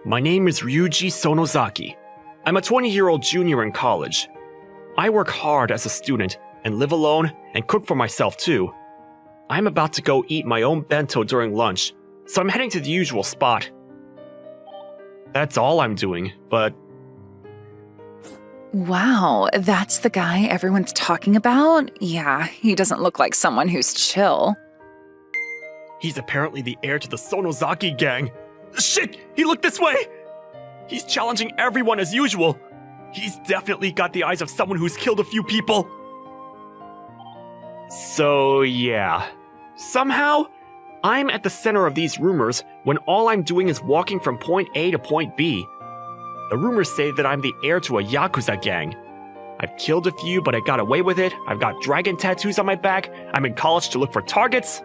My name is Ryuji Sonozaki. I'm a 20-year-old junior in college. I work hard as a student and live alone and cook for myself too. I'm about to go eat my own bento during lunch, so I'm heading to the usual spot. That's all I'm doing, but... Wow, that's the guy everyone's talking about? Yeah, he doesn't look like someone who's chill. He's apparently the heir to the Sonozaki gang. Shit! He looked this way! He's challenging everyone as usual. He's definitely got the eyes of someone who's killed a few people. So yeah. Somehow, I'm at the center of these rumors when all I'm doing is walking from point A to point B. The rumors say that I'm the heir to a Yakuza gang. I've killed a few, but I got away with it. I've got dragon tattoos on my back. I'm in college to look for targets.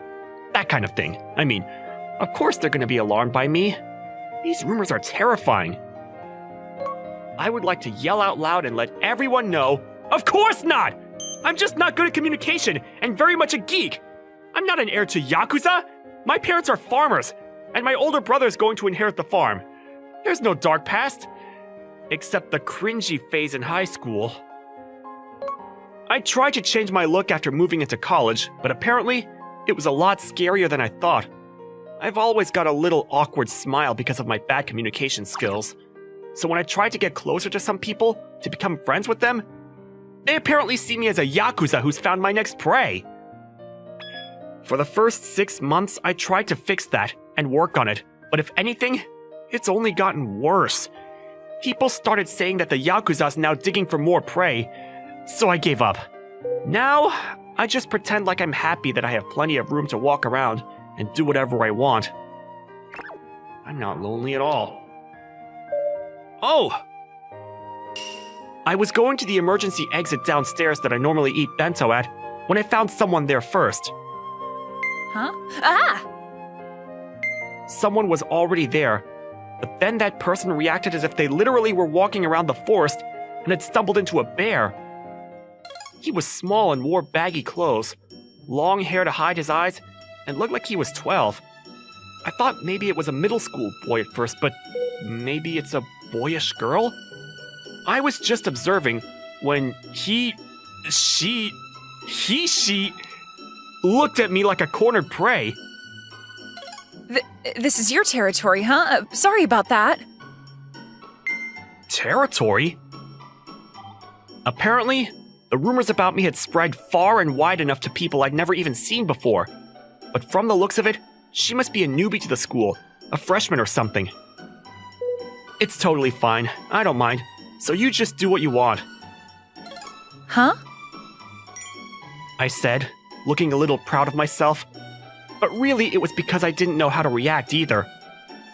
That kind of thing. I mean, of course they're gonna be alarmed by me. These rumors are terrifying. I would like to yell out loud and let everyone know, of course not! I'm just not good at communication and very much a geek. I'm not an heir to Yakuza. My parents are farmers, and my older brother is going to inherit the farm. There's no dark past. Except the cringy phase in high school. I tried to change my look after moving into college, but apparently, it was a lot scarier than I thought. I've always got a little awkward smile because of my bad communication skills. So when I tried to get closer to some people, to become friends with them, they apparently see me as a Yakuza who's found my next prey. For the first 6 months, I tried to fix that and work on it, but if anything, it's only gotten worse. People started saying that the Yakuza's now digging for more prey, so I gave up. Now, I just pretend like I'm happy that I have plenty of room to walk around and do whatever I want. I'm not lonely at all. Oh! I was going to the emergency exit downstairs that I normally eat bento at when I found someone there first. Huh? Ah! Someone was already there, but then that person reacted as if they literally were walking around the forest and had stumbled into a bear. He was small and wore baggy clothes, long hair to hide his eyes, and looked like he was 12. I thought maybe it was a middle school boy at first, but maybe it's a boyish girl? I was just observing when she looked at me like a cornered prey. This is your territory, huh? Sorry about that. Territory? Apparently, the rumors about me had spread far and wide enough to people I'd never even seen before. But from the looks of it, she must be a newbie to the school, a freshman or something. It's totally fine, I don't mind, so you just do what you want. Huh? I said, looking a little proud of myself. But really, it was because I didn't know how to react either.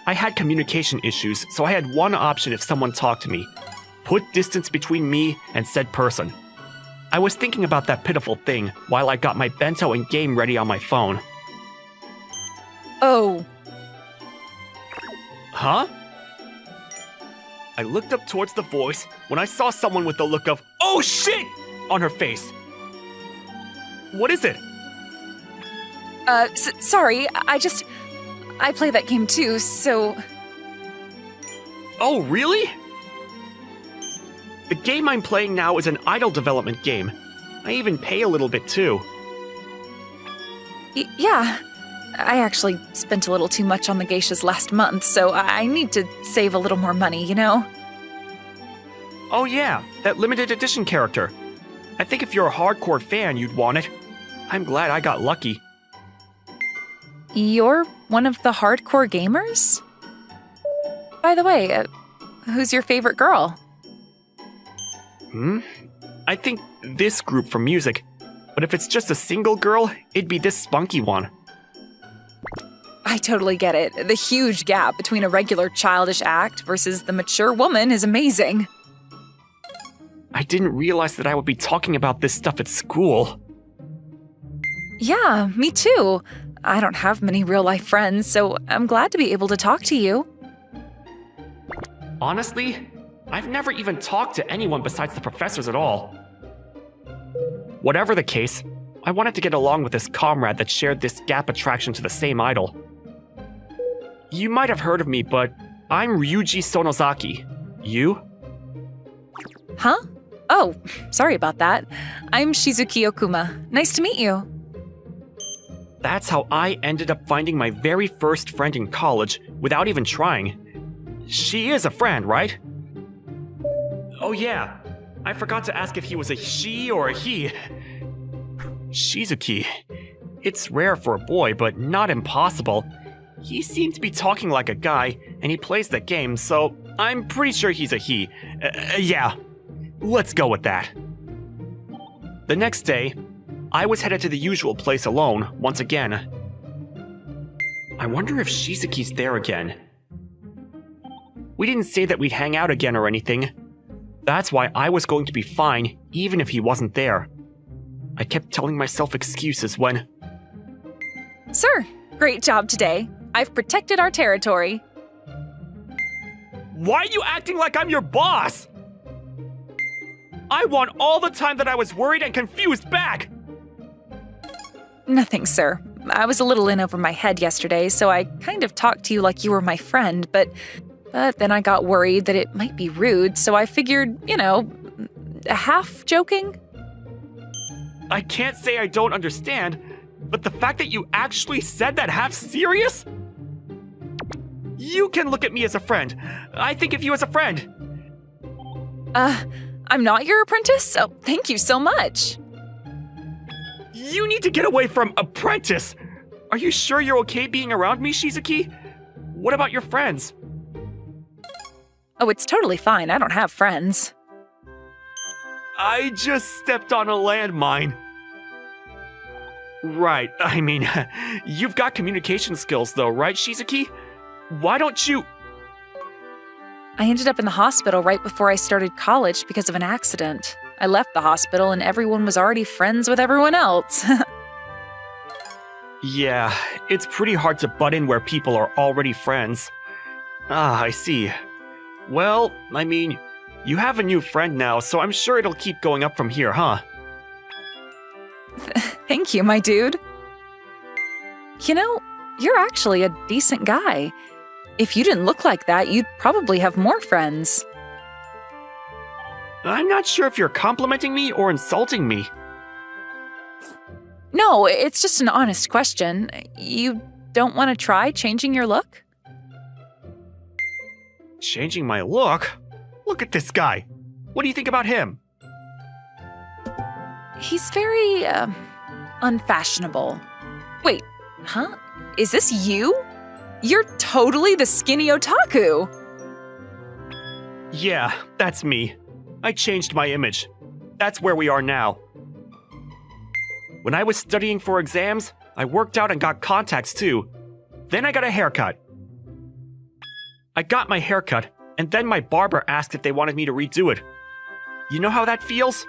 I had communication issues, so I had one option if someone talked to me. Put distance between me and said person. I was thinking about that pitiful thing while I got my bento and game ready on my phone. Oh. Huh? I looked up towards the voice when I saw someone with the look of, "Oh shit!" on her face. What is it? Sorry, I play that game too, so... Oh, really? The game I'm playing now is an idle development game. I even pay a little bit too. Yeah. I actually spent a little too much on the geishas last month, so I need to save a little more money, you know? Oh yeah, that limited edition character. I think if you're a hardcore fan, you'd want it. I'm glad I got lucky. You're one of the hardcore gamers? By the way, who's your favorite girl? I think this group for music, but if it's just a single girl, it'd be this spunky one. I totally get it. The huge gap between a regular childish act versus the mature woman is amazing. I didn't realize that I would be talking about this stuff at school. Yeah, me too. I don't have many real-life friends, so I'm glad to be able to talk to you. Honestly, I've never even talked to anyone besides the professors at all. Whatever the case, I wanted to get along with this comrade that shared this gap attraction to the same idol. You might have heard of me, but I'm Ryuji Sonozaki. You? Huh? Oh, sorry about that. I'm Shizuki Okuma. Nice to meet you. That's how I ended up finding my very first friend in college without even trying. She is a friend, right? Oh yeah, I forgot to ask if he was a she or a he. Shizuki. It's rare for a boy, but not impossible. He seemed to be talking like a guy, and he plays the game, so I'm pretty sure he's a he. Yeah, let's go with that. The next day, I was headed to the usual place alone, once again. I wonder if Shizuki's there again. We didn't say that we'd hang out again or anything. That's why I was going to be fine, even if he wasn't there. I kept telling myself excuses when... Sir, great job today. I've protected our territory. Why are you acting like I'm your boss? I want all the time that I was worried and confused back! Nothing, sir. I was a little in over my head yesterday, so I kind of talked to you like you were my friend, but then I got worried that it might be rude, so I figured, half joking. I can't say I don't understand, but the fact that you actually said that half serious? You can look at me as a friend. I think of you as a friend. I'm not your apprentice, so thank you so much. You need to get away from apprentice! Are you sure you're okay being around me, Shizuki? What about your friends? Oh, it's totally fine. I don't have friends. I just stepped on a landmine. Right, I mean, you've got communication skills though, right, Shizuki? Why don't you... I ended up in the hospital right before I started college because of an accident. I left the hospital and everyone was already friends with everyone else. Yeah, it's pretty hard to butt in where people are already friends. Ah, I see. Well, I mean, you have a new friend now, so I'm sure it'll keep going up from here, huh? Thank you, my dude. You're actually a decent guy. If you didn't look like that, you'd probably have more friends. I'm not sure if you're complimenting me or insulting me. No, it's just an honest question. You don't want to try changing your look? Changing my look? Look at this guy. What do you think about him? He's very, unfashionable. Wait, huh? Is this you? You're totally the skinny otaku! Yeah, that's me. I changed my image. That's where we are now. When I was studying for exams, I worked out and got contacts too. Then I got a haircut. I got my haircut, and then my barber asked if they wanted me to redo it. You know how that feels?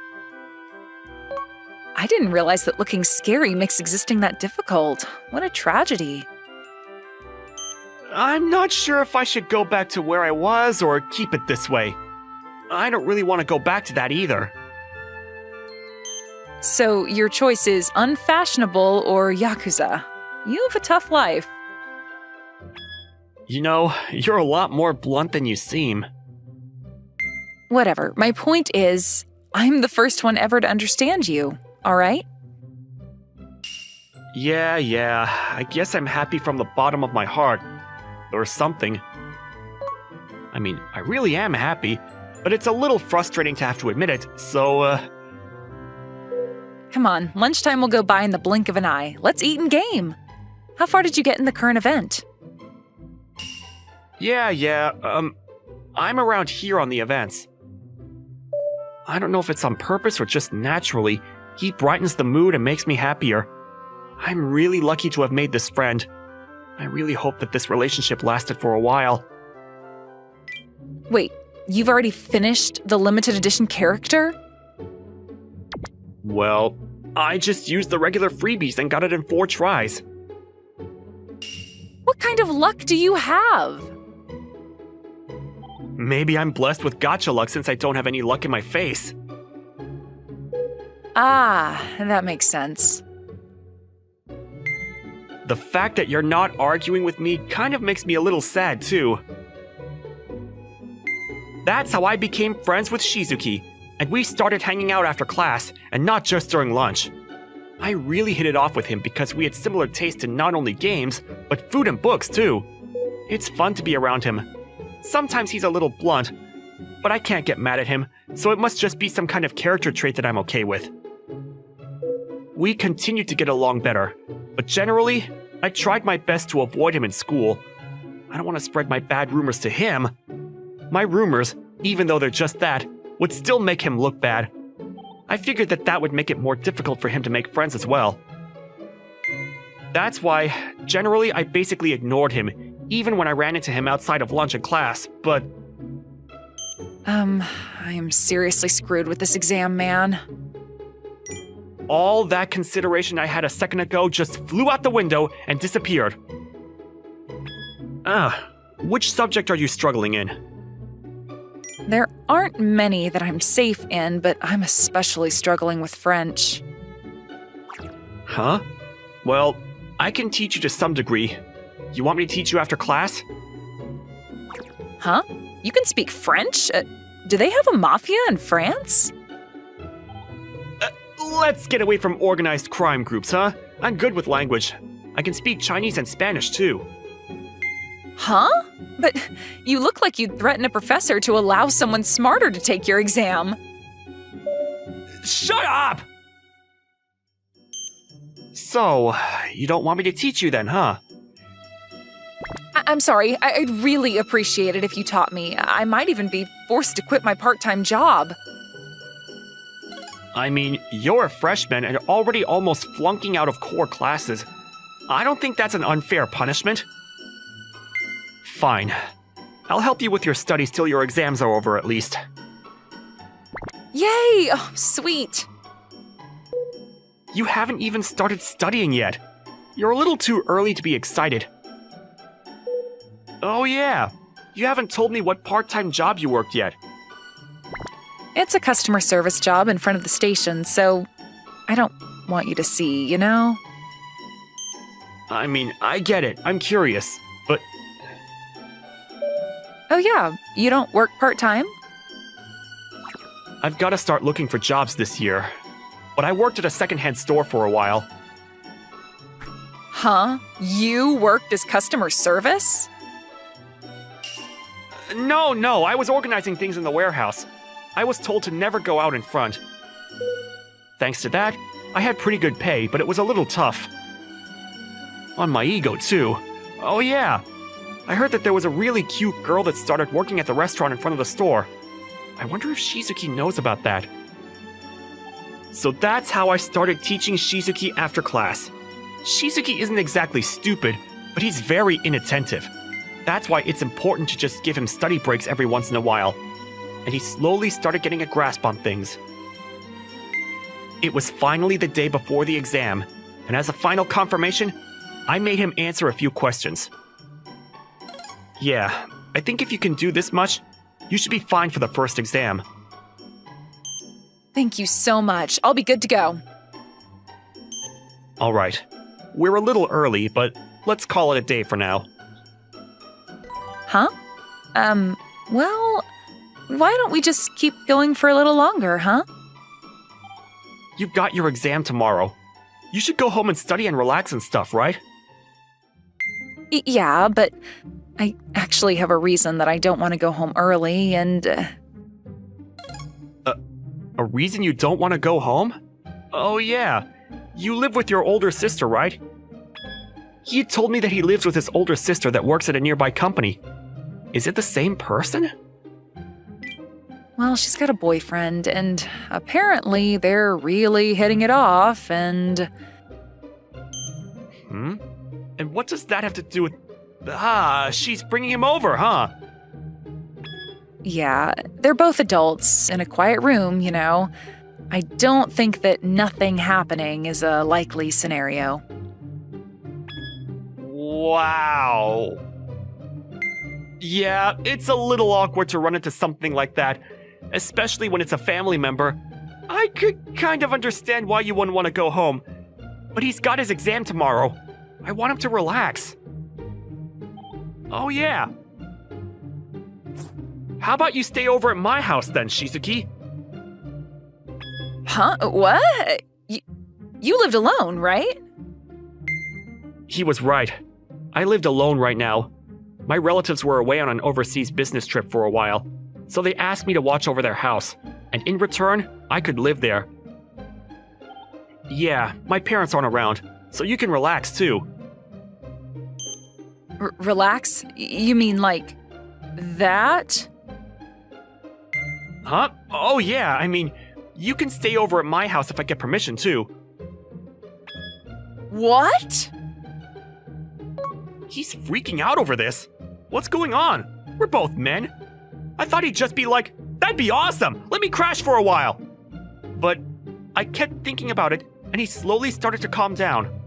I didn't realize that looking scary makes existing that difficult. What a tragedy. I'm not sure if I should go back to where I was or keep it this way. I don't really want to go back to that either. So your choice is unfashionable or Yakuza. You have a tough life. You know, you're a lot more blunt than you seem. Whatever. My point is, I'm the first one ever to understand you, all right? Yeah, I guess I'm happy from the bottom of my heart. Or something. I mean, I really am happy, but it's a little frustrating to have to admit it, so, Come on, lunchtime will go by in the blink of an eye. Let's eat and game. How far did you get in the current event? Yeah, I'm around here on the events. I don't know if it's on purpose or just naturally. He brightens the mood and makes me happier. I'm really lucky to have made this friend. I really hope that this relationship lasted for a while. Wait, you've already finished the limited edition character? Well, I just used the regular freebies and got it in 4 tries. What kind of luck do you have? Maybe I'm blessed with gacha luck since I don't have any luck in my face. Ah, that makes sense. The fact that you're not arguing with me kind of makes me a little sad, too. That's how I became friends with Shizuki, and we started hanging out after class, and not just during lunch. I really hit it off with him because we had similar taste in not only games, but food and books too. It's fun to be around him. Sometimes he's a little blunt, but I can't get mad at him, so it must just be some kind of character trait that I'm okay with. We continued to get along better, but generally, I tried my best to avoid him in school. I don't want to spread my bad rumors to him. My rumors, even though they're just that, would still make him look bad. I figured that would make it more difficult for him to make friends as well. That's why, generally, I basically ignored him, even when I ran into him outside of lunch and class, but... I am seriously screwed with this exam, man. All that consideration I had a second ago just flew out the window and disappeared. Which subject are you struggling in? There aren't many that I'm safe in, but I'm especially struggling with French. Huh? Well, I can teach you to some degree. You want me to teach you after class? Huh? You can speak French? Do they have a mafia in France? Let's get away from organized crime groups, huh? I'm good with language. I can speak Chinese and Spanish too. Huh? But you look like you'd threaten a professor to allow someone smarter to take your exam. Shut up! So, you don't want me to teach you then, huh? I'm sorry. I'd really appreciate it if you taught me. I might even be forced to quit my part-time job. I mean, you're a freshman and already almost flunking out of core classes. I don't think that's an unfair punishment. Fine. I'll help you with your studies till your exams are over at least. Yay! Oh, sweet. You haven't even started studying yet. You're a little too early to be excited. Oh yeah, you haven't told me what part-time job you worked yet. It's a customer service job in front of the station, so I don't want you to see, you know? I mean, I get it. I'm curious, but... Oh yeah, you don't work part-time? I've got to start looking for jobs this year. But I worked at a secondhand store for a while. Huh? You worked as customer service? No, I was organizing things in the warehouse. I was told to never go out in front. Thanks to that, I had pretty good pay, but it was a little tough. On my ego, too. Oh yeah, I heard that there was a really cute girl that started working at the restaurant in front of the store. I wonder if Shizuki knows about that. So that's how I started teaching Shizuki after class. Shizuki isn't exactly stupid, but he's very inattentive. That's why it's important to just give him study breaks every once in a while. And he slowly started getting a grasp on things. It was finally the day before the exam, and as a final confirmation, I made him answer a few questions. Yeah, I think if you can do this much, you should be fine for the first exam. Thank you so much. I'll be good to go. Alright. We're a little early, but let's call it a day for now. Huh? Well, why don't we just keep going for a little longer, huh? You've got your exam tomorrow. You should go home and study and relax and stuff, right? Yeah, but I actually have a reason that I don't want to go home early, and... A reason you don't want to go home? Oh yeah, you live with your older sister, right? He told me that he lives with his older sister that works at a nearby company. Is it the same person? Well, she's got a boyfriend, and apparently they're really hitting it off, and... And what does that have to do with... she's bringing him over, huh? Yeah, they're both adults in a quiet room, you know. I don't think that nothing happening is a likely scenario. Wow. Yeah, it's a little awkward to run into something like that, especially when it's a family member. I could kind of understand why you wouldn't want to go home, but he's got his exam tomorrow. I want him to relax. Oh yeah. How about you stay over at my house then, Shizuki? Huh? What? You lived alone, right? He was right. I lived alone right now. My relatives were away on an overseas business trip for a while, so they asked me to watch over their house, and in return, I could live there. Yeah, my parents aren't around, so you can relax too. Relax? You mean like that? Huh? Oh yeah, I mean, you can stay over at my house if I get permission too. What? He's freaking out over this. What's going on? We're both men. I thought he'd just be like, that'd be awesome, let me crash for a while. But I kept thinking about it, and he slowly started to calm down.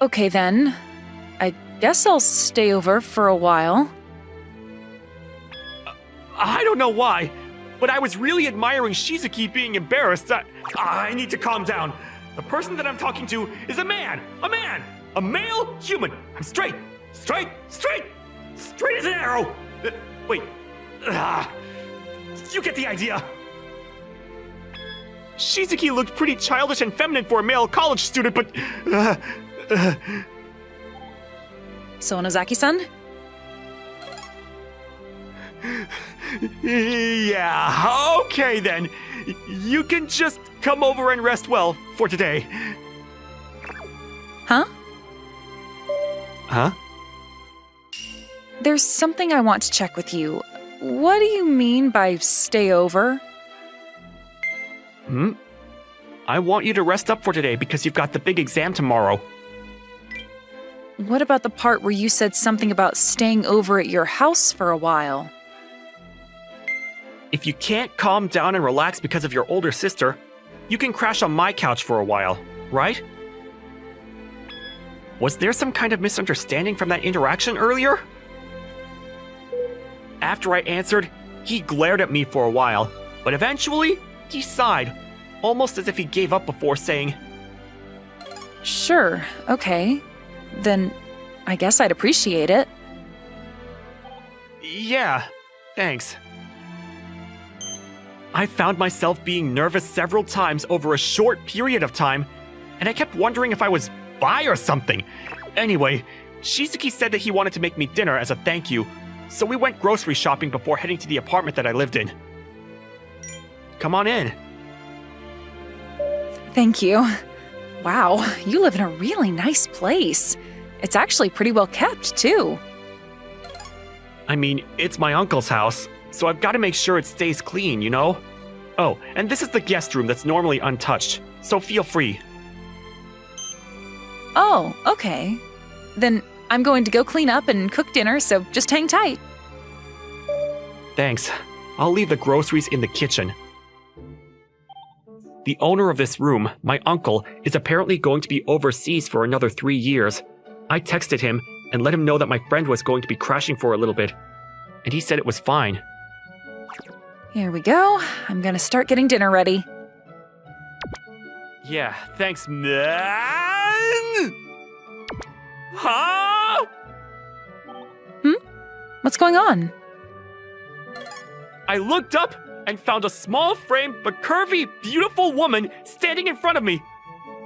Okay then. I guess I'll stay over for a while. I don't know why, but I was really admiring Shizuki being embarrassed. I need to calm down. The person that I'm talking to is a man! A male human! I'm straight as an arrow! Wait. You get the idea. Shizuki looked pretty childish and feminine for a male college student, but... So, Onozaki-san? Yeah, okay then. You can just come over and rest well for today. Huh? Huh? There's something I want to check with you. What do you mean by stay over? I want you to rest up for today because you've got the big exam tomorrow. What about the part where you said something about staying over at your house for a while? If you can't calm down and relax because of your older sister, you can crash on my couch for a while, right? Was there some kind of misunderstanding from that interaction earlier? After I answered, he glared at me for a while, but eventually, he sighed, almost as if he gave up before saying, Sure, okay. Then I guess I'd appreciate it. Yeah, thanks. I found myself being nervous several times over a short period of time, and I kept wondering if I was bi or something. Anyway, Shizuki said that he wanted to make me dinner as a thank you, so we went grocery shopping before heading to the apartment that I lived in. Come on in. Thank you. Wow, you live in a really nice place. It's actually pretty well kept, too. I mean, it's my uncle's house, so I've got to make sure it stays clean, you know? Oh, and this is the guest room that's normally untouched, so feel free. Oh, okay. Then I'm going to go clean up and cook dinner, so just hang tight. Thanks. I'll leave the groceries in the kitchen. The owner of this room, my uncle, is apparently going to be overseas for another 3 years. I texted him and let him know that my friend was going to be crashing for a little bit, and he said it was fine. Here we go. I'm gonna start getting dinner ready. Yeah, thanks, man! Huh? What's going on? I looked up and found a small framed but curvy, beautiful woman standing in front of me.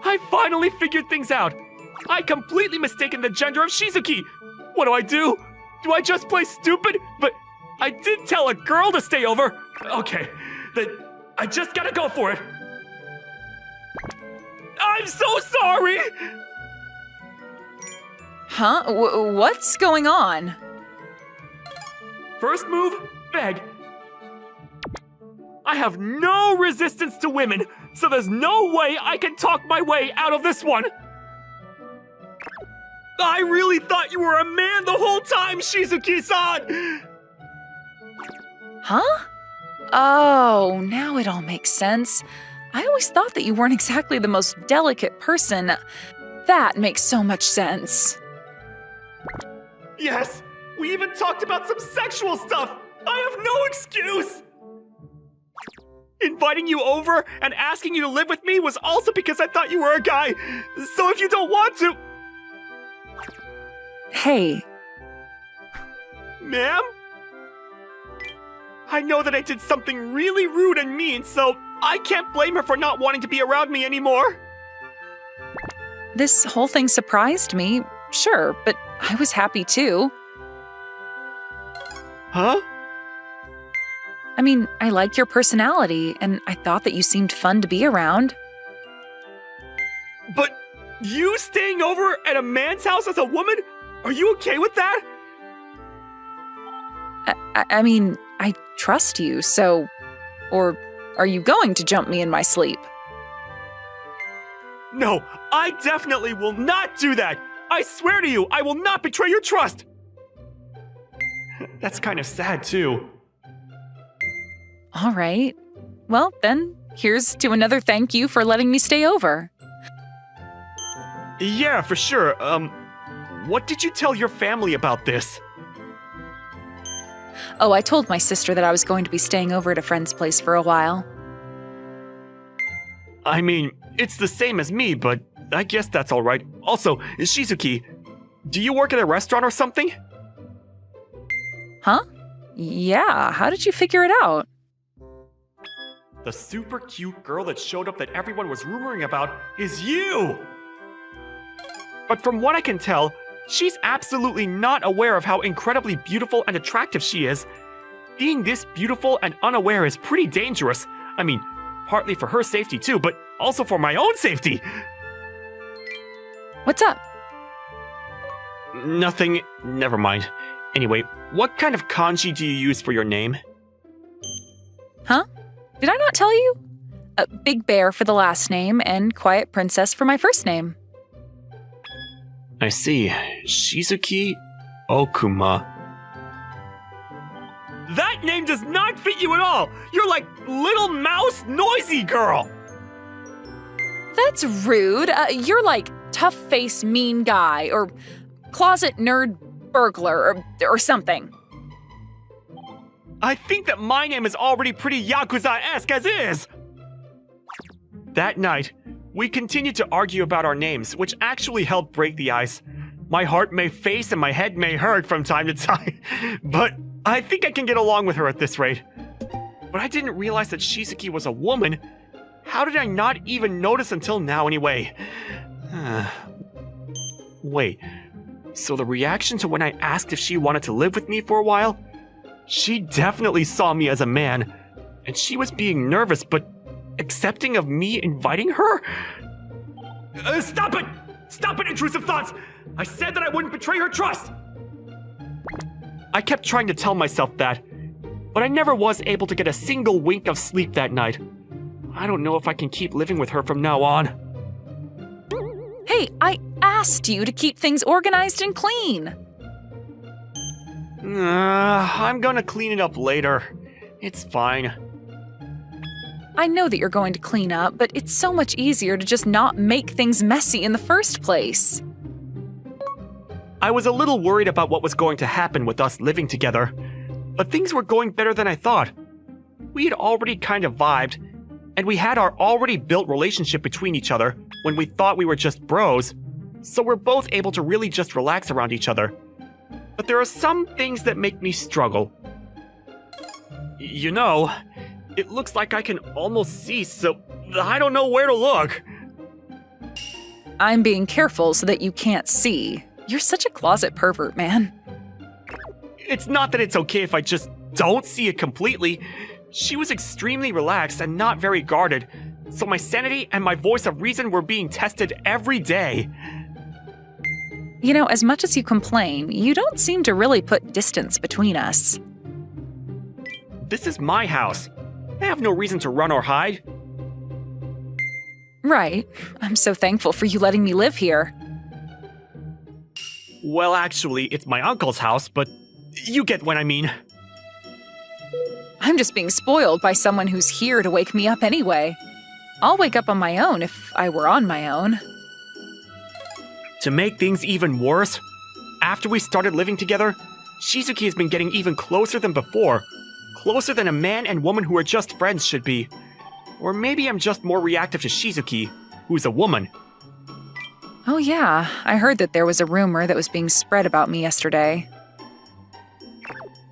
I finally figured things out. I completely mistaken the gender of Shizuki. What do? Do I just play stupid? But I did tell a girl to stay over. Okay, then I just gotta go for it. I'm so sorry! Huh? What's going on? First move, beg. I have no resistance to women, so there's no way I can talk my way out of this one. I really thought you were a man the whole time, Shizuki-san! Huh? Oh, now it all makes sense. I always thought that you weren't exactly the most delicate person. That makes so much sense. Yes, we even talked about some sexual stuff. I have no excuse. Inviting you over and asking you to live with me was also because I thought you were a guy. So if you don't want to... Hey. Ma'am? I know that I did something really rude and mean, so I can't blame her for not wanting to be around me anymore. This whole thing surprised me, sure, but I was happy too. Huh? I mean, I like your personality, and I thought that you seemed fun to be around. But you staying over at a man's house as a woman? Are you okay with that? I mean, I trust you, so... Or are you going to jump me in my sleep? No, I definitely will not do that! I swear to you, I will not betray your trust! That's kind of sad, too. All right. Well, then, here's to another thank you for letting me stay over. Yeah, for sure. What did you tell your family about this? Oh, I told my sister that I was going to be staying over at a friend's place for a while. I mean, it's the same as me, but I guess that's all right. Also, Shizuki, do you work at a restaurant or something? Huh? Yeah, how did you figure it out? The super cute girl that showed up that everyone was rumoring about is you! But from what I can tell, she's absolutely not aware of how incredibly beautiful and attractive she is. Being this beautiful and unaware is pretty dangerous. I mean, partly for her safety too, but also for my own safety. What's up? Nothing. Never mind. Anyway, what kind of kanji do you use for your name? Huh? Did I not tell you? Big Bear for the last name and Quiet Princess for my first name. I see. Shizuki Okuma. That name does not fit you at all! You're like Little Mouse Noisy Girl! That's rude. You're like tough face mean guy or closet nerd burglar or something. I think that my name is already pretty Yakuza-esque as is! That night, we continued to argue about our names, which actually helped break the ice. My heart may face and my head may hurt from time to time, but I think I can get along with her at this rate. But I didn't realize that Shizuki was a woman. How did I not even notice until now anyway? Wait, so the reaction to when I asked if she wanted to live with me for a while? She definitely saw me as a man, and she was being nervous, but accepting of me inviting her? Stop it! Stop it, intrusive thoughts! I said that I wouldn't betray her trust! I kept trying to tell myself that, but I never was able to get a single wink of sleep that night. I don't know if I can keep living with her from now on. Hey, I asked you to keep things organized and clean. I'm gonna clean it up later. It's fine. I know that you're going to clean up, but it's so much easier to just not make things messy in the first place. I was a little worried about what was going to happen with us living together, but things were going better than I thought. We had already kind of vibed, and we had our already built relationship between each other when we thought we were just bros, so we're both able to really just relax around each other. But there are some things that make me struggle. You know, it looks like I can almost see, so I don't know where to look. I'm being careful so that you can't see. You're such a closet pervert, man. It's not that it's okay if I just don't see it completely. She was extremely relaxed and not very guarded, so my sanity and my voice of reason were being tested every day. You know, as much as you complain, you don't seem to really put distance between us. This is my house. I have no reason to run or hide. Right. I'm so thankful for you letting me live here. Well, actually, it's my uncle's house, but you get what I mean. I'm just being spoiled by someone who's here to wake me up anyway. I'll wake up on my own if I were on my own. To make things even worse, after we started living together, Shizuki has been getting even closer than before. Closer than a man and woman who are just friends should be. Or maybe I'm just more reactive to Shizuki, who's a woman. Oh yeah, I heard that there was a rumor that was being spread about me yesterday.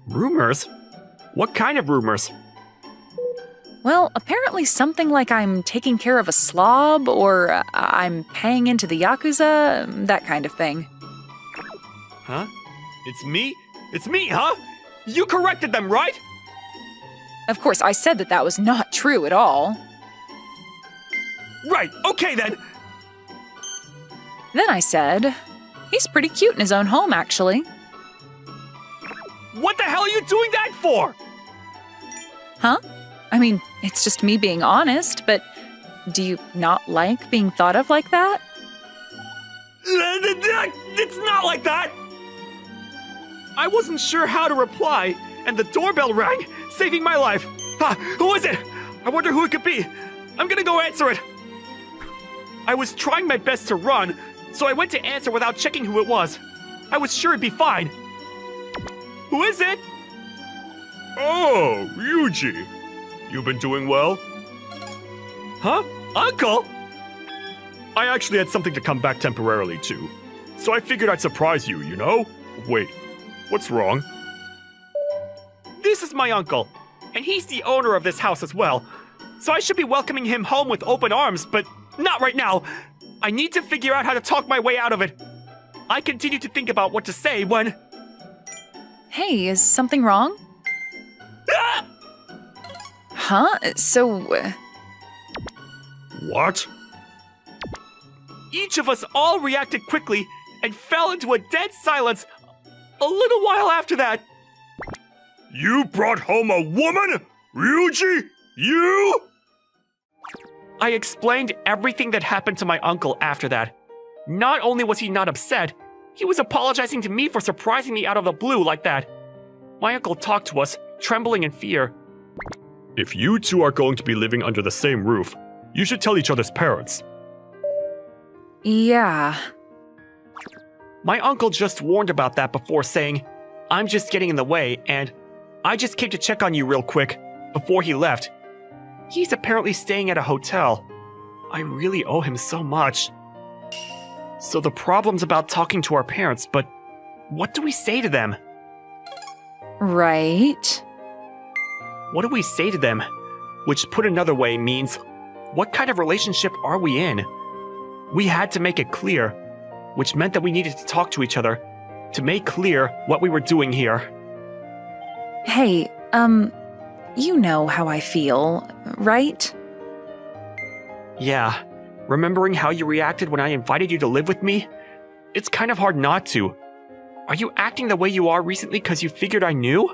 Rumors? What kind of rumors? Well, apparently something like I'm taking care of a slob or I'm paying into the Yakuza, that kind of thing. Huh? It's me? It's me, huh? You corrected them, right? Of course, I said that was not true at all. Right, okay then. Then I said, he's pretty cute in his own home, actually. What the hell are you doing that for? Huh? I mean, it's just me being honest, but do you not like being thought of like that? It's not like that! I wasn't sure how to reply, and the doorbell rang, saving my life. Who is it? I wonder who it could be. I'm gonna go answer it. I was trying my best to run, so I went to answer without checking who it was. I was sure it'd be fine. Who is it? Oh, Ryuji. You've been doing well? Huh? Uncle? I actually had something to come back temporarily to, so I figured I'd surprise you, you know? Wait, what's wrong? This is my uncle, and he's the owner of this house as well, so I should be welcoming him home with open arms, but not right now. I need to figure out how to talk my way out of it. I continue to think about what to say when... Hey, is something wrong? Ah! Huh? So... What? Each of us all reacted quickly and fell into a dead silence a little while after that. You brought home a woman? Ryuji? You? I explained everything that happened to my uncle after that. Not only was he not upset, he was apologizing to me for surprising me out of the blue like that. My uncle talked to us, trembling in fear. If you two are going to be living under the same roof, you should tell each other's parents. Yeah. My uncle just warned about that before saying, I'm just getting in the way, and I just came to check on you real quick before he left. He's apparently staying at a hotel. I really owe him so much. So the problem's about talking to our parents, but what do we say to them? Right. What do we say to them? Which, put another way, means, what kind of relationship are we in? We had to make it clear, which meant that we needed to talk to each other, to make clear what we were doing here. Hey, you know how I feel, right? Yeah, remembering how you reacted when I invited you to live with me? It's kind of hard not to. Are you acting the way you are recently because you figured I knew?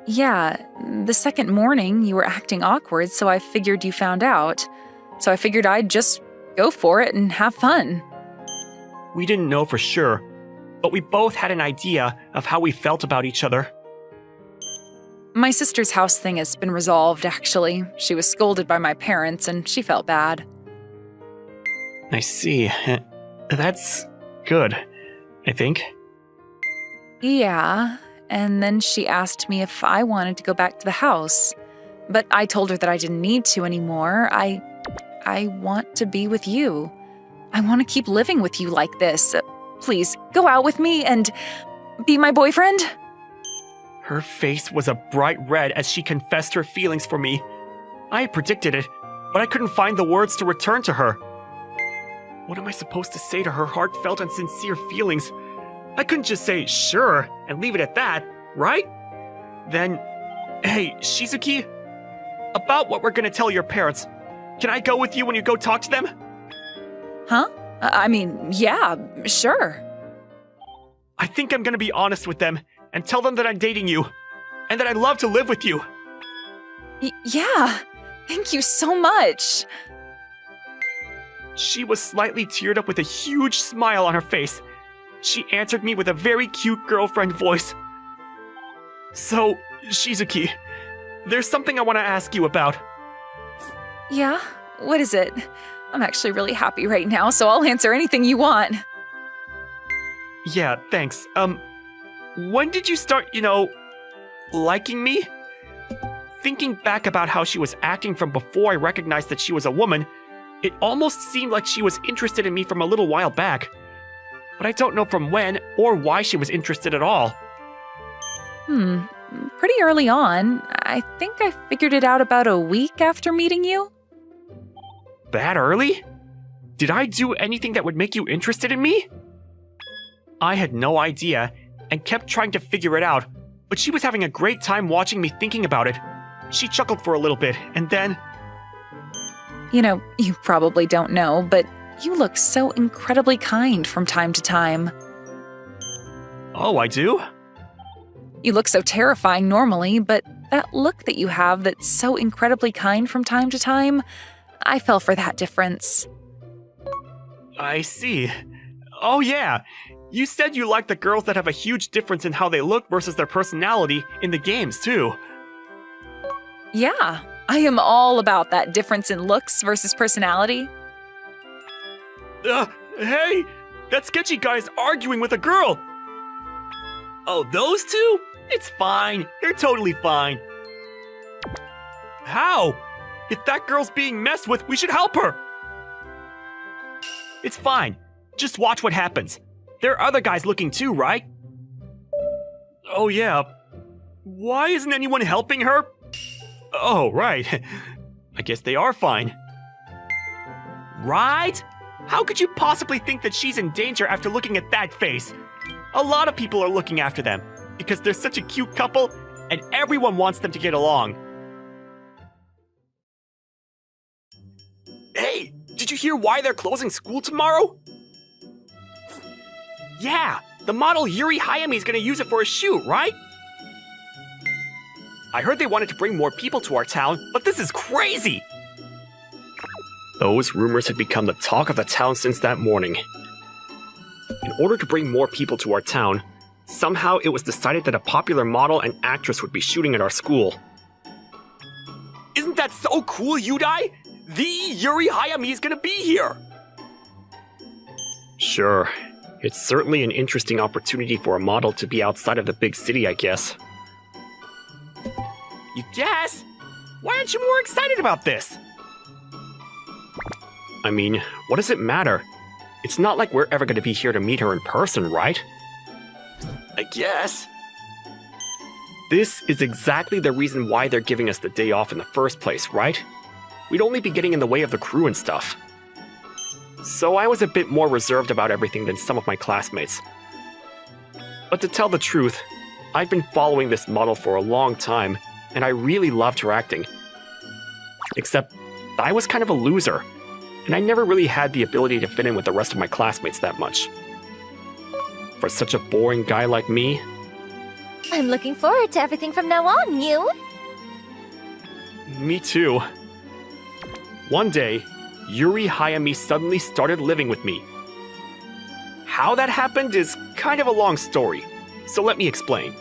Yeah, the second morning you were acting awkward, so I figured you found out. So I figured I'd just go for it and have fun. We didn't know for sure, but we both had an idea of how we felt about each other. My sister's house thing has been resolved, actually. She was scolded by my parents, and she felt bad. I see. That's good, I think. Yeah, and then she asked me if I wanted to go back to the house. But I told her that I didn't need to anymore. I want to be with you. I want to keep living with you like this. Please, go out with me and be my boyfriend. Her face was a bright red as she confessed her feelings for me. I had predicted it, but I couldn't find the words to return to her. What am I supposed to say to her heartfelt and sincere feelings? I couldn't just say, sure, and leave it at that, right? Then, hey, Shizuki, about what we're gonna tell your parents. Can I go with you when you go talk to them? Huh? I mean, yeah, sure. I think I'm gonna be honest with them and tell them that I'm dating you, and that I'd love to live with you. Yeah, thank you so much. She was slightly teared up with a huge smile on her face. She answered me with a very cute girlfriend voice. So, Shizuki, there's something I want to ask you about. Yeah? What is it? I'm actually really happy right now, so I'll answer anything you want. Yeah, thanks. When did you start, liking me? Thinking back about how she was acting from before I recognized that she was a woman, it almost seemed like she was interested in me from a little while back. But I don't know from when or why she was interested at all. pretty early on. I think I figured it out about a week after meeting you. That early? Did I do anything that would make you interested in me? I had no idea and kept trying to figure it out, but she was having a great time watching me thinking about it. She chuckled for a little bit, and then… You know, you probably don't know, but you look so incredibly kind from time to time. Oh, I do? You look so terrifying normally, but that look that you have that's so incredibly kind from time to time, I fell for that difference. I see. Oh yeah, you said you like the girls that have a huge difference in how they look versus their personality in the games too. Yeah, I am all about that difference in looks versus personality. Hey, that sketchy guy's arguing with a girl. Oh, those two? It's fine. They're totally fine. How? If that girl's being messed with, we should help her. It's fine. Just watch what happens. There are other guys looking too, right? Oh yeah. Why isn't anyone helping her? Oh, right. I guess they are fine. Right? How could you possibly think that she's in danger after looking at that face? A lot of people are looking after them because they're such a cute couple and everyone wants them to get along. Hey, did you hear why they're closing school tomorrow? Yeah, the model Yuri Hayami is gonna use it for a shoot, right? I heard they wanted to bring more people to our town, but this is crazy! Those rumors had become the talk of the town since that morning. In order to bring more people to our town, somehow it was decided that a popular model and actress would be shooting at our school. Isn't that so cool, Yudai? The Yuri Hayami is gonna be here! Sure. It's certainly an interesting opportunity for a model to be outside of the big city, I guess. You guess? Why aren't you more excited about this? I mean, what does it matter? It's not like we're ever going to be here to meet her in person, right? I guess. This is exactly the reason why they're giving us the day off in the first place, right? We'd only be getting in the way of the crew and stuff. So I was a bit more reserved about everything than some of my classmates. But to tell the truth, I've been following this model for a long time, and I really loved her acting. Except, I was kind of a loser, and I never really had the ability to fit in with the rest of my classmates that much. For such a boring guy like me… I'm looking forward to everything from now on, you. Me too. One day, Yuri Hayami suddenly started living with me. How that happened is kind of a long story, so let me explain.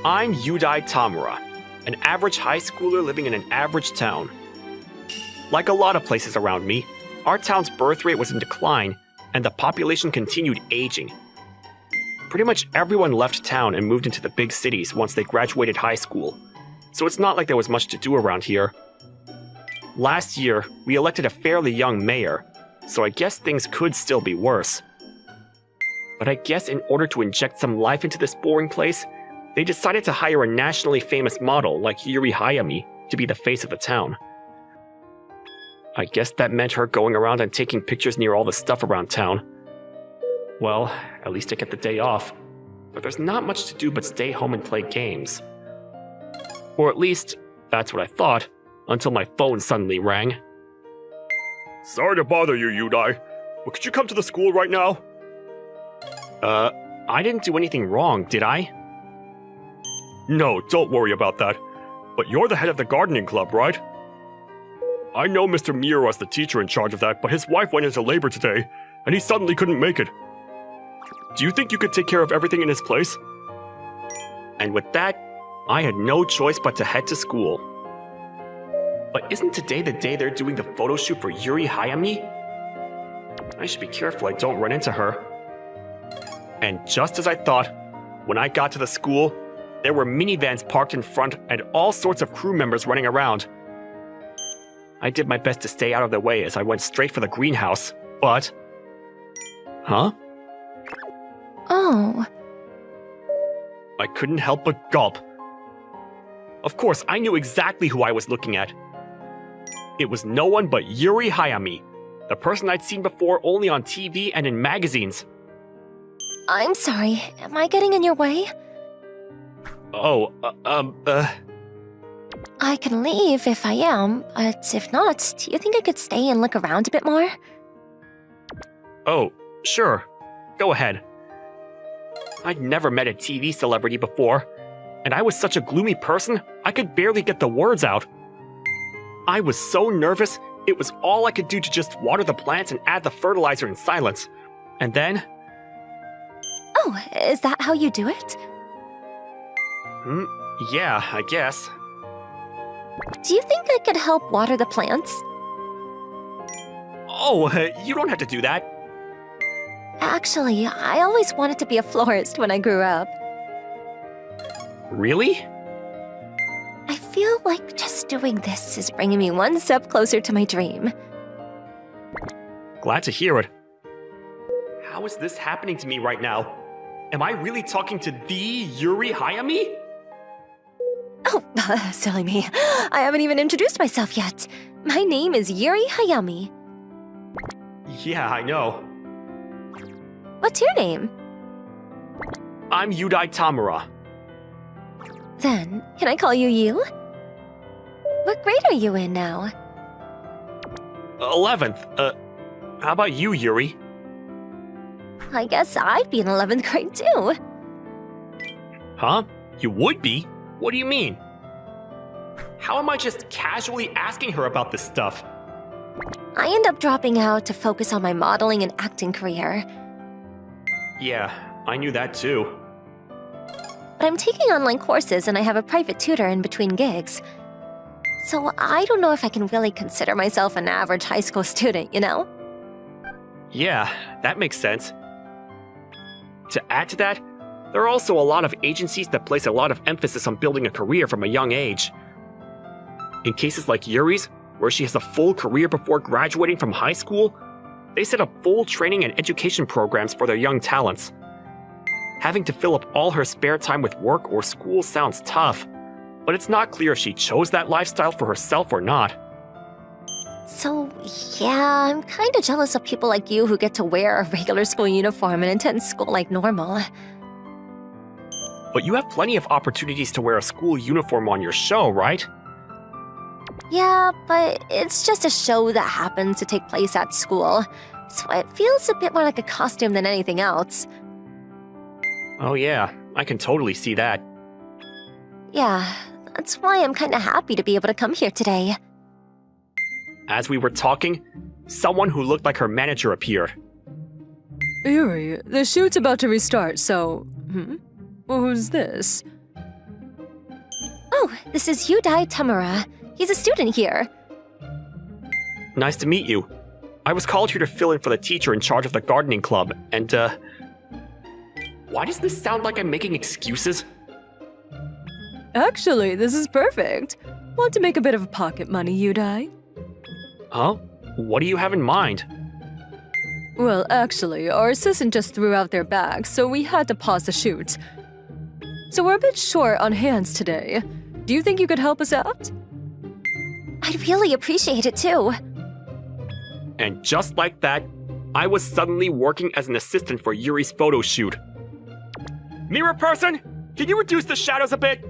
I'm Yudai Tamura, an average high schooler living in an average town. Like a lot of places around me, our town's birth rate was in decline, and the population continued aging. Pretty much everyone left town and moved into the big cities once they graduated high school, so it's not like there was much to do around here. Last year, we elected a fairly young mayor, so I guess things could still be worse. But I guess in order to inject some life into this boring place, they decided to hire a nationally famous model like Yuri Hayami to be the face of the town. I guess that meant her going around and taking pictures near all the stuff around town. Well, at least I get the day off, but there's not much to do but stay home and play games. Or at least, that's what I thought, until my phone suddenly rang. Sorry to bother you, Yudai, but could you come to the school right now? I didn't do anything wrong, did I? No, don't worry about that. But you're the head of the gardening club, right? I know Mr. Miura is the teacher in charge of that, but his wife went into labor today, and he suddenly couldn't make it. Do you think you could take care of everything in his place? And with that, I had no choice but to head to school. But isn't today the day they're doing the photo shoot for Yuri Hayami? I should be careful I don't run into her. And just as I thought, when I got to the school, there were minivans parked in front and all sorts of crew members running around. I did my best to stay out of their way as I went straight for the greenhouse, but… Huh? Oh. I couldn't help but gulp. Of course, I knew exactly who I was looking at. It was no one but Yuri Hayami, the person I'd seen before only on TV and in magazines. I'm sorry. Am I getting in your way? Oh, I can leave if I am, but if not, do you think I could stay and look around a bit more? Oh, sure. Go ahead. I'd never met a TV celebrity before, and I was such a gloomy person, I could barely get the words out. I was so nervous, it was all I could do to just water the plants and add the fertilizer in silence. And then... Oh, is that how you do it? Yeah, I guess. Do you think I could help water the plants? Oh, you don't have to do that. Actually, I always wanted to be a florist when I grew up. Really? I feel like just doing this is bringing me one step closer to my dream. Glad to hear it. How is this happening to me right now? Am I really talking to the Yuri Hayami? Oh, silly me. I haven't even introduced myself yet. My name is Yuri Hayami. Yeah, I know. What's your name? I'm Yudai Tamura. Then, can I call you Yu? What grade are you in now? 11th. How about you, Yuri? I guess I'd be in 11th grade too. Huh? You would be? What do you mean? How am I just casually asking her about this stuff? I end up dropping out to focus on my modeling and acting career. Yeah, I knew that too. But I'm taking online courses and I have a private tutor in between gigs. So I don't know if I can really consider myself an average high school student, you know? Yeah, that makes sense. To add to that, there are also a lot of agencies that place a lot of emphasis on building a career from a young age. In cases like Yuri's, where she has a full career before graduating from high school, they set up full training and education programs for their young talents. Having to fill up all her spare time with work or school sounds tough, but it's not clear if she chose that lifestyle for herself or not. So, yeah, I'm kinda jealous of people like you who get to wear a regular school uniform and attend school like normal. But you have plenty of opportunities to wear a school uniform on your show, right? Yeah, but it's just a show that happens to take place at school, so it feels a bit more like a costume than anything else. Oh yeah, I can totally see that. Yeah, that's why I'm kinda happy to be able to come here today. As we were talking, someone who looked like her manager appeared. Yuri, the shoot's about to restart, so... Well, who's this? Oh, this is Yudai Tamura. He's a student here. Nice to meet you. I was called here to fill in for the teacher in charge of the gardening club, and why does this sound like I'm making excuses? Actually, this is perfect. Want to make a bit of pocket money, Yudai? Huh? What do you have in mind? Well, actually, our assistant just threw out their bags, so we had to pause the shoot. So we're a bit short on hands today. Do you think you could help us out? I'd really appreciate it too. And just like that, I was suddenly working as an assistant for Yuri's photo shoot. Mirror person, can you reduce the shadows a bit?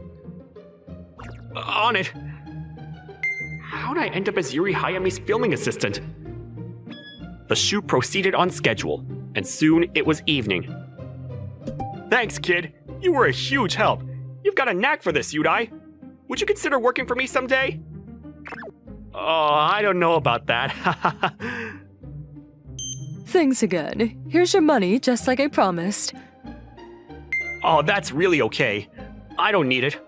On it. How'd I end up as Yuri Hayami's filming assistant? The shoot proceeded on schedule, and soon it was evening. Thanks, kid. You were a huge help. You've got a knack for this, Yudai. Would you consider working for me someday? Oh, I don't know about that. Thanks again. Here's your money, just like I promised. Oh, that's really okay. I don't need it.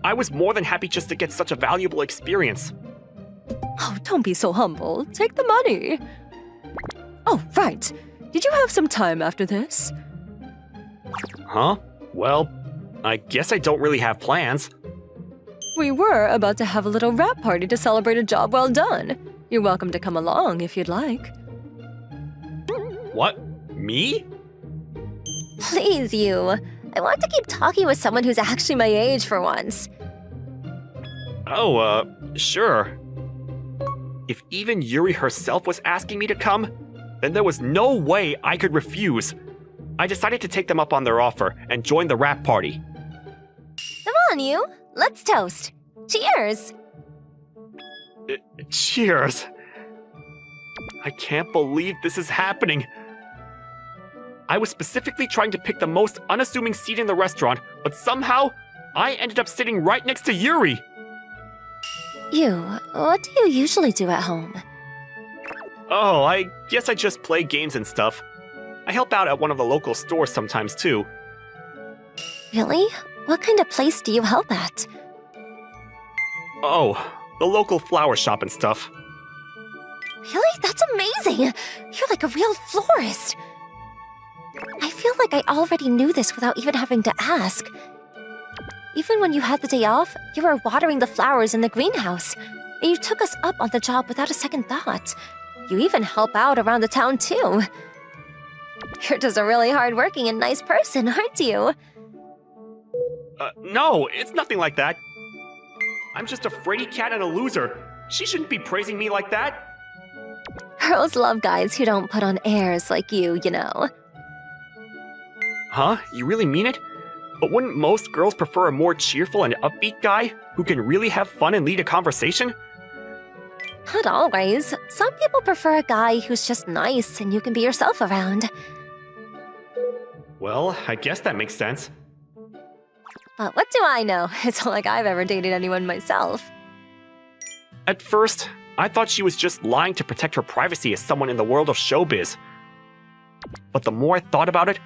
I was more than happy just to get such a valuable experience. Oh, don't be so humble. Take the money. Oh, right. Did you have some time after this? Huh? Well, I guess I don't really have plans. We were about to have a little wrap party to celebrate a job well done. You're welcome to come along if you'd like. What? Me? Please, you. I want to keep talking with someone who's actually my age for once. Oh, sure. If even Yuri herself was asking me to come, then there was no way I could refuse. I decided to take them up on their offer and join the rap party. Come on, you. Let's toast. Cheers! Cheers. I can't believe this is happening. I was specifically trying to pick the most unassuming seat in the restaurant, but somehow I ended up sitting right next to Yuri. You, what do you usually do at home? Oh, I guess I just play games and stuff. I help out at one of the local stores sometimes too. Really? What kind of place do you help at? Oh, the local flower shop and stuff. Really? That's amazing! You're like a real florist! I feel like I already knew this without even having to ask. Even when you had the day off, you were watering the flowers in the greenhouse. And you took us up on the job without a second thought. You even help out around the town too. You're just a really hardworking and nice person, aren't you? No, it's nothing like that. I'm just a fraidy cat and a loser. She shouldn't be praising me like that. Girls love guys who don't put on airs like you know. Huh? You really mean it? But wouldn't most girls prefer a more cheerful and upbeat guy who can really have fun and lead a conversation? Not always. Some people prefer a guy who's just nice and you can be yourself around. Well, I guess that makes sense. But what do I know? It's not like I've ever dated anyone myself. At first, I thought she was just lying to protect her privacy as someone in the world of showbiz. But the more I thought about it,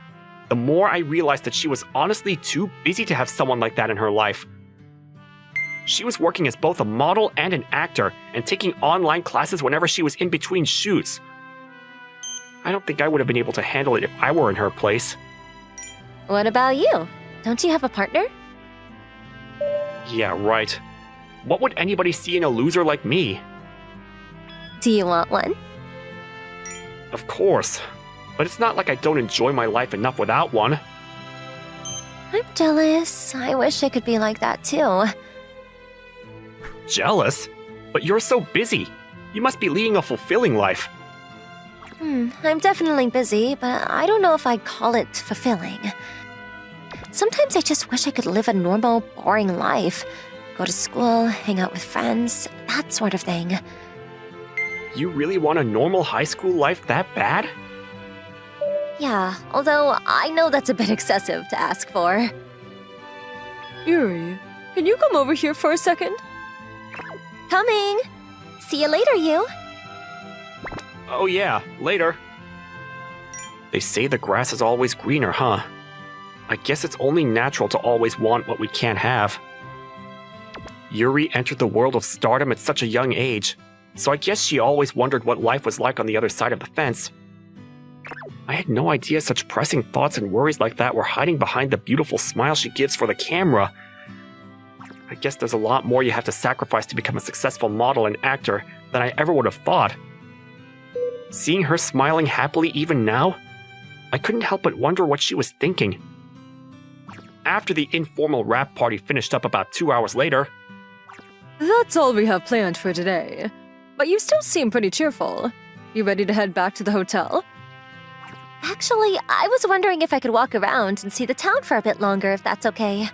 the more I realized that she was honestly too busy to have someone like that in her life. She was working as both a model and an actor and taking online classes whenever she was in between shoots. I don't think I would have been able to handle it if I were in her place. What about you? Don't you have a partner? Yeah, right. What would anybody see in a loser like me? Do you want one? Of course. But it's not like I don't enjoy my life enough without one. I'm jealous. I wish I could be like that too. Jealous? But you're so busy. You must be leading a fulfilling life. I'm definitely busy, but I don't know if I'd call it fulfilling. Sometimes I just wish I could live a normal, boring life. Go to school, hang out with friends, that sort of thing. You really want a normal high school life that bad? Yeah, although I know that's a bit excessive to ask for. Yuri, can you come over here for a second? Coming! See you later, you! Oh yeah, later. They say the grass is always greener, huh? I guess it's only natural to always want what we can't have. Yuri entered the world of stardom at such a young age, so I guess she always wondered what life was like on the other side of the fence. I had no idea such pressing thoughts and worries like that were hiding behind the beautiful smile she gives for the camera. I guess there's a lot more you have to sacrifice to become a successful model and actor than I ever would have thought. Seeing her smiling happily even now, I couldn't help but wonder what she was thinking. After the informal rap party finished up about 2 hours later, That's all we have planned for today. But you still seem pretty cheerful. You ready to head back to the hotel? Actually, I was wondering if I could walk around and see the town for a bit longer, if that's okay.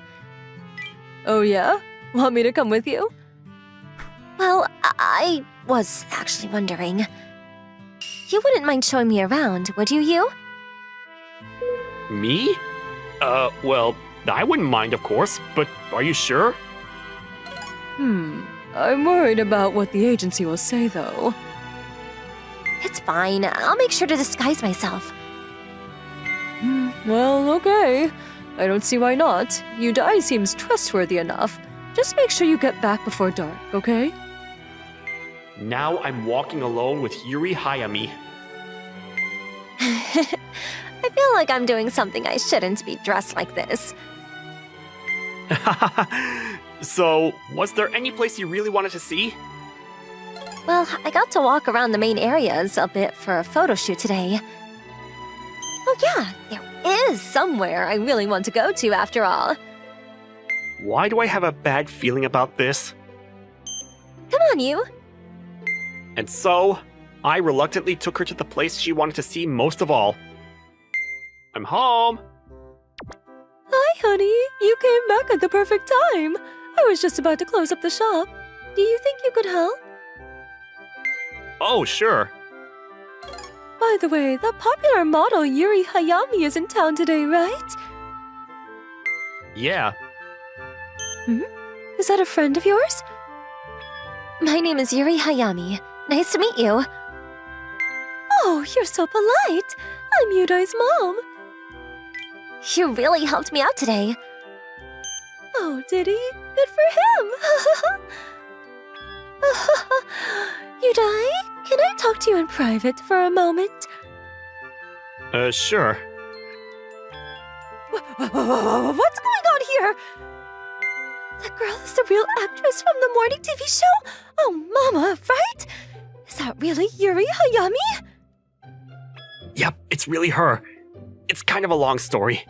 Oh yeah? Want me to come with you? Well, I was actually wondering. You wouldn't mind showing me around, would you? me? Well, I wouldn't mind, of course, but are you sure? I'm worried about what the agency will say, though. It's fine. I'll make sure to disguise myself. Well, okay. I don't see why not. Yudai seems trustworthy enough. Just make sure you get back before dark, okay? Now I'm walking alone with Yuri Hayami. I feel like I'm doing something I shouldn't be dressed like this. So, was there any place you really wanted to see? Well, I got to walk around the main areas a bit for a photo shoot today. Oh yeah, there is somewhere I really want to go to after all. Why do I have a bad feeling about this? Come on, you. And so, I reluctantly took her to the place she wanted to see most of all. I'm home! Hi, honey. You came back at the perfect time. I was just about to close up the shop. Do you think you could help? Oh, sure. By the way, the popular model Yuri Hayami is in town today, right? Yeah. Is that a friend of yours? My name is Yuri Hayami. Nice to meet you. Oh, you're so polite. I'm Yudai's mom. You really helped me out today. Oh, did he? Good for him. Yudai, can I talk to you in private for a moment? Sure. What's going on here? The girl is the real actress from the morning TV show? Oh, Mama, right? Is that really Yuri Hayami? Yep, it's really her. It's kind of a long story.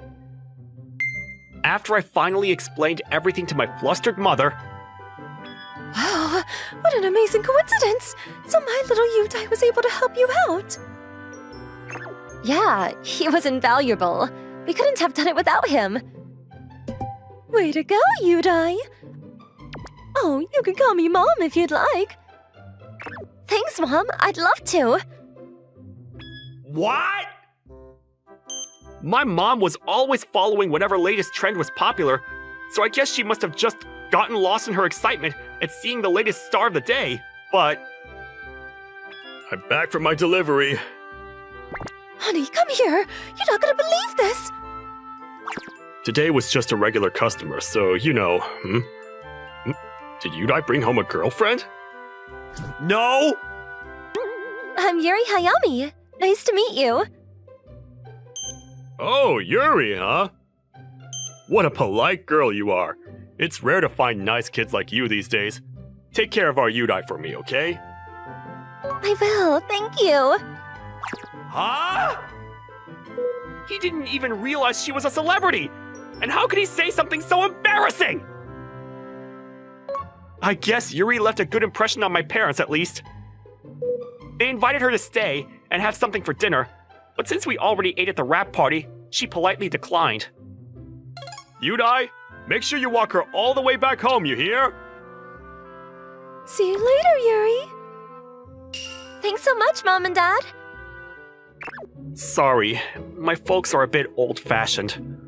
After I finally explained everything to my flustered mother... Wow, what an amazing coincidence! So my little Yudai was able to help you out. Yeah, he was invaluable. We couldn't have done it without him. Way to go, Yudai! Oh, you can call me Mom if you'd like. Thanks, Mom. I'd love to. What? My mom was always following whatever latest trend was popular, so I guess she must have just gotten lost in her excitement at seeing the latest star of the day, but... I'm back from my delivery. Honey, come here! You're not gonna believe this! Today was just a regular customer, so you know, Did Yudai bring home a girlfriend? No! I'm Yuri Hayami. Nice to meet you. Oh, Yuri, huh? What a polite girl you are. It's rare to find nice kids like you these days. Take care of our Yudai for me, okay? I will, thank you. Huh? He didn't even realize she was a celebrity! And how could he say something so embarrassing? I guess Yuri left a good impression on my parents, at least. They invited her to stay and have something for dinner, but since we already ate at the wrap party, she politely declined. Yudai, make sure you walk her all the way back home, you hear? See you later, Yuri. Thanks so much, Mom and Dad. Sorry, my folks are a bit old-fashioned.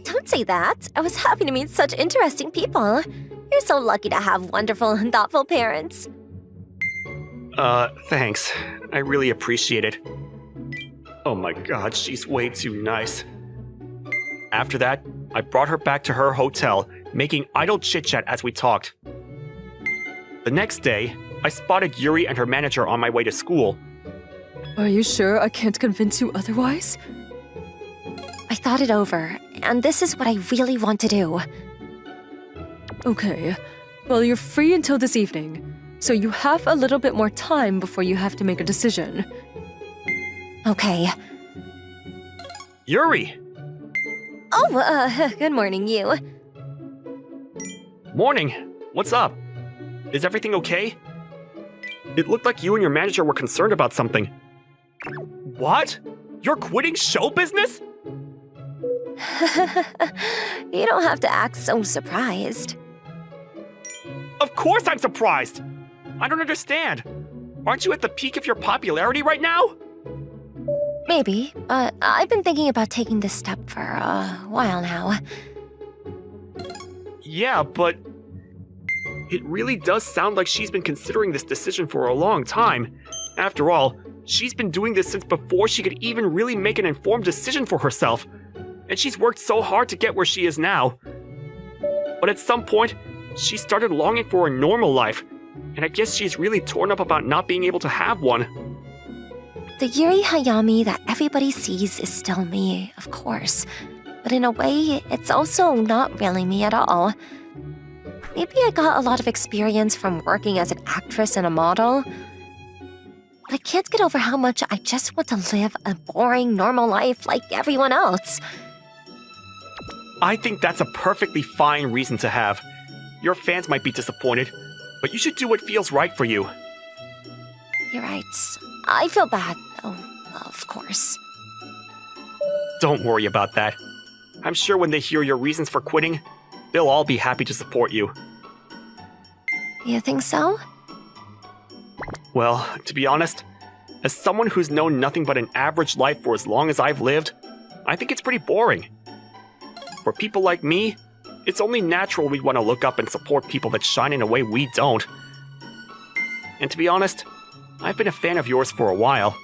Don't say that. I was happy to meet such interesting people. You're so lucky to have wonderful and thoughtful parents. Thanks. I really appreciate it. Oh my god, she's way too nice. After that, I brought her back to her hotel, making idle chit-chat as we talked. The next day, I spotted Yuri and her manager on my way to school. Are you sure I can't convince you otherwise? I thought it over, and this is what I really want to do. Okay. Well, you're free until this evening, so you have a little bit more time before you have to make a decision. Okay. Yuri! Oh, good morning, you. Morning. What's up? Is everything okay? It looked like you and your manager were concerned about something. What? You're quitting show business? You don't have to act so surprised. Of course I'm surprised! I don't understand. Aren't you at the peak of your popularity right now? Maybe, but I've been thinking about taking this step for a while now. Yeah, but it really does sound like she's been considering this decision for a long time. After all, she's been doing this since before she could even really make an informed decision for herself. And she's worked so hard to get where she is now. But at some point, she started longing for a normal life, and I guess she's really torn up about not being able to have one. The Yuri Hayami that everybody sees is still me, of course. But in a way, it's also not really me at all. Maybe I got a lot of experience from working as an actress and a model. but I can't get over how much I just want to live a boring, normal life like everyone else. I think that's a perfectly fine reason to have. Your fans might be disappointed, but you should do what feels right for you. You're right. I feel bad, though, of course. Don't worry about that. I'm sure when they hear your reasons for quitting, they'll all be happy to support you. You think so? Well, to be honest, as someone who's known nothing but an average life for as long as I've lived, I think it's pretty boring. For people like me, it's only natural we'd want to look up and support people that shine in a way we don't. And to be honest, I've been a fan of yours for a while,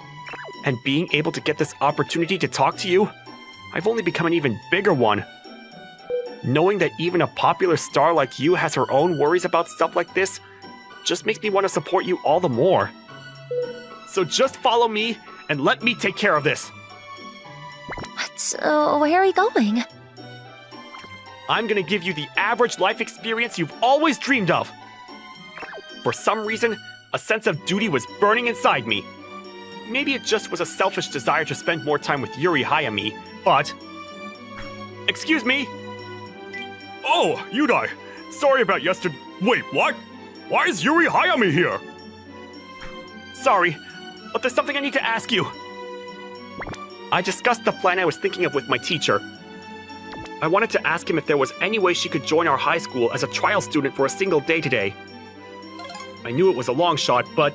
and being able to get this opportunity to talk to you, I've only become an even bigger one. Knowing that even a popular star like you has her own worries about stuff like this just makes me want to support you all the more. So just follow me and let me take care of this. What? Where are we going? I'm gonna give you the average life experience you've always dreamed of. For some reason, a sense of duty was burning inside me. Maybe it just was a selfish desire to spend more time with Yuri Hayami, but... Excuse me? Oh, Yudai. Sorry about yesterday. Wait, what? Why is Yuri Hayami here? Sorry, but there's something I need to ask you. I discussed the plan I was thinking of with my teacher. I wanted to ask him if there was any way she could join our high school as a trial student for a single day today. I knew it was a long shot, but...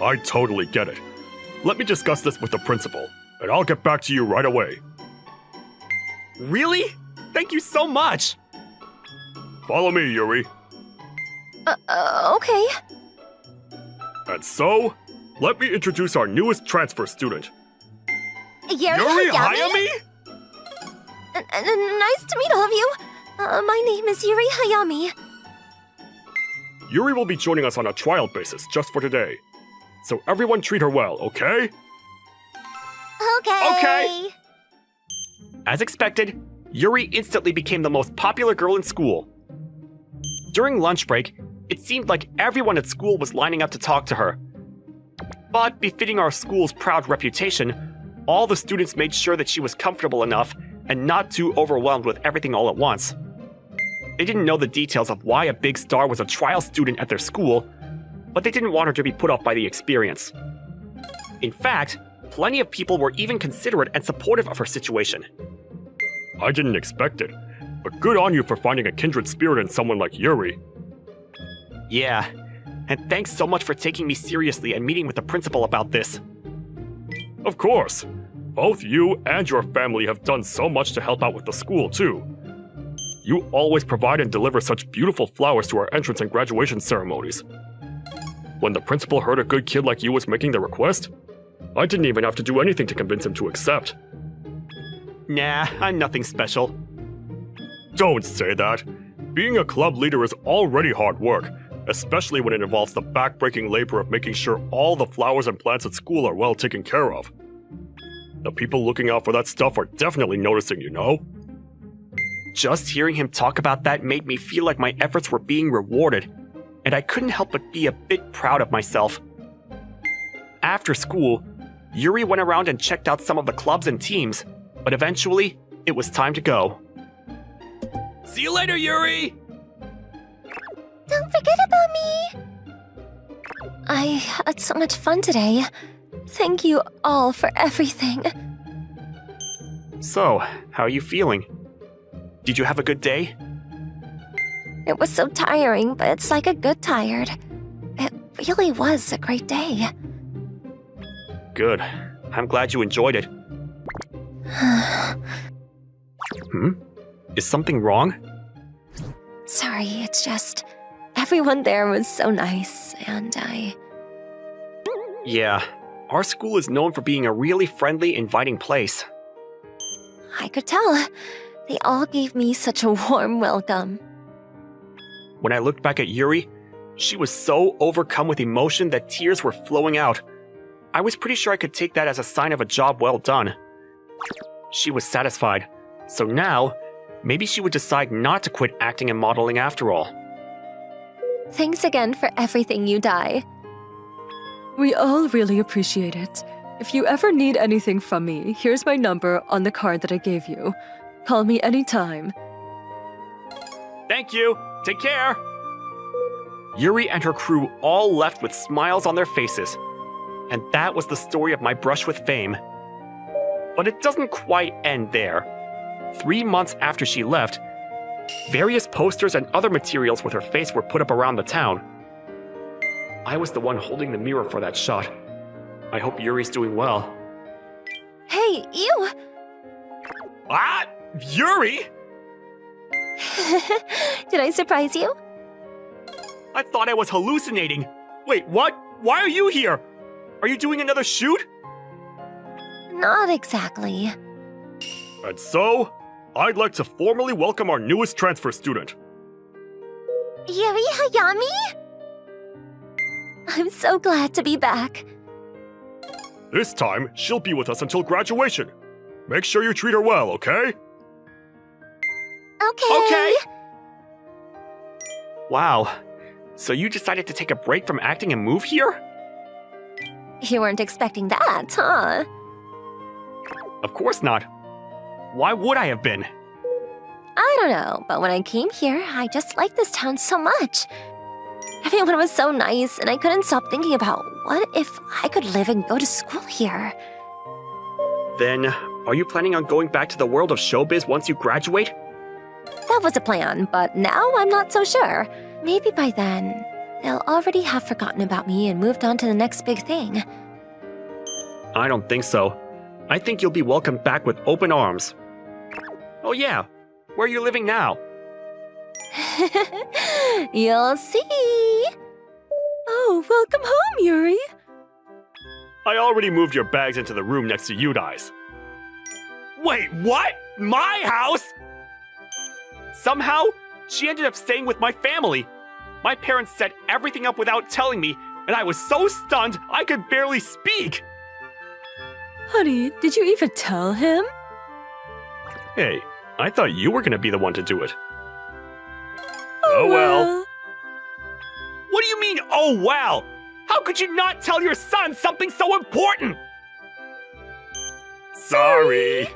I totally get it. Let me discuss this with the principal, and I'll get back to you right away. Really? Thank you so much! Follow me, Yuri. Okay. And so, let me introduce our newest transfer student. Yuri Hayami? Nice to meet all of you. My name is Yuri Hayami. Yuri will be joining us on a trial basis just for today. So everyone treat her well, okay? Okay. As expected, Yuri instantly became the most popular girl in school. During lunch break, it seemed like everyone at school was lining up to talk to her. But befitting our school's proud reputation, all the students made sure that she was comfortable enough and not too overwhelmed with everything all at once. They didn't know the details of why a big star was a trial student at their school, but they didn't want her to be put off by the experience. In fact, plenty of people were even considerate and supportive of her situation. I didn't expect it, but good on you for finding a kindred spirit in someone like Yuri. Yeah, and thanks so much for taking me seriously and meeting with the principal about this. Of course. Both you and your family have done so much to help out with the school, too. You always provide and deliver such beautiful flowers to our entrance and graduation ceremonies. When the principal heard a good kid like you was making the request, I didn't even have to do anything to convince him to accept. Nah, I'm nothing special. Don't say that. Being a club leader is already hard work, especially when it involves the back-breaking labor of making sure all the flowers and plants at school are well taken care of. The people looking out for that stuff are definitely noticing, you know? Just hearing him talk about that made me feel like my efforts were being rewarded, and I couldn't help but be a bit proud of myself. After school, Yuri went around and checked out some of the clubs and teams, but eventually, it was time to go. See you later, Yuri! Don't forget about me. I had so much fun today. Thank you all for everything. So, how are you feeling? Did you have a good day? It was so tiring, but it's like a good tired. It really was a great day. Good. I'm glad you enjoyed it. Is something wrong? Sorry, it's just... everyone there was so nice, and Yeah, our school is known for being a really friendly, inviting place. I could tell. They all gave me such a warm welcome. When I looked back at Yuri, she was so overcome with emotion that tears were flowing out. I was pretty sure I could take that as a sign of a job well done. She was satisfied, so now, maybe she would decide not to quit acting and modeling after all. Thanks again for everything, Yudai. We all really appreciate it. If you ever need anything from me, here's my number on the card that I gave you. Call me anytime. Thank you. Take care. Yuri and her crew all left with smiles on their faces. And that was the story of my brush with fame. But it doesn't quite end there. 3 months after she left, various posters and other materials with her face were put up around the town. I was the one holding the mirror for that shot. I hope Yuri's doing well. Hey, you! Ah! Yuri! Did I surprise you? I thought I was hallucinating. Wait, what? Why are you here? Are you doing another shoot? Not exactly. And so, I'd like to formally welcome our newest transfer student. Yuri Hayami? I'm so glad to be back. This time, she'll be with us until graduation. Make sure you treat her well, okay? Okay. Wow. So you decided to take a break from acting and move here? You weren't expecting that, huh? Of course not. Why would I have been? I don't know, but when I came here, I just liked this town so much. Everyone was so nice, and I couldn't stop thinking about what if I could live and go to school here. Then, are you planning on going back to the world of showbiz once you graduate? That was a plan, but now I'm not so sure. Maybe by then, they'll already have forgotten about me and moved on to the next big thing. I don't think so. I think you'll be welcomed back with open arms. Oh yeah, where are you living now? You'll see. Oh, welcome home, Yuri. I already moved your bags into the room next to you guys. Wait, what? My house? Somehow, she ended up staying with my family. My parents set everything up without telling me, and I was so stunned I could barely speak. Honey, did you even tell him? Hey, I thought you were gonna be the one to do it. Oh well. What do you mean, oh well? How could you not tell your son something so important? Sorry.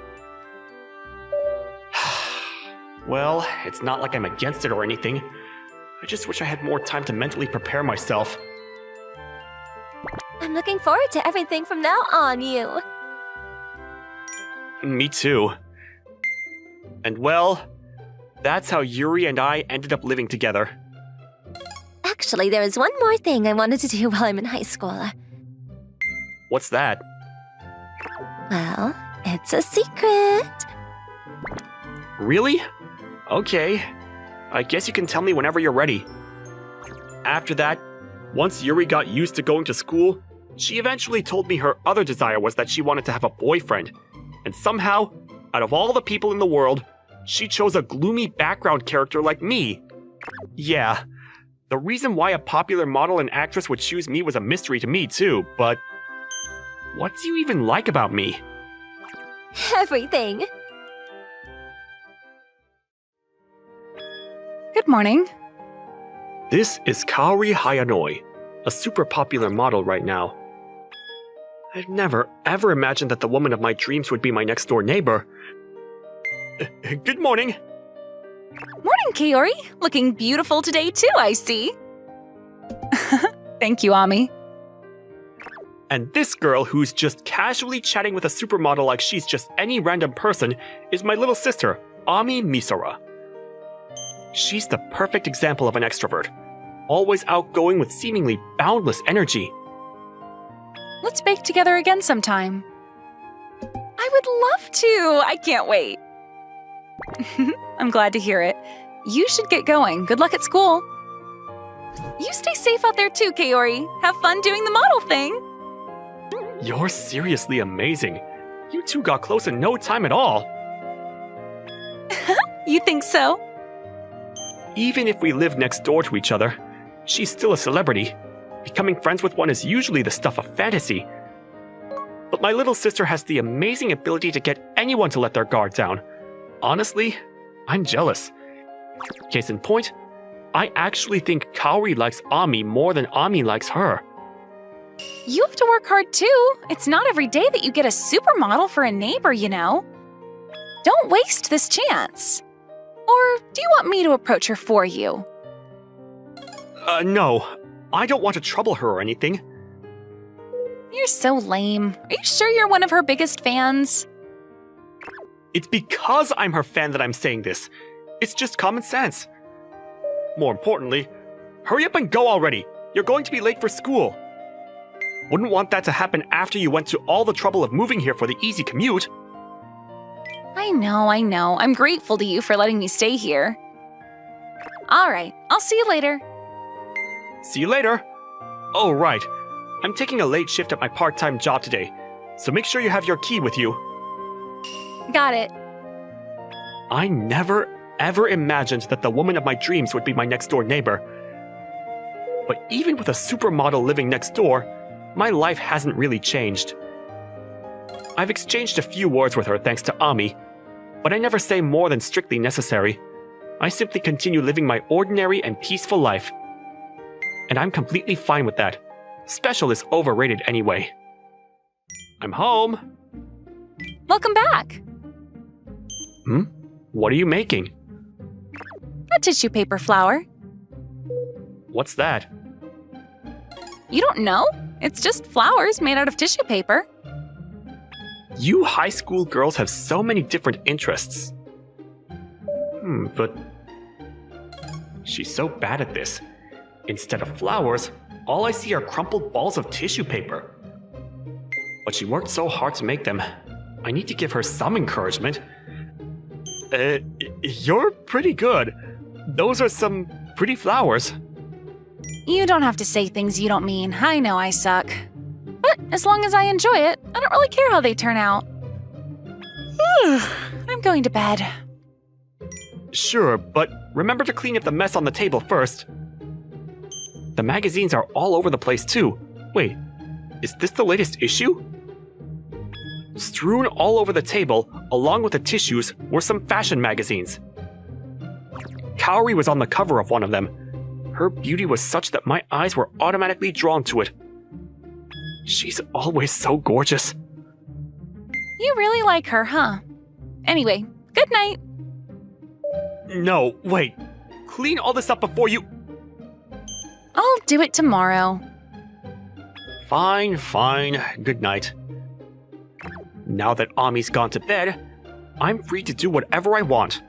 Well, it's not like I'm against it or anything. I just wish I had more time to mentally prepare myself. I'm looking forward to everything from now on, you. Me too. And well, that's how Yuri and I ended up living together. Actually, there is one more thing I wanted to do while I'm in high school. What's that? Well, it's a secret. Really? Okay. I guess you can tell me whenever you're ready. After that, once Yuri got used to going to school, she eventually told me her other desire was that she wanted to have a boyfriend. And somehow, out of all the people in the world, she chose a gloomy background character like me. Yeah, the reason why a popular model and actress would choose me was a mystery to me too, but what do you even like about me? Everything. Good morning. This is Kaori Hayanoi, a super popular model right now. I'd never, ever imagined that the woman of my dreams would be my next-door neighbor. Good morning. Morning, Kaori. Looking beautiful today too, I see. Thank you, Ami. And this girl who's just casually chatting with a supermodel like she's just any random person is my little sister, Ami Misora. She's the perfect example of an extrovert, always outgoing with seemingly boundless energy. Let's bake together again sometime. I would love to. I can't wait. I'm glad to hear it. You should get going. Good luck at school. You stay safe out there too, Kaori. Have fun doing the model thing. You're seriously amazing. You two got close in no time at all. You think so? Even if we live next door to each other, she's still a celebrity. Becoming friends with one is usually the stuff of fantasy. But my little sister has the amazing ability to get anyone to let their guard down. Honestly, I'm jealous. Case in point, I actually think Kaori likes Ami more than Ami likes her. You have to work hard too. It's not every day that you get a supermodel for a neighbor, you know. Don't waste this chance. Or do you want me to approach her for you? No. I don't want to trouble her or anything. You're so lame. Are you sure you're one of her biggest fans? It's because I'm her fan that I'm saying this. It's just common sense. More importantly, hurry up and go already. You're going to be late for school. Wouldn't want that to happen after you went to all the trouble of moving here for the easy commute. I know. I'm grateful to you for letting me stay here. All right, I'll see you later. See you later. Oh, right. I'm taking a late shift at my part-time job today, so make sure you have your key with you. Got it. I never, ever imagined that the woman of my dreams would be my next-door neighbor. But even with a supermodel living next door, my life hasn't really changed. I've exchanged a few words with her thanks to Ami, but I never say more than strictly necessary. I simply continue living my ordinary and peaceful life. And I'm completely fine with that. Special is overrated anyway. I'm home. Welcome back. What are you making? A tissue paper flower. What's that? You don't know? It's just flowers made out of tissue paper. You high school girls have so many different interests. But she's so bad at this. Instead of flowers, all I see are crumpled balls of tissue paper. But she worked so hard to make them. I need to give her some encouragement. You're pretty good. Those are some pretty flowers. You don't have to say things you don't mean. I know I suck. But as long as I enjoy it, I don't really care how they turn out. I'm going to bed. Sure, but remember to clean up the mess on the table first. The magazines are all over the place too. Wait, is this the latest issue? Strewn all over the table, along with the tissues, were some fashion magazines. Kaori was on the cover of one of them. Her beauty was such that my eyes were automatically drawn to it. She's always so gorgeous. You really like her, huh? Anyway, good night. No, wait. Clean all this up before you... I'll do it tomorrow. Fine. Good night. Now that Ami's gone to bed, I'm free to do whatever I want.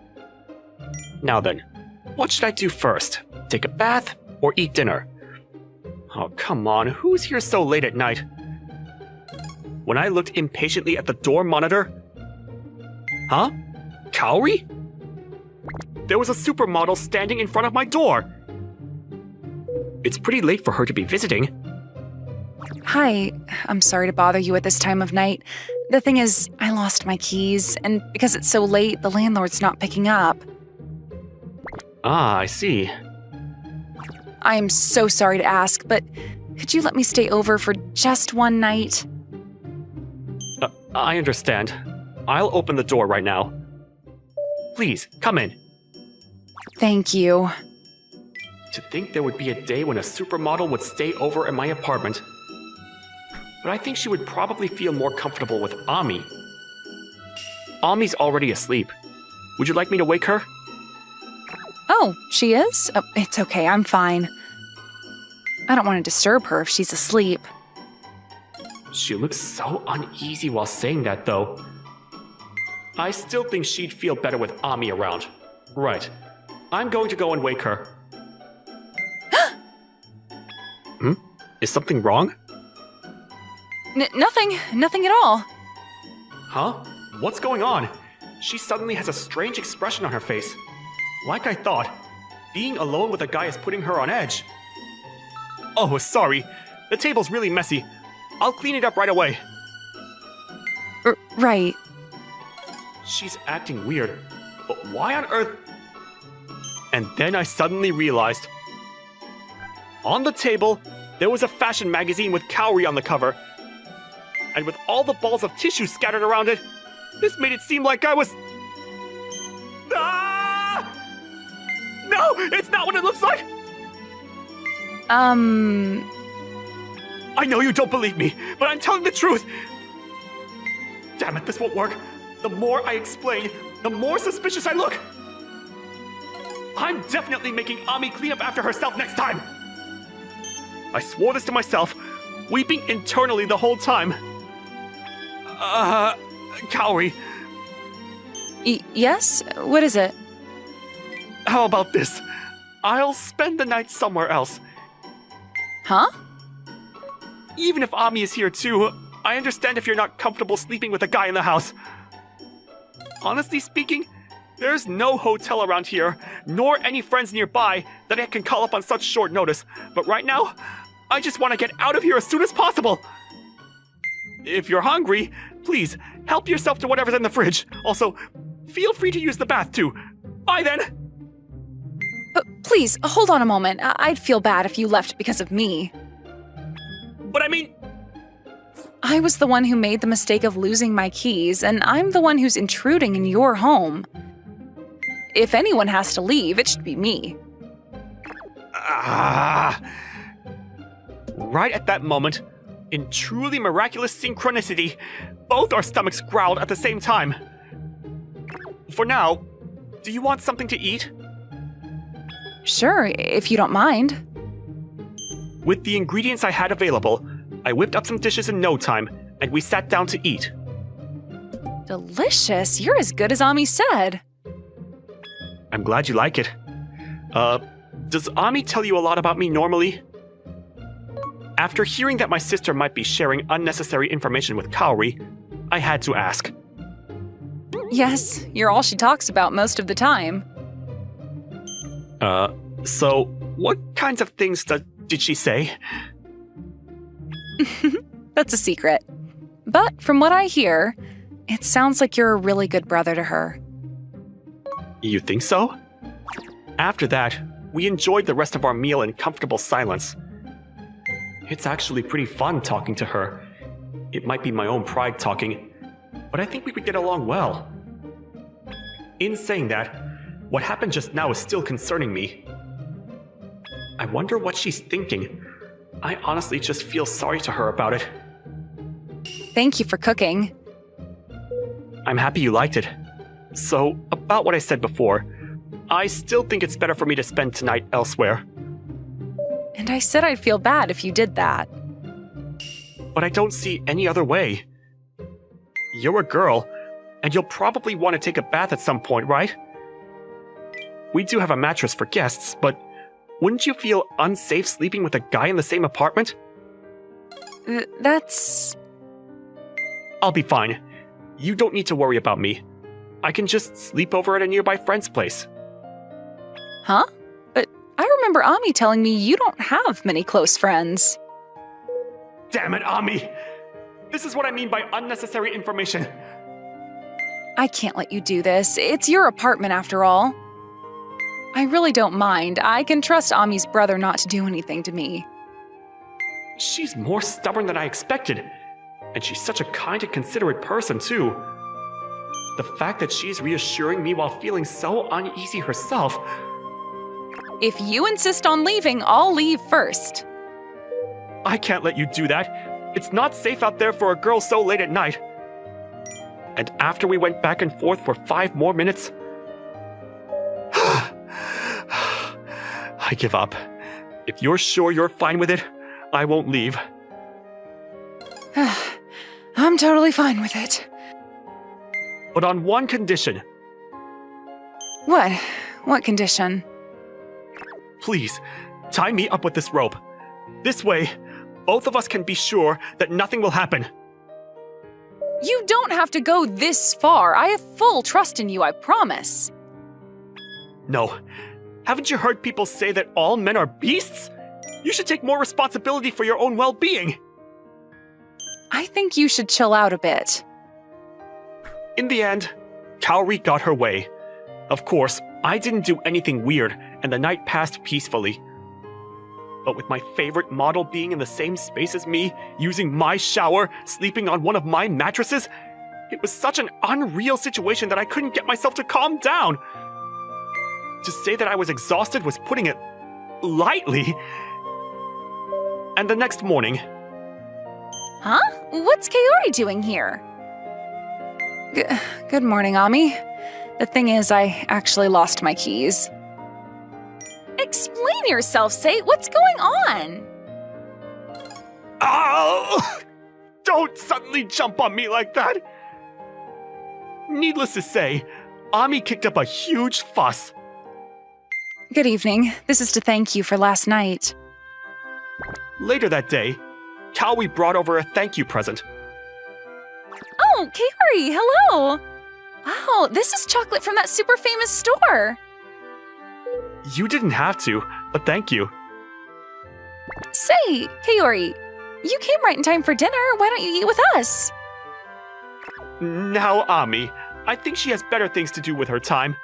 Now then, what should I do first? Take a bath or eat dinner? Oh, come on, who's here so late at night? When I looked impatiently at the door monitor... Huh? Kaori? There was a supermodel standing in front of my door. It's pretty late for her to be visiting. Hi, I'm sorry to bother you at this time of night. The thing is, I lost my keys, and because it's so late, the landlord's not picking up. Ah, I see. I'm so sorry to ask, but could you let me stay over for just one night? I understand. I'll open the door right now. Please, come in. Thank you. To think there would be a day when a supermodel would stay over in my apartment. But I think she would probably feel more comfortable with Ami. Ami's already asleep. Would you like me to wake her? Oh, she is? Oh, it's okay, I'm fine. I don't want to disturb her if she's asleep. She looks so uneasy while saying that, though. I still think she'd feel better with Ami around. Right. I'm going to go and wake her. Is something wrong? Nothing at all. Huh? What's going on? She suddenly has a strange expression on her face. Like I thought, being alone with a guy is putting her on edge. Oh, sorry. The table's really messy. I'll clean it up right away. Right. She's acting weird, but why on earth? And then I suddenly realized. On the table, there was a fashion magazine with Kaori on the cover. And with all the balls of tissue scattered around it, this made it seem like I was... Ah! No, it's not what it looks like! I know you don't believe me, but I'm telling the truth. Damn it, this won't work. The more I explain, the more suspicious I look. I'm definitely making Ami clean up after herself next time. I swore this to myself, weeping internally the whole time. Kaori, Yes? What is it? how about this? I'll spend the night somewhere else. Huh? Even if Ami is here too, I understand if you're not comfortable sleeping with a guy in the house. Honestly speaking, there's no hotel around here, nor any friends nearby that I can call up on such short notice. But right now, I just want to get out of here as soon as possible. If you're hungry, please help yourself to whatever's in the fridge. Also, feel free to use the bath too. Bye then. Please, hold on a moment. I'd feel bad if you left because of me. But I mean, I was the one who made the mistake of losing my keys, and I'm the one who's intruding in your home. If anyone has to leave, it should be me. Right at that moment, in truly miraculous synchronicity, both our stomachs growled at the same time. For now, do you want something to eat? Sure, if you don't mind. With the ingredients I had available, I whipped up some dishes in no time, and we sat down to eat. Delicious. You're as good as Ami said. I'm glad you like it. Does Ami tell you a lot about me normally? After hearing that my sister might be sharing unnecessary information with Kaori, I had to ask. Yes, you're all she talks about most of the time. So what kinds of things did she say? That's a secret. But from what I hear, it sounds like you're a really good brother to her. You think so? After that, we enjoyed the rest of our meal in comfortable silence. It's actually pretty fun talking to her. It might be my own pride talking, but I think we would get along well. In saying that, what happened just now is still concerning me. I wonder what she's thinking. I honestly just feel sorry to her about it. Thank you for cooking. I'm happy you liked it. So, about what I said before, I still think it's better for me to spend tonight elsewhere. And I said I'd feel bad if you did that. But I don't see any other way. You're a girl, and you'll probably want to take a bath at some point, right? We do have a mattress for guests, but wouldn't you feel unsafe sleeping with a guy in the same apartment? That's... I'll be fine. You don't need to worry about me. I can just sleep over at a nearby friend's place. Huh? But I remember Ami telling me you don't have many close friends. Damn it, Ami! This is what I mean by unnecessary information. I can't let you do this. It's your apartment after all. I really don't mind. I can trust Ami's brother not to do anything to me. She's more stubborn than I expected. And she's such a kind and considerate person, too. The fact that she's reassuring me while feeling so uneasy herself. If you insist on leaving, I'll leave first. I can't let you do that. It's not safe out there for a girl so late at night. And after we went back and forth for 5 more minutes, I give up. If you're sure you're fine with it, I won't leave. I'm totally fine with it. But on one condition. What? What condition? Please, tie me up with this rope. This way, both of us can be sure that nothing will happen. You don't have to go this far. I have full trust in you, I promise. No. Haven't you heard people say that all men are beasts? You should take more responsibility for your own well-being. I think you should chill out a bit. In the end, Kaori got her way. Of course, I didn't do anything weird, and the night passed peacefully. But with my favorite model being in the same space as me, using my shower, sleeping on one of my mattresses, it was such an unreal situation that I couldn't get myself to calm down. To say that I was exhausted was putting it lightly. And the next morning, Huh? What's Kaori doing here? Good morning, Ami. The thing is, I actually lost my keys. Explain yourself, Sei. What's going on? Oh! Don't suddenly jump on me like that! Needless to say, Ami kicked up a huge fuss. Good evening. This is to thank you for last night. Later that day, Kaori brought over a thank you present. Oh, Kaori, hello! Wow, this is chocolate from that super famous store. You didn't have to, but thank you. Say, Kaori, you came right in time for dinner. Why don't you eat with us? Now, Ami, I think she has better things to do with her time.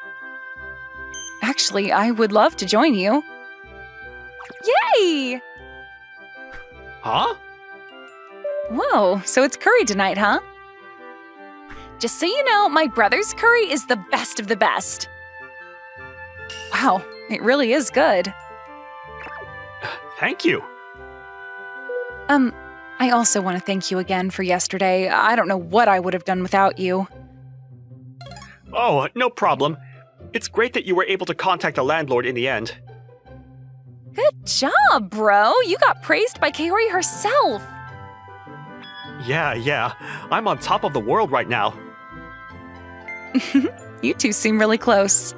Actually, I would love to join you. Yay! Huh? Whoa, so it's curry tonight, huh? Just so you know, my brother's curry is the best of the best. Wow, it really is good. Thank you. I also want to thank you again for yesterday. I don't know what I would have done without you. Oh, no problem. It's great that you were able to contact the landlord in the end. Good job, bro. You got praised by Kaori herself. Yeah. I'm on top of the world right now. You two seem really close.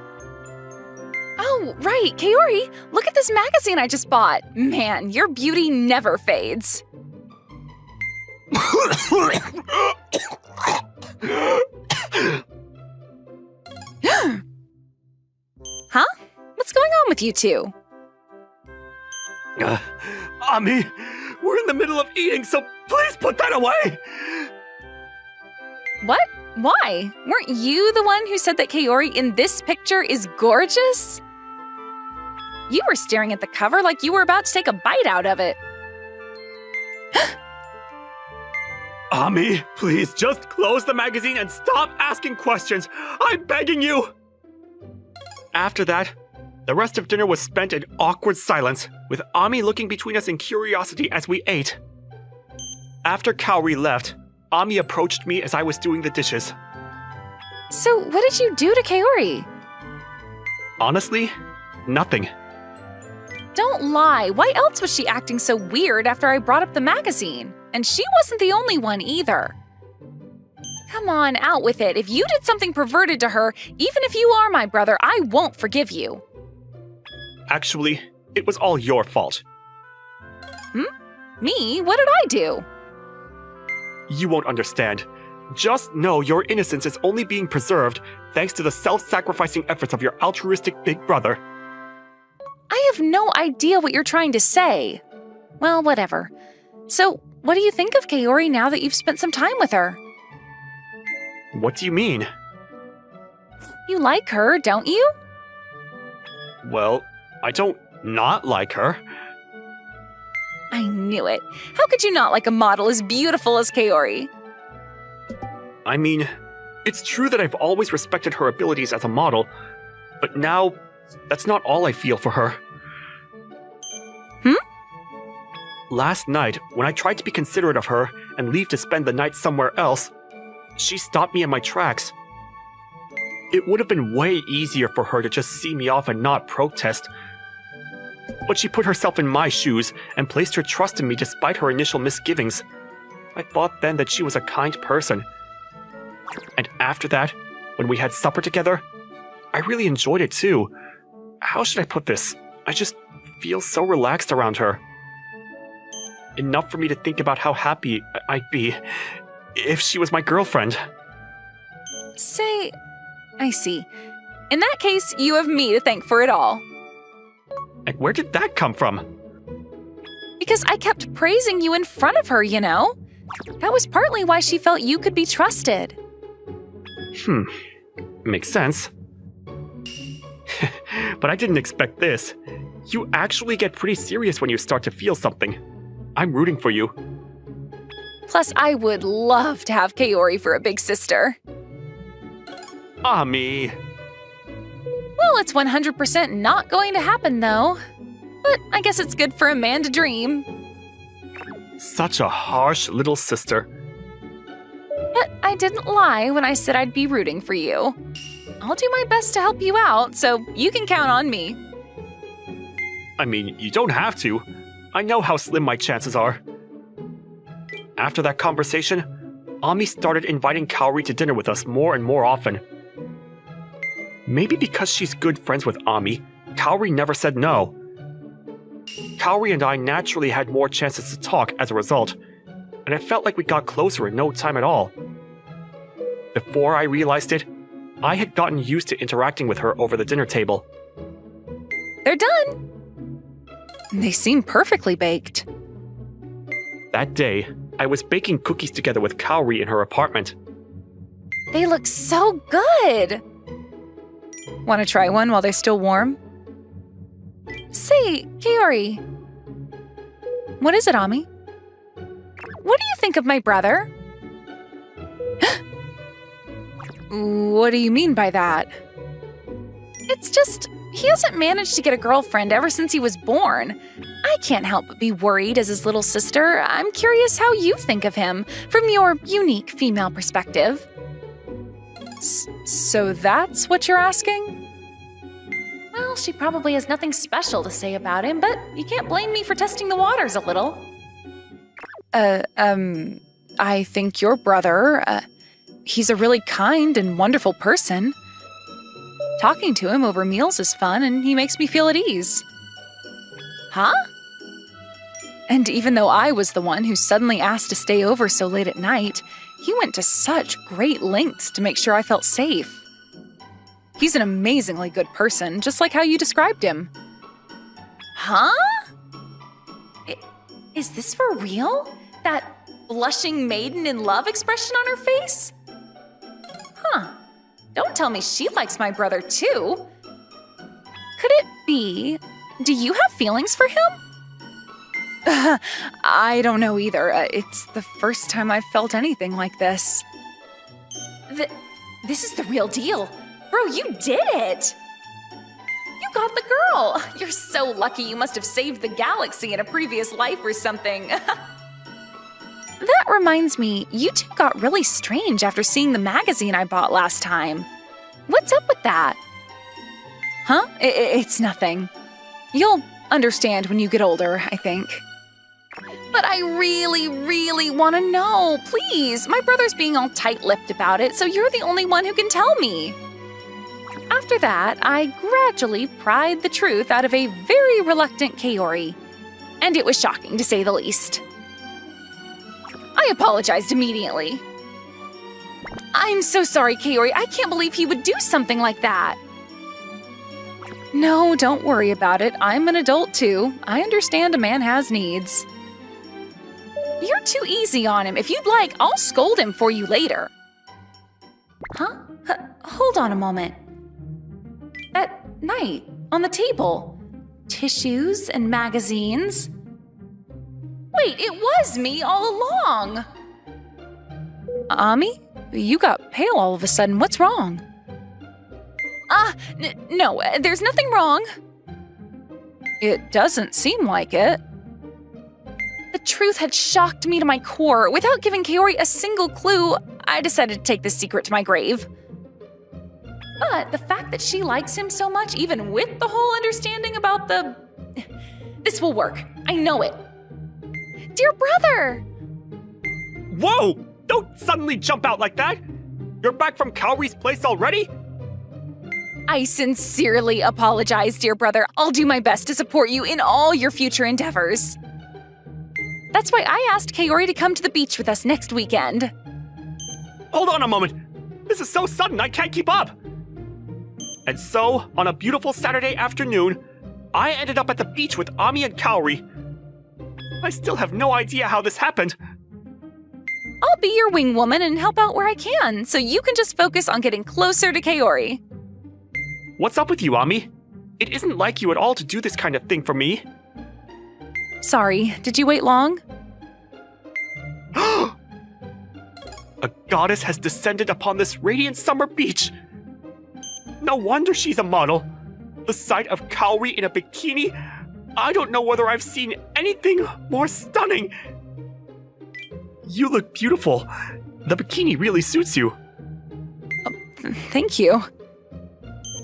Oh, right, Kaori, look at this magazine I just bought. Man, your beauty never fades. Huh? What's going on with you two? Ami, we're in the middle of eating, so please put that away! What? Why? Weren't you the one who said that Kaori in this picture is gorgeous? You were staring at the cover like you were about to take a bite out of it. Ami, please just close the magazine and stop asking questions. I'm begging you! After that, the rest of dinner was spent in awkward silence, with Ami looking between us in curiosity as we ate. After Kaori left, Ami approached me as I was doing the dishes. So, what did you do to Kaori? Honestly, nothing. Don't lie. Why else was she acting so weird after I brought up the magazine? And she wasn't the only one either. Come on, out with it. If you did something perverted to her, even if you are my brother, I won't forgive you. Actually, it was all your fault. Me? What did I do? You won't understand. Just know your innocence is only being preserved thanks to the self-sacrificing efforts of your altruistic big brother. I have no idea what you're trying to say. Well, whatever. So, what do you think of Kaori now that you've spent some time with her? What do you mean? You like her, don't you? Well, I don't not like her. I knew it. How could you not like a model as beautiful as Kaori? I mean, it's true that I've always respected her abilities as a model, but now, that's not all I feel for her. Last night, when I tried to be considerate of her and leave to spend the night somewhere else, she stopped me in my tracks. It would have been way easier for her to just see me off and not protest. But she put herself in my shoes and placed her trust in me despite her initial misgivings. I thought then that she was a kind person. And after that, when we had supper together, I really enjoyed it too. How should I put this? I just feel so relaxed around her. Enough for me to think about how happy I'd be if she was my girlfriend. Say, I see. In that case, you have me to thank for it all. And where did that come from? Because I kept praising you in front of her, you know? That was partly why she felt you could be trusted. Makes sense. But I didn't expect this. You actually get pretty serious when you start to feel something. I'm rooting for you. Plus, I would love to have Kaori for a big sister. Ami. Well, it's 100% not going to happen, though. But I guess it's good for a man to dream. Such a harsh little sister. But I didn't lie when I said I'd be rooting for you. I'll do my best to help you out, so you can count on me. I mean, you don't have to. I know how slim my chances are. After that conversation, Ami started inviting Kaori to dinner with us more and more often. Maybe because she's good friends with Ami, Kaori never said no. Kaori and I naturally had more chances to talk as a result, and it felt like we got closer in no time at all. Before I realized it, I had gotten used to interacting with her over the dinner table. They're done. They seem perfectly baked. That day, I was baking cookies together with Kaori in her apartment. They look so good. Want to try one while they're still warm? Say, Kaori. What is it, Ami? What do you think of my brother? What do you mean by that? It's just, he hasn't managed to get a girlfriend ever since he was born. I can't help but be worried as his little sister. I'm curious how you think of him from your unique female perspective. So that's what you're asking? Well, she probably has nothing special to say about him, but you can't blame me for testing the waters a little. I think your brother, he's a really kind and wonderful person. Talking to him over meals is fun, and he makes me feel at ease. Huh? And even though I was the one who suddenly asked to stay over so late at night, he went to such great lengths to make sure I felt safe. He's an amazingly good person, just like how you described him. Huh? Is this for real? That blushing maiden in love expression on her face? Huh. Don't tell me she likes my brother too. Could it be? Do you have feelings for him? I don't know either. It's the first time I've felt anything like this. This is the real deal. Bro, you did it! You got the girl! You're so lucky you must have saved the galaxy in a previous life or something. That reminds me, you two got really strange after seeing the magazine I bought last time. What's up with that? Huh? It's nothing. You'll understand when you get older, I think. But I really, really want to know. Please, my brother's being all tight-lipped about it, so you're the only one who can tell me. After that, I gradually pried the truth out of a very reluctant Kaori. And it was shocking, to say the least. I apologized immediately. I'm so sorry, Kaori. I can't believe he would do something like that. No, don't worry about it. I'm an adult, too. I understand a man has needs. You're too easy on him. If you'd like, I'll scold him for you later. Huh? Hold on a moment. At night, on the table, tissues and magazines. Wait, it was me all along. Ami, you got pale all of a sudden. What's wrong? No, there's nothing wrong. It doesn't seem like it. The truth had shocked me to my core. Without giving Kaori a single clue, I decided to take this secret to my grave. But the fact that she likes him so much, even with the whole understanding about the... This will work. I know it. Dear brother! Whoa! Don't suddenly jump out like that! You're back from Kaori's place already? I sincerely apologize, dear brother. I'll do my best to support you in all your future endeavors. That's why I asked Kaori to come to the beach with us next weekend. Hold on a moment! This is so sudden, I can't keep up! And so, on a beautiful Saturday afternoon, I ended up at the beach with Ami and Kaori. I still have no idea how this happened. I'll be your wing woman and help out where I can, so you can just focus on getting closer to Kaori. What's up with you, Ami? It isn't like you at all to do this kind of thing for me. Sorry, did you wait long? A goddess has descended upon this radiant summer beach. No wonder she's a model. The sight of Kaori in a bikini, I don't know whether I've seen anything more stunning. You look beautiful. The bikini really suits you. Thank you.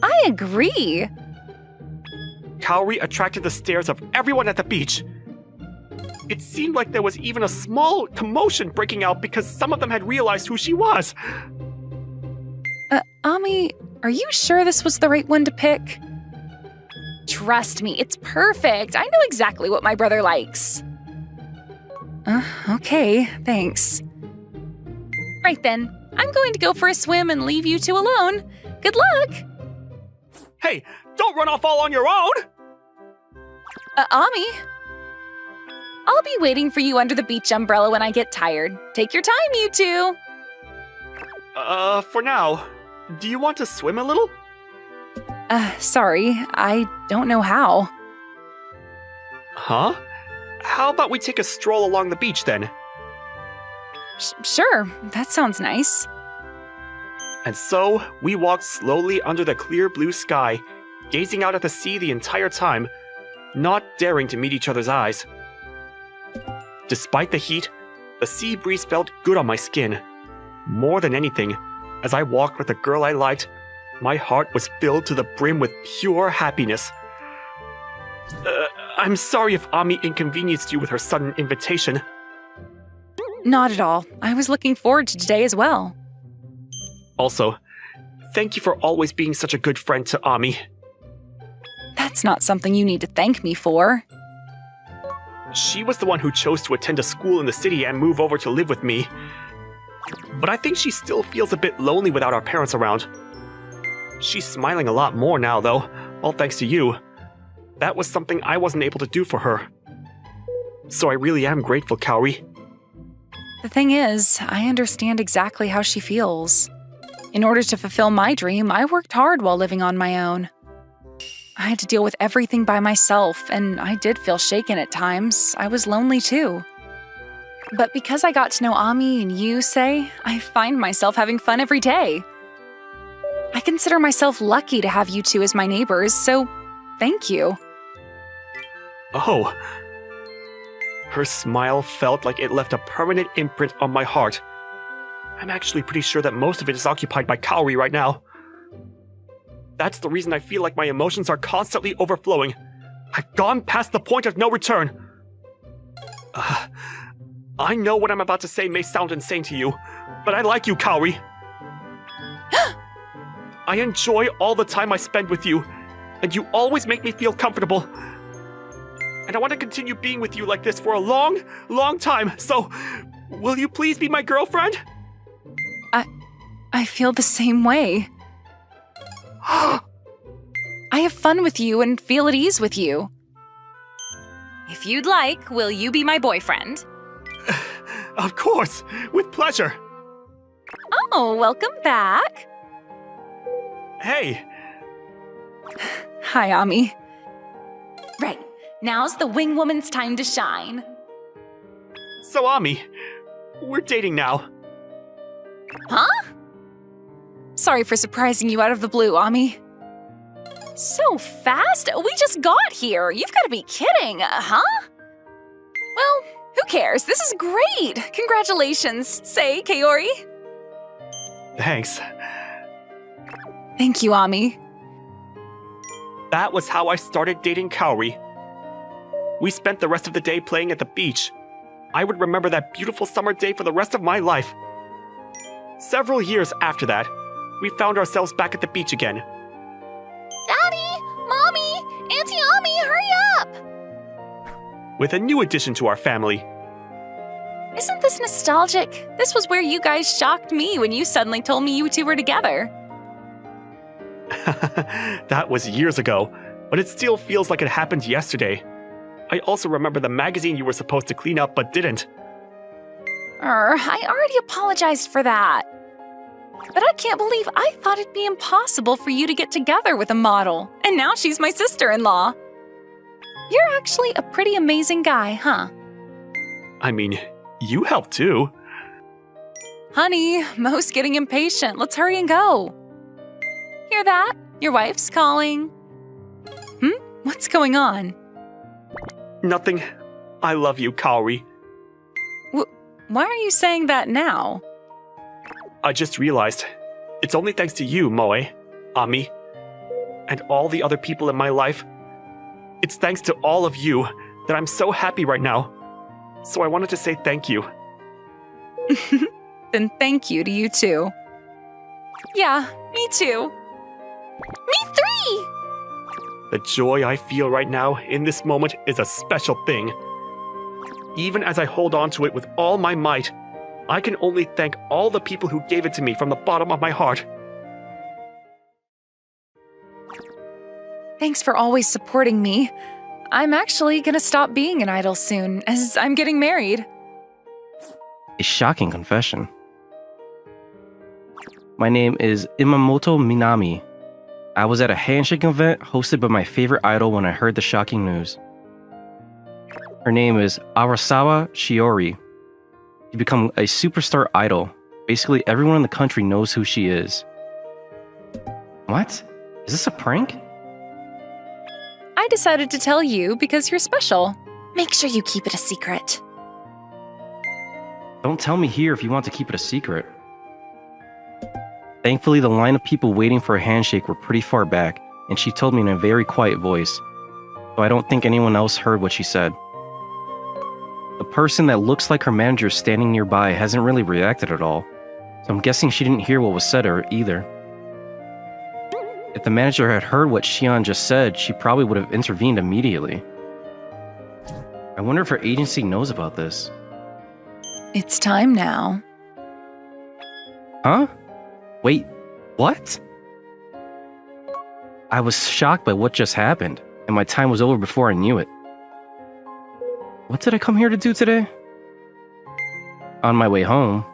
I agree. Kaori attracted the stares of everyone at the beach. It seemed like there was even a small commotion breaking out because some of them had realized who she was. Ami, are you sure this was the right one to pick? Trust me, it's perfect. I know exactly what my brother likes. Okay, thanks. Right then, I'm going to go for a swim and leave you two alone. Good luck! Hey, don't run off all on your own! Ami? I'll be waiting for you under the beach umbrella when I get tired. Take your time, you two. For now, do you want to swim a little? Sorry, I don't know how. Huh? How about we take a stroll along the beach then? Sure, that sounds nice. And so, we walked slowly under the clear blue sky, gazing out at the sea the entire time, not daring to meet each other's eyes. Despite the heat, the sea breeze felt good on my skin. More than anything, as I walked with the girl I liked, my heart was filled to the brim with pure happiness. I'm sorry if Ami inconvenienced you with her sudden invitation. Not at all. I was looking forward to today as well. Also, thank you for always being such a good friend to Ami. That's not something you need to thank me for. She was the one who chose to attend a school in the city and move over to live with me. But I think she still feels a bit lonely without our parents around. She's smiling a lot more now, though, all thanks to you. That was something I wasn't able to do for her. So I really am grateful, Kaori. The thing is, I understand exactly how she feels. In order to fulfill my dream, I worked hard while living on my own. I had to deal with everything by myself, and I did feel shaken at times. I was lonely too. But because I got to know Ami and you, Sei, I find myself having fun every day. I consider myself lucky to have you two as my neighbors, so thank you. Oh. Her smile felt like it left a permanent imprint on my heart. I'm actually pretty sure that most of it is occupied by Kaori right now. That's the reason I feel like my emotions are constantly overflowing. I've gone past the point of no return. I know what I'm about to say may sound insane to you, but I like you, Kaori. I enjoy all the time I spend with you, and you always make me feel comfortable. And I want to continue being with you like this for a long, long time, so will you please be my girlfriend? I feel the same way. I have fun with you and feel at ease with you. If you'd like, will you be my boyfriend? Of course, with pleasure. Oh, welcome back. Hey. Hi, Ami. Right, now's the wing woman's time to shine. So, Ami, we're dating now. Huh? Sorry for surprising you out of the blue, Ami. So fast? We just got here. You've got to be kidding, huh? Well, who cares? This is great. Congratulations, Sei, Kaori. Thanks. Thank you, Ami. That was how I started dating Kaori. We spent the rest of the day playing at the beach. I would remember that beautiful summer day for the rest of my life. Several years after that, we found ourselves back at the beach again. Daddy! Mommy! Auntie Ami, hurry up! With a new addition to our family. Isn't this nostalgic? This was where you guys shocked me when you suddenly told me you two were together. That was years ago, but it still feels like it happened yesterday. I also remember the magazine you were supposed to clean up but didn't. I already apologized for that. But I can't believe I thought it'd be impossible for you to get together with a model, and now she's my sister-in-law. You're actually a pretty amazing guy, huh? I mean, you helped too. Honey, Mo's getting impatient. Let's hurry and go. Hear that? Your wife's calling. What's going on? Nothing. I love you, Kaori. Why are you saying that now? I just realized it's only thanks to you, Moe, Ami, and all the other people in my life. It's thanks to all of you that I'm so happy right now. So I wanted to say thank you. Then thank you to you too. Yeah, me too. Me three! The joy I feel right now in this moment is a special thing. Even as I hold on to it with all my might, I can only thank all the people who gave it to me from the bottom of my heart. Thanks for always supporting me. I'm actually gonna stop being an idol soon, as I'm getting married. A shocking confession. My name is Imamoto Minami. I was at a handshaking event hosted by my favorite idol when I heard the shocking news. Her name is Arasawa Shiori. She's become a superstar idol. Basically, everyone in the country knows who she is. What? Is this a prank? I decided to tell you because you're special. Make sure you keep it a secret. Don't tell me here if you want to keep it a secret. Thankfully, the line of people waiting for a handshake were pretty far back, and she told me in a very quiet voice, so I don't think anyone else heard what she said. The person that looks like her manager standing nearby hasn't really reacted at all, so I'm guessing she didn't hear what was said or either. If the manager had heard what Shion just said, she probably would have intervened immediately. I wonder if her agency knows about this. It's time now. Huh? Wait, what? I was shocked by what just happened, and my time was over before I knew it. What did I come here to do today? On my way home.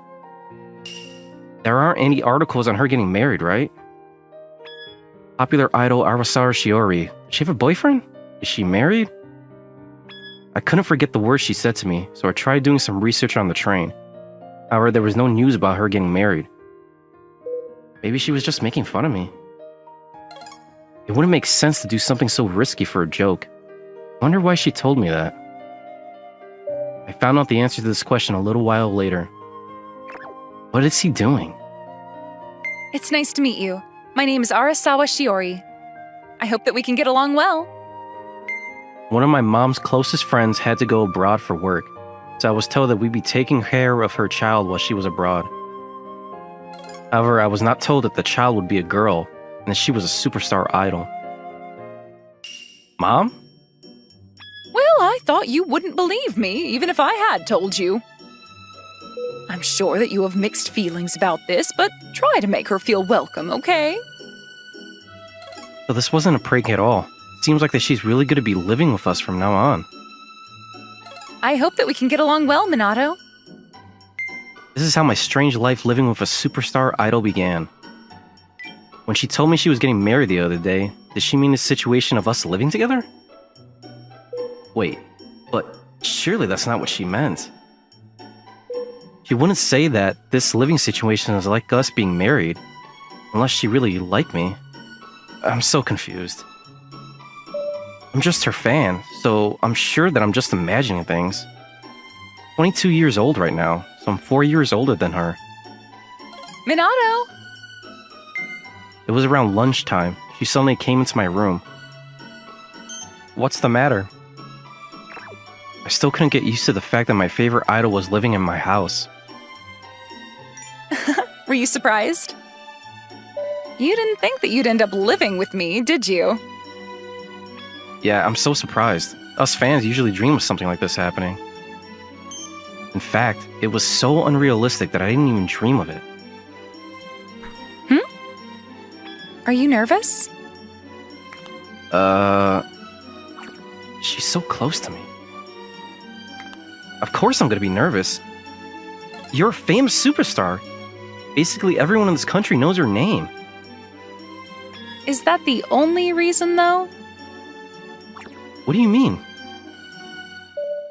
There aren't any articles on her getting married, right? Popular idol Arasawa Shiori. Does she have a boyfriend? Is she married? I couldn't forget the words she said to me, so I tried doing some research on the train. However, there was no news about her getting married. Maybe she was just making fun of me. It wouldn't make sense to do something so risky for a joke. I wonder why she told me that. I found out the answer to this question a little while later. What is he doing? It's nice to meet you. My name is Arasawa Shiori. I hope that we can get along well. One of my mom's closest friends had to go abroad for work, so I was told that we'd be taking care of her child while she was abroad. However, I was not told that the child would be a girl, and that she was a superstar idol. Mom? Well, I thought you wouldn't believe me, even if I had told you. I'm sure that you have mixed feelings about this, but try to make her feel welcome, okay? So this wasn't a prank at all. It seems like that she's really going to be living with us from now on. I hope that we can get along well, Minato. This is how my strange life living with a superstar idol began. When she told me she was getting married the other day, did she mean the situation of us living together? Wait, but surely that's not what she meant. She wouldn't say that this living situation is like us being married, unless she really liked me. I'm so confused. I'm just her fan, so I'm sure that I'm just imagining things. 22 years old right now, so I'm 4 years older than her. Minato! It was around lunchtime. She suddenly came into my room. What's the matter? I still couldn't get used to the fact that my favorite idol was living in my house. Were you surprised? You didn't think that you'd end up living with me, did you? Yeah, I'm so surprised. Us fans usually dream of something like this happening. In fact, it was so unrealistic that I didn't even dream of it. Are you nervous? She's so close to me. Of course I'm gonna be nervous. You're a famous superstar. Basically everyone in this country knows her name. Is that the only reason, though? What do you mean?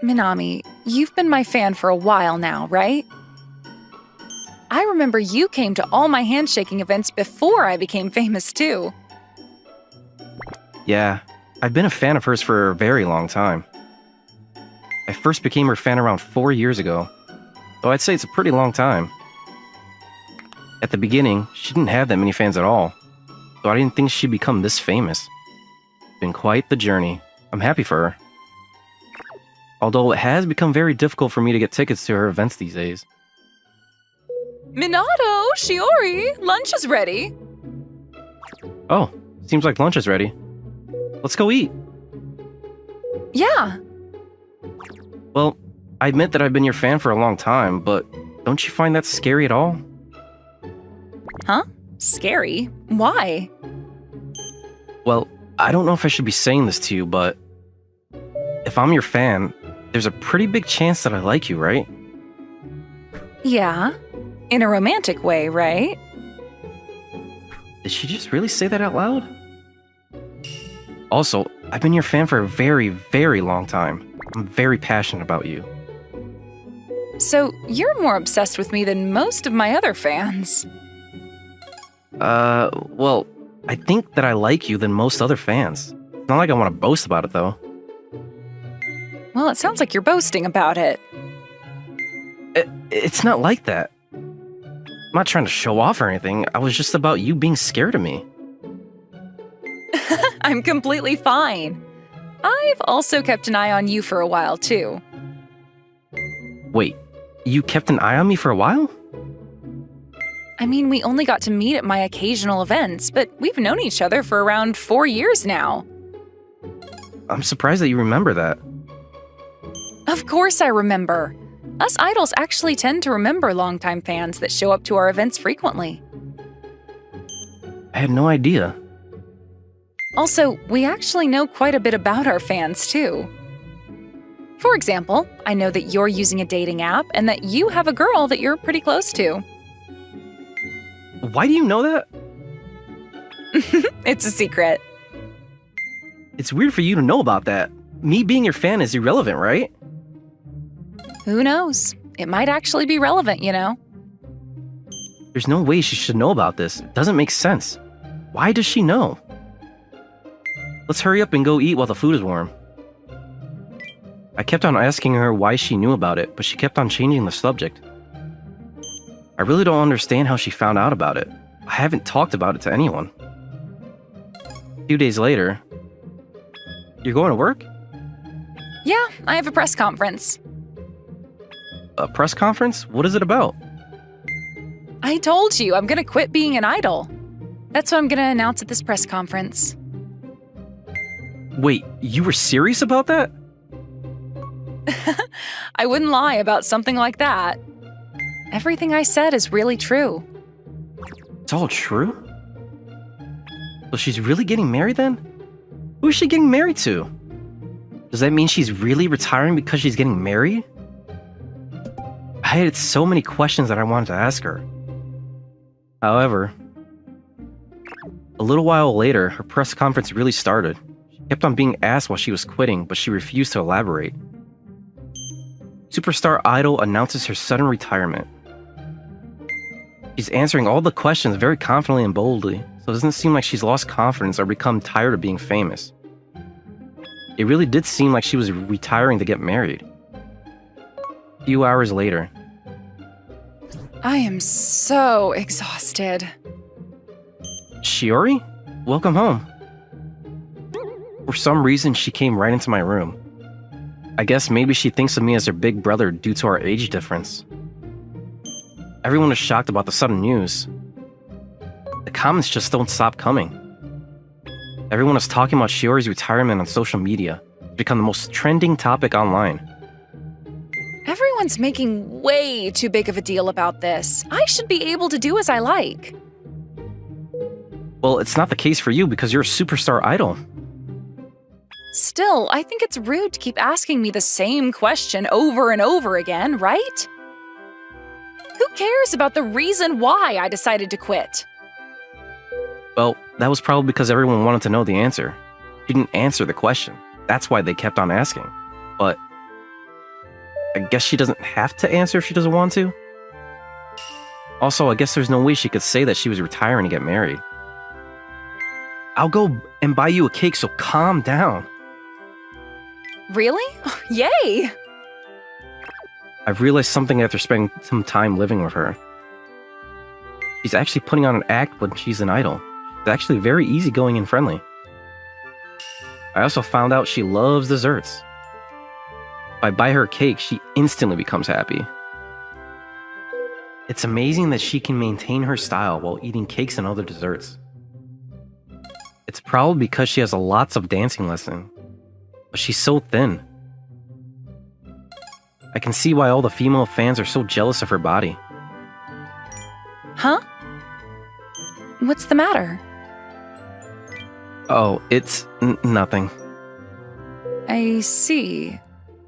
Minami, you've been my fan for a while now, right? I remember you came to all my handshaking events before I became famous, too. Yeah, I've been a fan of hers for a very long time. I first became her fan around 4 years ago. so I'd say it's a pretty long time. At the beginning, she didn't have that many fans at all, so I didn't think she'd become this famous. Been quite the journey. I'm happy for her. Although it has become very difficult for me to get tickets to her events these days. Minato, Shiori, lunch is ready. Oh, seems like lunch is ready. Let's go eat. Yeah. Well, I admit that I've been your fan for a long time, but don't you find that scary at all? Huh? Scary? Why? Well, I don't know if I should be saying this to you, but if I'm your fan, there's a pretty big chance that I like you, right? Yeah. In a romantic way, right? Did she just really say that out loud? Also, I've been your fan for a very, very long time. I'm very passionate about you. So you're more obsessed with me than most of my other fans. Well, I think that I like you than most other fans. It's not like I want to boast about it, though. Well, it sounds like you're boasting about it. It's not like that. I'm not trying to show off or anything. I was just about you being scared of me. I'm completely fine. I've also kept an eye on you for a while, too. Wait, you kept an eye on me for a while? I mean, we only got to meet at my occasional events, but we've known each other for around 4 years now. I'm surprised that you remember that. Of course I remember. Us idols actually tend to remember longtime fans that show up to our events frequently. I had no idea. Also, we actually know quite a bit about our fans, too. For example, I know that you're using a dating app and that you have a girl that you're pretty close to. Why do you know that? It's a secret. It's weird for you to know about that. Me being your fan is irrelevant, right? Who knows? It might actually be relevant, you know? There's no way she should know about this. It doesn't make sense. Why does she know? Let's hurry up and go eat while the food is warm. I kept on asking her why she knew about it, but she kept on changing the subject. I really don't understand how she found out about it. I haven't talked about it to anyone. A few days later... You're going to work? Yeah, I have a press conference. A press conference? What is it about? I told you, I'm gonna quit being an idol. That's what I'm gonna announce at this press conference. Wait, you were serious about that? I wouldn't lie about something like that. Everything I said is really true. It's all true? So she's really getting married then? Who is she getting married to? Does that mean she's really retiring because she's getting married? I had so many questions that I wanted to ask her. However, a little while later, her press conference really started. She kept on being asked why she was quitting, but she refused to elaborate. Superstar Idol announces her sudden retirement. She's answering all the questions very confidently and boldly, so it doesn't seem like she's lost confidence or become tired of being famous. It really did seem like she was retiring to get married. A few hours later. I am so exhausted. Shiori? Welcome home. For some reason, she came right into my room. I guess maybe she thinks of me as her big brother due to our age difference. Everyone was shocked about the sudden news. The comments just don't stop coming. Everyone is talking about Shiori's retirement on social media. It's become the most trending topic online. Everyone's making way too big of a deal about this. I should be able to do as I like. Well, it's not the case for you because you're a superstar idol. Still, I think it's rude to keep asking me the same question over and over again, right? Who cares about the reason why I decided to quit? Well, that was probably because everyone wanted to know the answer. She didn't answer the question. That's why they kept on asking. But I guess she doesn't have to answer if she doesn't want to. Also, I guess there's no way she could say that she was retiring to get married. I'll go and buy you a cake, so calm down. Really? Yay! I've realized something after spending some time living with her. She's actually putting on an act when she's an idol. She's actually very easygoing and friendly. I also found out she loves desserts. If I buy her cake, she instantly becomes happy. It's amazing that she can maintain her style while eating cakes and other desserts. It's probably because she has lots of dancing lessons, but she's so thin. I can see why all the female fans are so jealous of her body. Huh? What's the matter? Oh, it's nothing. I see.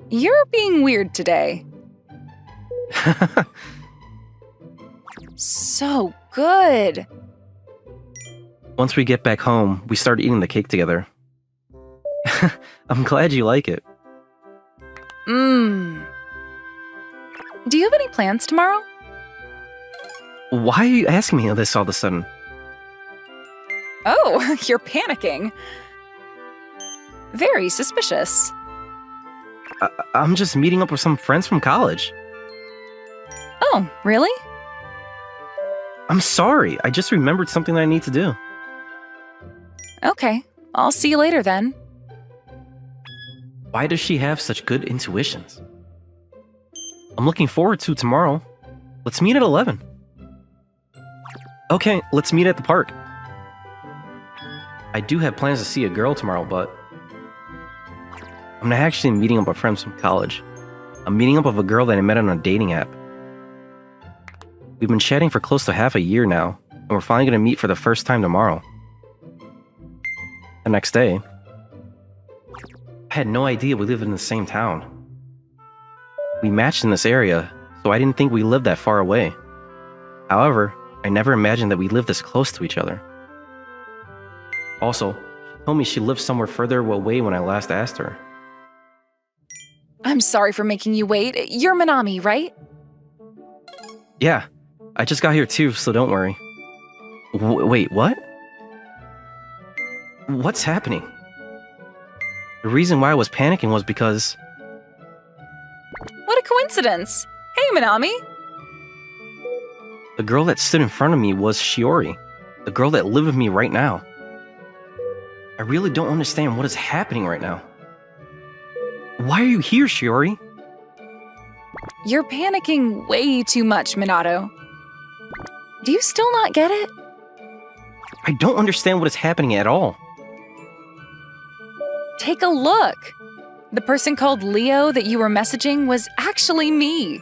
You're being weird today. So good. Once we get back home, we start eating the cake together. I'm glad you like it. Mmm. Do you have any plans tomorrow? Why are you asking me this all of a sudden? Oh, you're panicking. Very suspicious. I'm just meeting up with some friends from college. Oh, really? I'm sorry, I just remembered something that I need to do. Okay, I'll see you later then. Why does she have such good intuitions? I'm looking forward to tomorrow. Let's meet at 11. Okay, let's meet at the park. I do have plans to see a girl tomorrow, but I'm not actually meeting up with friends from college. I'm meeting up with a girl that I met on a dating app. We've been chatting for close to half a year now, and we're finally going to meet for the first time tomorrow. The next day, I had no idea we lived in the same town. We matched in this area, so I didn't think we lived that far away. However, I never imagined that we lived this close to each other. Also, she told me she lived somewhere further away when I last asked her. I'm sorry for making you wait. You're Minami, right? Yeah, I just got here too, so don't worry. Wait, what? What's happening? The reason why I was panicking was because... What a coincidence. Hey, Minami. the girl that stood in front of me was Shiori, the girl that lived with me right now. I really don't understand what is happening right now. Why are you here, Shiori? You're panicking way too much, Minato. Do you still not get it? I don't understand what is happening at all. Take a look. The person called Leo that you were messaging was actually me.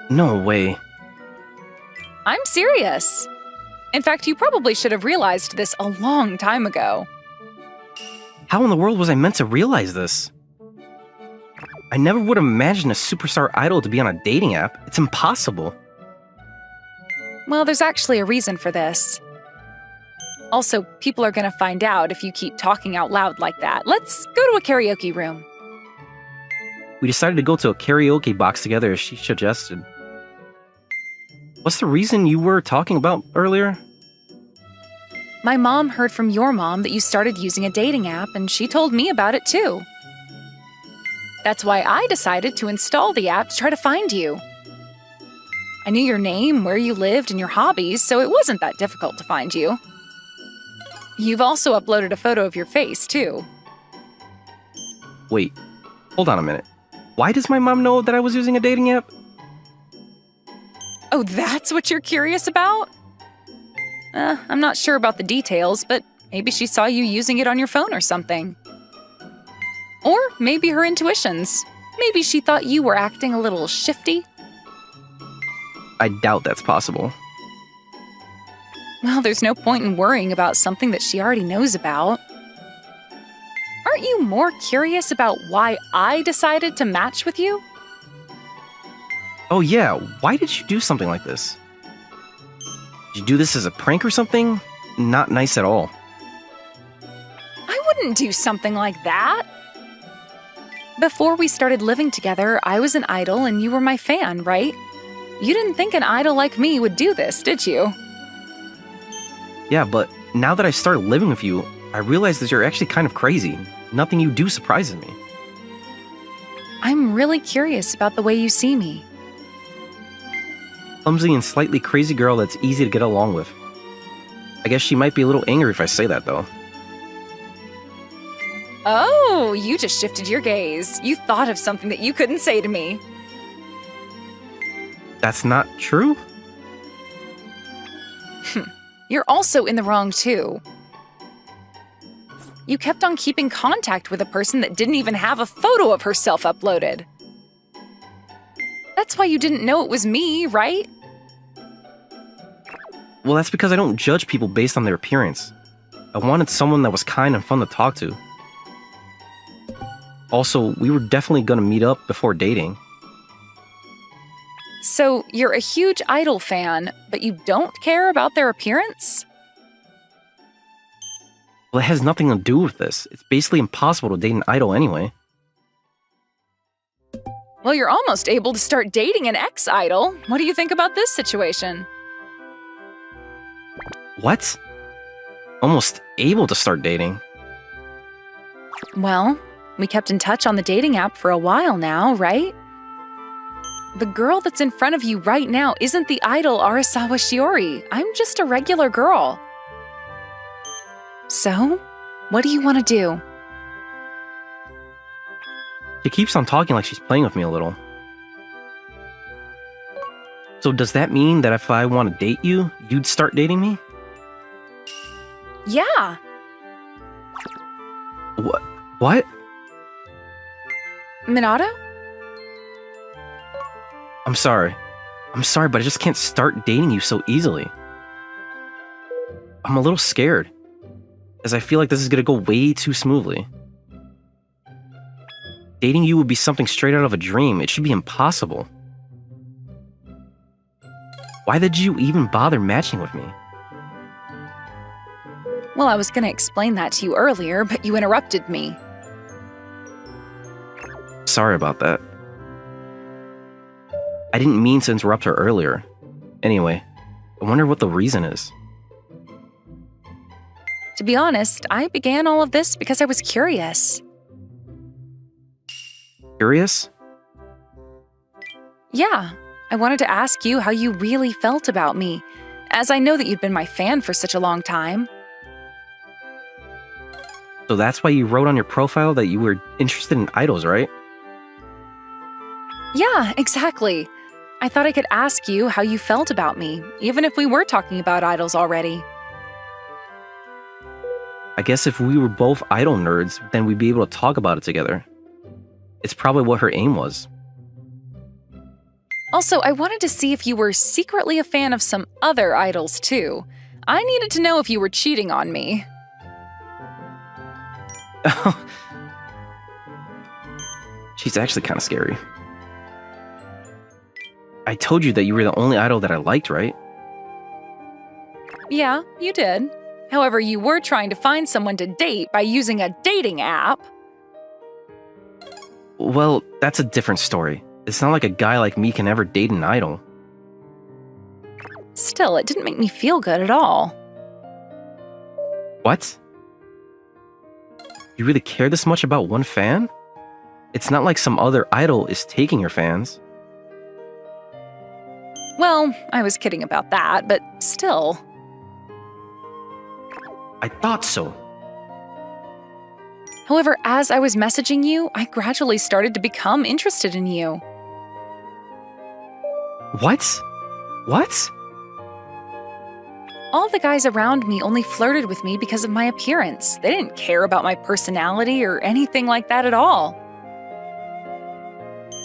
No way. I'm serious. In fact, you probably should have realized this a long time ago. How in the world was I meant to realize this? I never would have imagined a superstar idol to be on a dating app. It's impossible. Well, there's actually a reason for this. Also, people are gonna find out if you keep talking out loud like that. Let's go to a karaoke room. We decided to go to a karaoke box together as she suggested. What's the reason you were talking about earlier? My mom heard from your mom that you started using a dating app, and she told me about it too. That's why I decided to install the app to try to find you. I knew your name, where you lived, and your hobbies, so it wasn't that difficult to find you. You've also uploaded a photo of your face, too. Wait, hold on a minute. Why does my mom know that I was using a dating app? Oh, that's what you're curious about? I'm not sure about the details, but maybe she saw you using it on your phone or something. Or maybe her intuitions. Maybe she thought you were acting a little shifty. I doubt that's possible. Well, there's no point in worrying about something that she already knows about. Aren't you more curious about why I decided to match with you? Oh yeah, why did you do something like this? Did you do this as a prank or something? Not nice at all. I wouldn't do something like that. Before we started living together, I was an idol and you were my fan, right? You didn't think an idol like me would do this, did you? Yeah, but now that I started living with you, I realize that you're actually kind of crazy. Nothing you do surprises me. I'm really curious about the way you see me. Clumsy and slightly crazy girl that's easy to get along with. I guess she might be a little angry if I say that, though. Oh, you just shifted your gaze. You thought of something that you couldn't say to me. That's not true? You're also in the wrong, too. You kept on keeping contact with a person that didn't even have a photo of herself uploaded. That's why you didn't know it was me, right? Well, that's because I don't judge people based on their appearance. I wanted someone that was kind and fun to talk to. Also, we were definitely gonna meet up before dating. So, you're a huge Idol fan, but you don't care about their appearance? Well, it has nothing to do with this. It's basically impossible to date an idol anyway. Well, you're almost able to start dating an ex-idol. What do you think about this situation? What? Almost able to start dating? Well, we kept in touch on the dating app for a while now, right? The girl that's in front of you right now isn't the idol Arasawa Shiori. I'm just a regular girl. So, what do you want to do? She keeps on talking like she's playing with me a little. So does that mean that if I want to date you, you'd start dating me? Yeah. What? Minato? I'm sorry, but I just can't start dating you so easily. I'm a little scared, as I feel like this is gonna go way too smoothly. Dating you would be something straight out of a dream. It should be impossible. Why did you even bother matching with me? Well, I was going to explain that to you earlier, but you interrupted me. Sorry about that. I didn't mean to interrupt her earlier. Anyway, I wonder what the reason is. To be honest, I began all of this because I was curious. Curious? Yeah, I wanted to ask you how you really felt about me, as I know that you'd been my fan for such a long time. So that's why you wrote on your profile that you were interested in idols, right? Yeah, exactly. I thought I could ask you how you felt about me, even if we were talking about idols already. I guess if we were both idol nerds, then we'd be able to talk about it together. It's probably what her aim was. Also, I wanted to see if you were secretly a fan of some other idols, too. I needed to know if you were cheating on me. She's actually kind of scary. I told you that you were the only idol that I liked, right? Yeah, you did. However, you were trying to find someone to date by using a dating app. Well, that's a different story. It's not like a guy like me can ever date an idol. Still, it didn't make me feel good at all. What? You really care this much about one fan? It's not like some other idol is taking your fans. Well, I was kidding about that, but still. I thought so. However, as I was messaging you, I gradually started to become interested in you. What? What? All the guys around me only flirted with me because of my appearance. They didn't care about my personality or anything like that at all.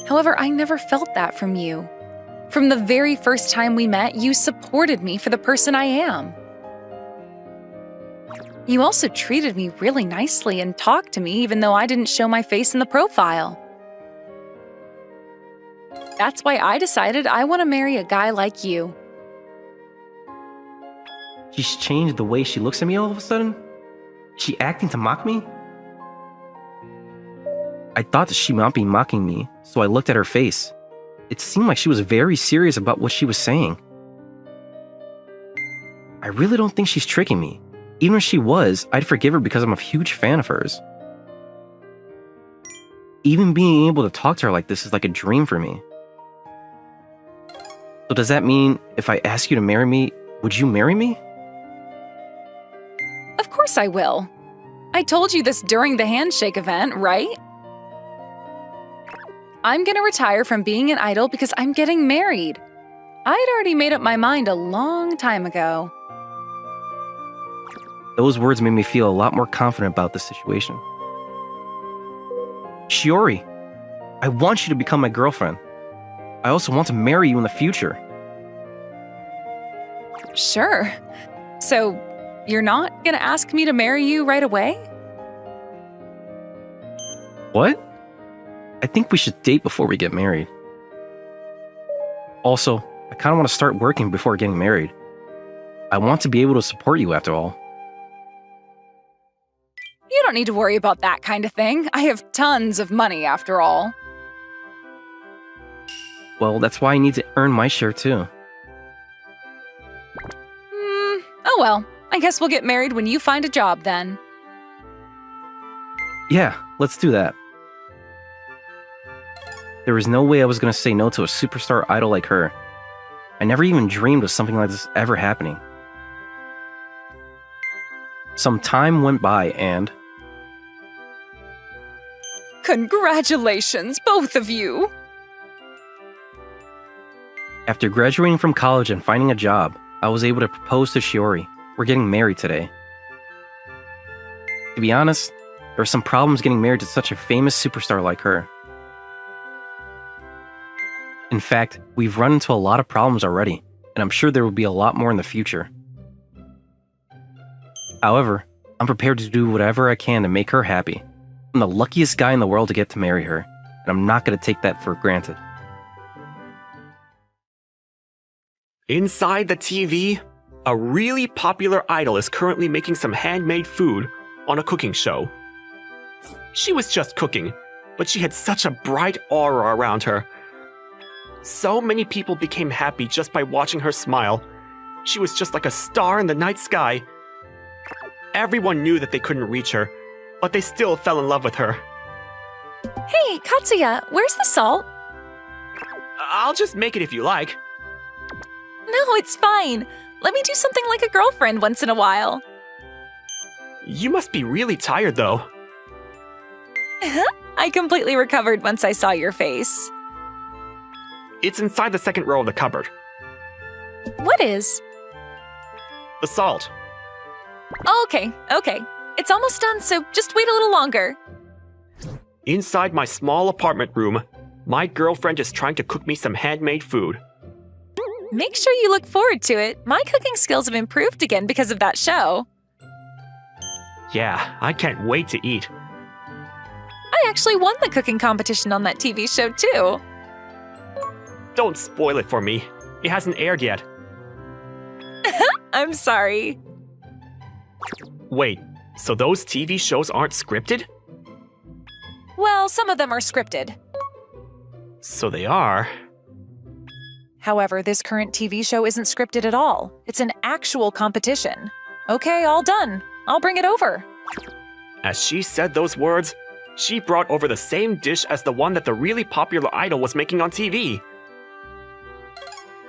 However, I never felt that from you. From the very first time we met, you supported me for the person I am. You also treated me really nicely and talked to me even though I didn't show my face in the profile. That's why I decided I want to marry a guy like you. She's changed the way she looks at me all of a sudden? Is she acting to mock me? I thought that she might be mocking me, so I looked at her face. It seemed like she was very serious about what she was saying. I really don't think she's tricking me. Even if she was, I'd forgive her because I'm a huge fan of hers. Even being able to talk to her like this is like a dream for me. So does that mean if I ask you to marry me, would you marry me? Of course I will. I told you this during the handshake event, right? I'm gonna retire from being an idol because I'm getting married. I'd already made up my mind a long time ago. Those words made me feel a lot more confident about the situation. Shiori, I want you to become my girlfriend. I also want to marry you in the future. Sure. So, you're not gonna ask me to marry you right away? What? I think we should date before we get married. Also, I kind of want to start working before getting married. I want to be able to support you after all. You don't need to worry about that kind of thing. I have tons of money after all. Well, that's why I need to earn my share too. Oh well, I guess we'll get married when you find a job then. Yeah, let's do that. There was no way I was going to say no to a superstar idol like her. I never even dreamed of something like this ever happening. Some time went by and... Congratulations, both of you! After graduating from college and finding a job, I was able to propose to Shiori. We're getting married today. To be honest, there are some problems getting married to such a famous superstar like her. In fact, we've run into a lot of problems already, and I'm sure there will be a lot more in the future. However, I'm prepared to do whatever I can to make her happy. I'm the luckiest guy in the world to get to marry her, and I'm not going to take that for granted. Inside the TV, a really popular idol is currently making some handmade food on a cooking show. She was just cooking, but she had such a bright aura around her. So many people became happy just by watching her smile. She was just like a star in the night sky. Everyone knew that they couldn't reach her, but they still fell in love with her. Hey, Katsuya, where's the salt? I'll just make it if you like. No, it's fine. Let me do something like a girlfriend once in a while. You must be really tired though. I completely recovered once I saw your face. It's inside the second row of the cupboard. What is? The salt. Oh, okay. It's almost done, so just wait a little longer. Inside my small apartment room, my girlfriend is trying to cook me some handmade food. Make sure you look forward to it. My cooking skills have improved again because of that show. Yeah, I can't wait to eat. I actually won the cooking competition on that TV show, too. Don't spoil it for me. It hasn't aired yet. I'm sorry. Wait, so those TV shows aren't scripted? Well, some of them are scripted. So they are. However, this current TV show isn't scripted at all. It's an actual competition. Okay, all done. I'll bring it over. As she said those words, she brought over the same dish as the one that the really popular idol was making on TV.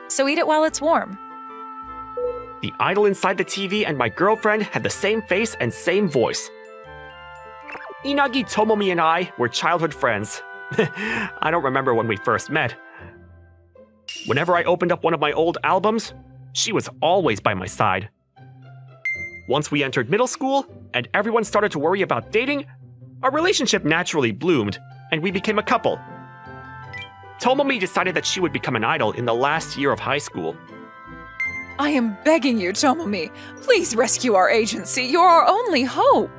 So eat it while it's warm. The idol inside the TV and my girlfriend had the same face and same voice. Inagi Tomomi and I were childhood friends. I don't remember when we first met. Whenever I opened up one of my old albums, she was always by my side. Once we entered middle school and everyone started to worry about dating, our relationship naturally bloomed and we became a couple. Tomomi decided that she would become an idol in the last year of high school. I am begging you, Tomomi. Please rescue our agency. You're our only hope.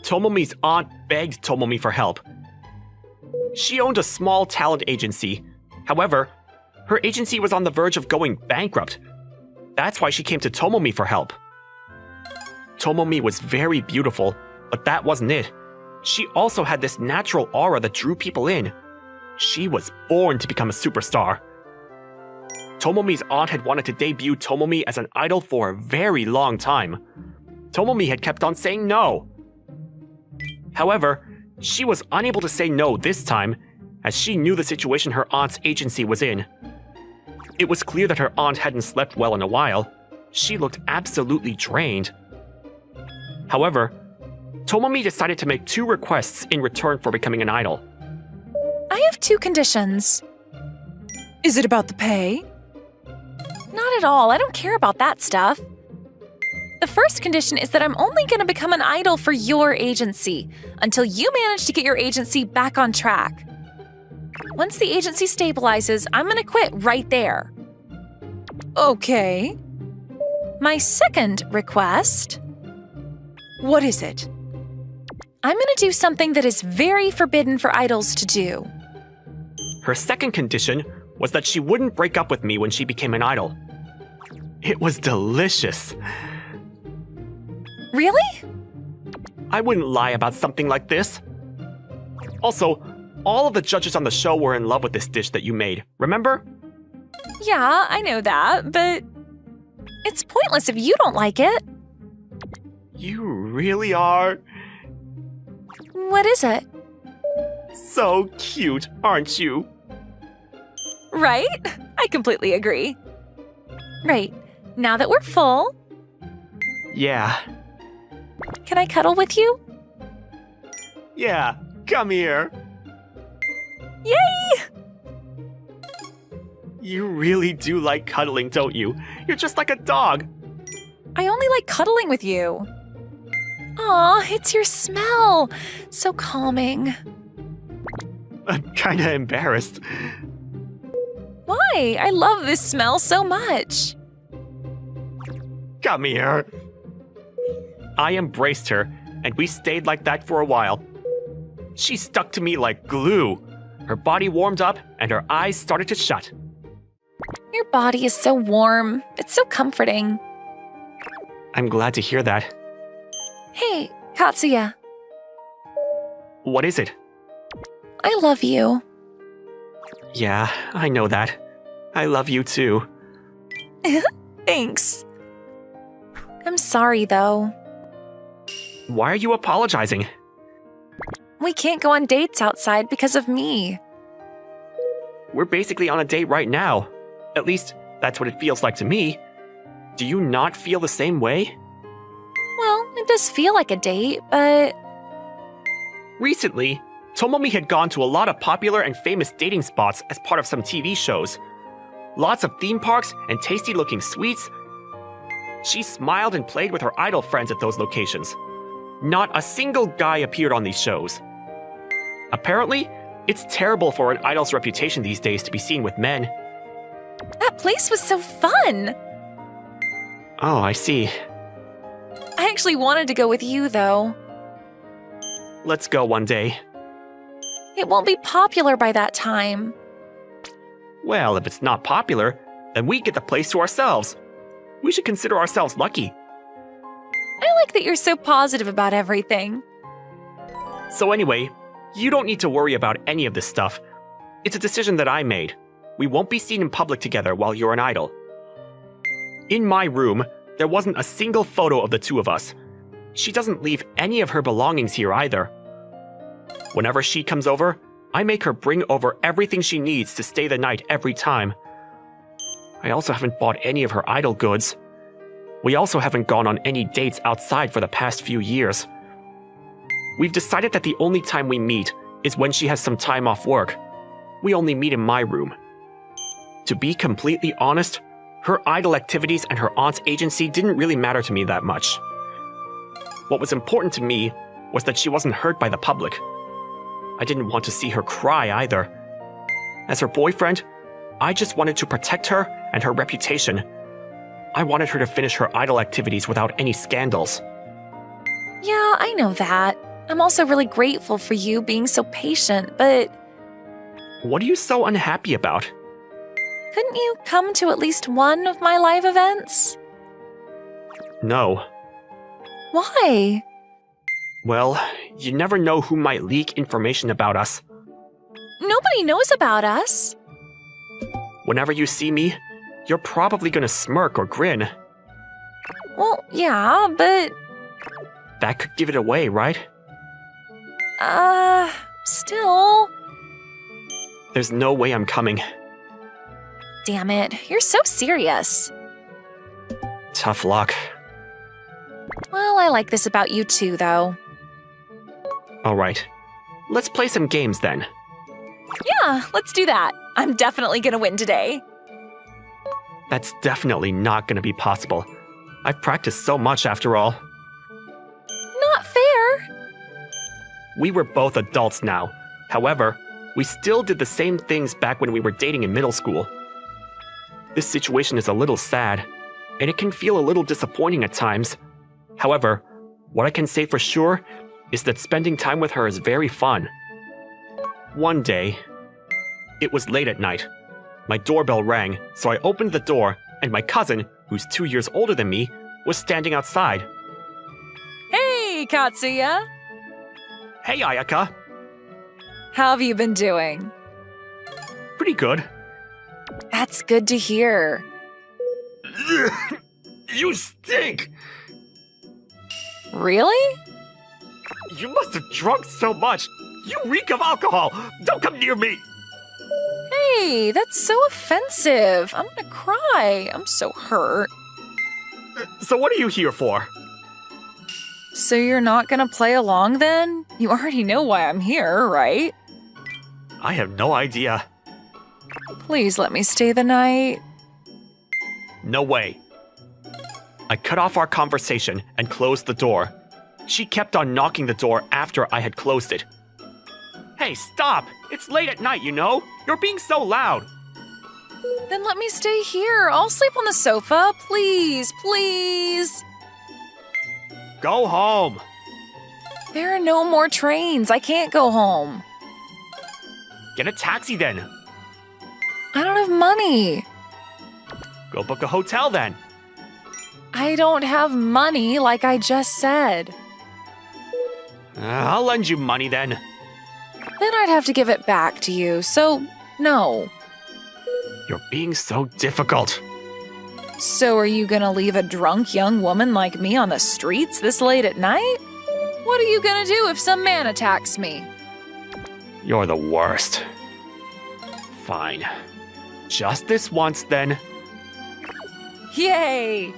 Tomomi's aunt begged Tomomi for help. She owned a small talent agency. However, her agency was on the verge of going bankrupt. That's why she came to Tomomi for help. Tomomi was very beautiful, but that wasn't it. She also had this natural aura that drew people in. She was born to become a superstar. Tomomi's aunt had wanted to debut Tomomi as an idol for a very long time. Tomomi had kept on saying no. However, She was unable to say no this time, as she knew the situation her aunt's agency was in. It was clear that her aunt hadn't slept well in a while. She looked absolutely drained. However, Tomomi decided to make 2 requests in return for becoming an idol. I have 2 conditions. Is it about the pay? Not at all. I don't care about that stuff. The first condition is that I'm only going to become an idol for your agency until you manage to get your agency back on track. Once the agency stabilizes, I'm going to quit right there. Okay. My second request. What is it? I'm going to do something that is very forbidden for idols to do. Her second condition was that she wouldn't break up with me when she became an idol. It was delicious. Really? I wouldn't lie about something like this. Also, all of the judges on the show were in love with this dish that you made, remember? Yeah, I know that, but it's pointless if you don't like it. You really are What is it? so cute, aren't you? Right? I completely agree. Right. Now that we're full, Yeah, can I cuddle with you? yeah, come here. Yay! You really do like cuddling, don't you? You're just like a dog. I only like cuddling with you. Aw, it's your smell. So calming. I'm kinda embarrassed. Why? I love this smell so much. Come here. I embraced her, and we stayed like that for a while. She stuck to me like glue. Her body warmed up, and her eyes started to shut. Your body is so warm. It's so comforting. I'm glad to hear that. Hey, Katsuya, What is it? I love you. Yeah, I know that. I love you too. Thanks. I'm sorry, though. Why are you apologizing? We can't go on dates outside because of me. We're basically on a date right now. At least, that's what it feels like to me. Do you not feel the same way? Well, it does feel like a date, but Recently, Tomomi had gone to a lot of popular and famous dating spots as part of some TV shows. Lots of theme parks and tasty-looking sweets. She smiled and played with her idol friends at those locations. Not a single guy appeared on these shows. Apparently, it's terrible for an idol's reputation these days to be seen with men. that place was so fun. Oh, I see. I actually wanted to go with you, though. Let's go one day. It won't be popular by that time. Well, if it's not popular, then we get the place to ourselves. We should consider ourselves lucky. I like that you're so positive about everything. So anyway, you don't need to worry about any of this stuff. It's a decision that I made. We won't be seen in public together while you're an idol. In my room, there wasn't a single photo of the two of us. She doesn't leave any of her belongings here either. Whenever she comes over, I make her bring over everything she needs to stay the night every time. I also haven't bought any of her idol goods. We also haven't gone on any dates outside for the past few years. We've decided that the only time we meet is when she has some time off work. We only meet in my room. To be completely honest, her idol activities and her aunt's agency didn't really matter to me that much. What was important to me was that she wasn't hurt by the public. I didn't want to see her cry either. As her boyfriend, I just wanted to protect her and her reputation. I wanted her to finish her idol activities without any scandals. Yeah, I know that. I'm also really grateful for you being so patient, but What are you so unhappy about? couldn't you come to at least one of my live events? No. Why? Well, you never know who might leak information about us. Nobody knows about us. Whenever you see me, you're probably gonna smirk or grin. Well, yeah, but That could give it away, right? Still. There's no way I'm coming. Damn it, you're so serious. Tough luck. Well, I like this about you too, though. Alright, let's play some games then. Yeah, let's do that. I'm definitely gonna win today. That's definitely not gonna be possible. I've practiced so much after all. Not fair. We were both adults now. However, we still did the same things back when we were dating in middle school. This situation is a little sad, and it can feel a little disappointing at times. However, what I can say for sure is that spending time with her is very fun. One day, it was late at night. My doorbell rang, so I opened the door, and my cousin, who's 2 years older than me, was standing outside. Hey, Katsuya. Hey, Ayaka. How have you been doing? Pretty good. That's good to hear. You stink! Really? You must have drunk so much. You reek of alcohol. Don't come near me. Hey, that's so offensive. I'm gonna cry. I'm so hurt. So what are you here for? So you're not gonna play along then? You already know why I'm here, right? I have no idea. Please let me stay the night. No way. I cut off our conversation and closed the door. She kept on knocking the door after I had closed it. Hey, stop! It's late at night, you know? You're being so loud. Then let me stay here. I'll sleep on the sofa. Please, please. Go home. There are no more trains. I can't go home. Get a taxi then. I don't have money. Go book a hotel then. I don't have money like I just said. I'll lend you money then. Then I'd have to give it back to you, so no. You're being so difficult. So are you gonna leave a drunk young woman like me on the streets this late at night? What are you gonna do if some man attacks me? You're the worst. Fine. Just this once then. Yay!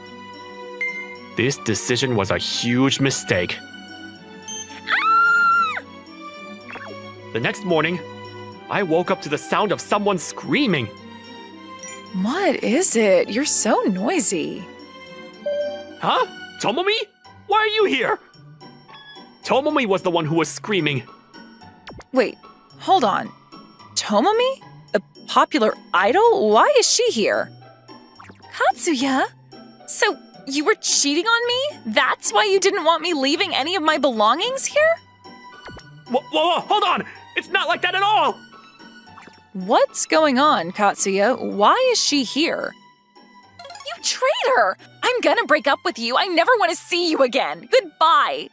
This decision was a huge mistake. The next morning, I woke up to the sound of someone screaming. What is it? You're so noisy. Huh? Tomomi? Why are you here? Tomomi was the one who was screaming. Wait, hold on. Tomomi? The popular idol? Why is she here? Katsuya? So you were cheating on me? That's why you didn't want me leaving any of my belongings here? Whoa, hold on! It's not like that at all! What's going on, Katsuya? Why is she here? You traitor! I'm gonna break up with you. I never want to see you again. Goodbye.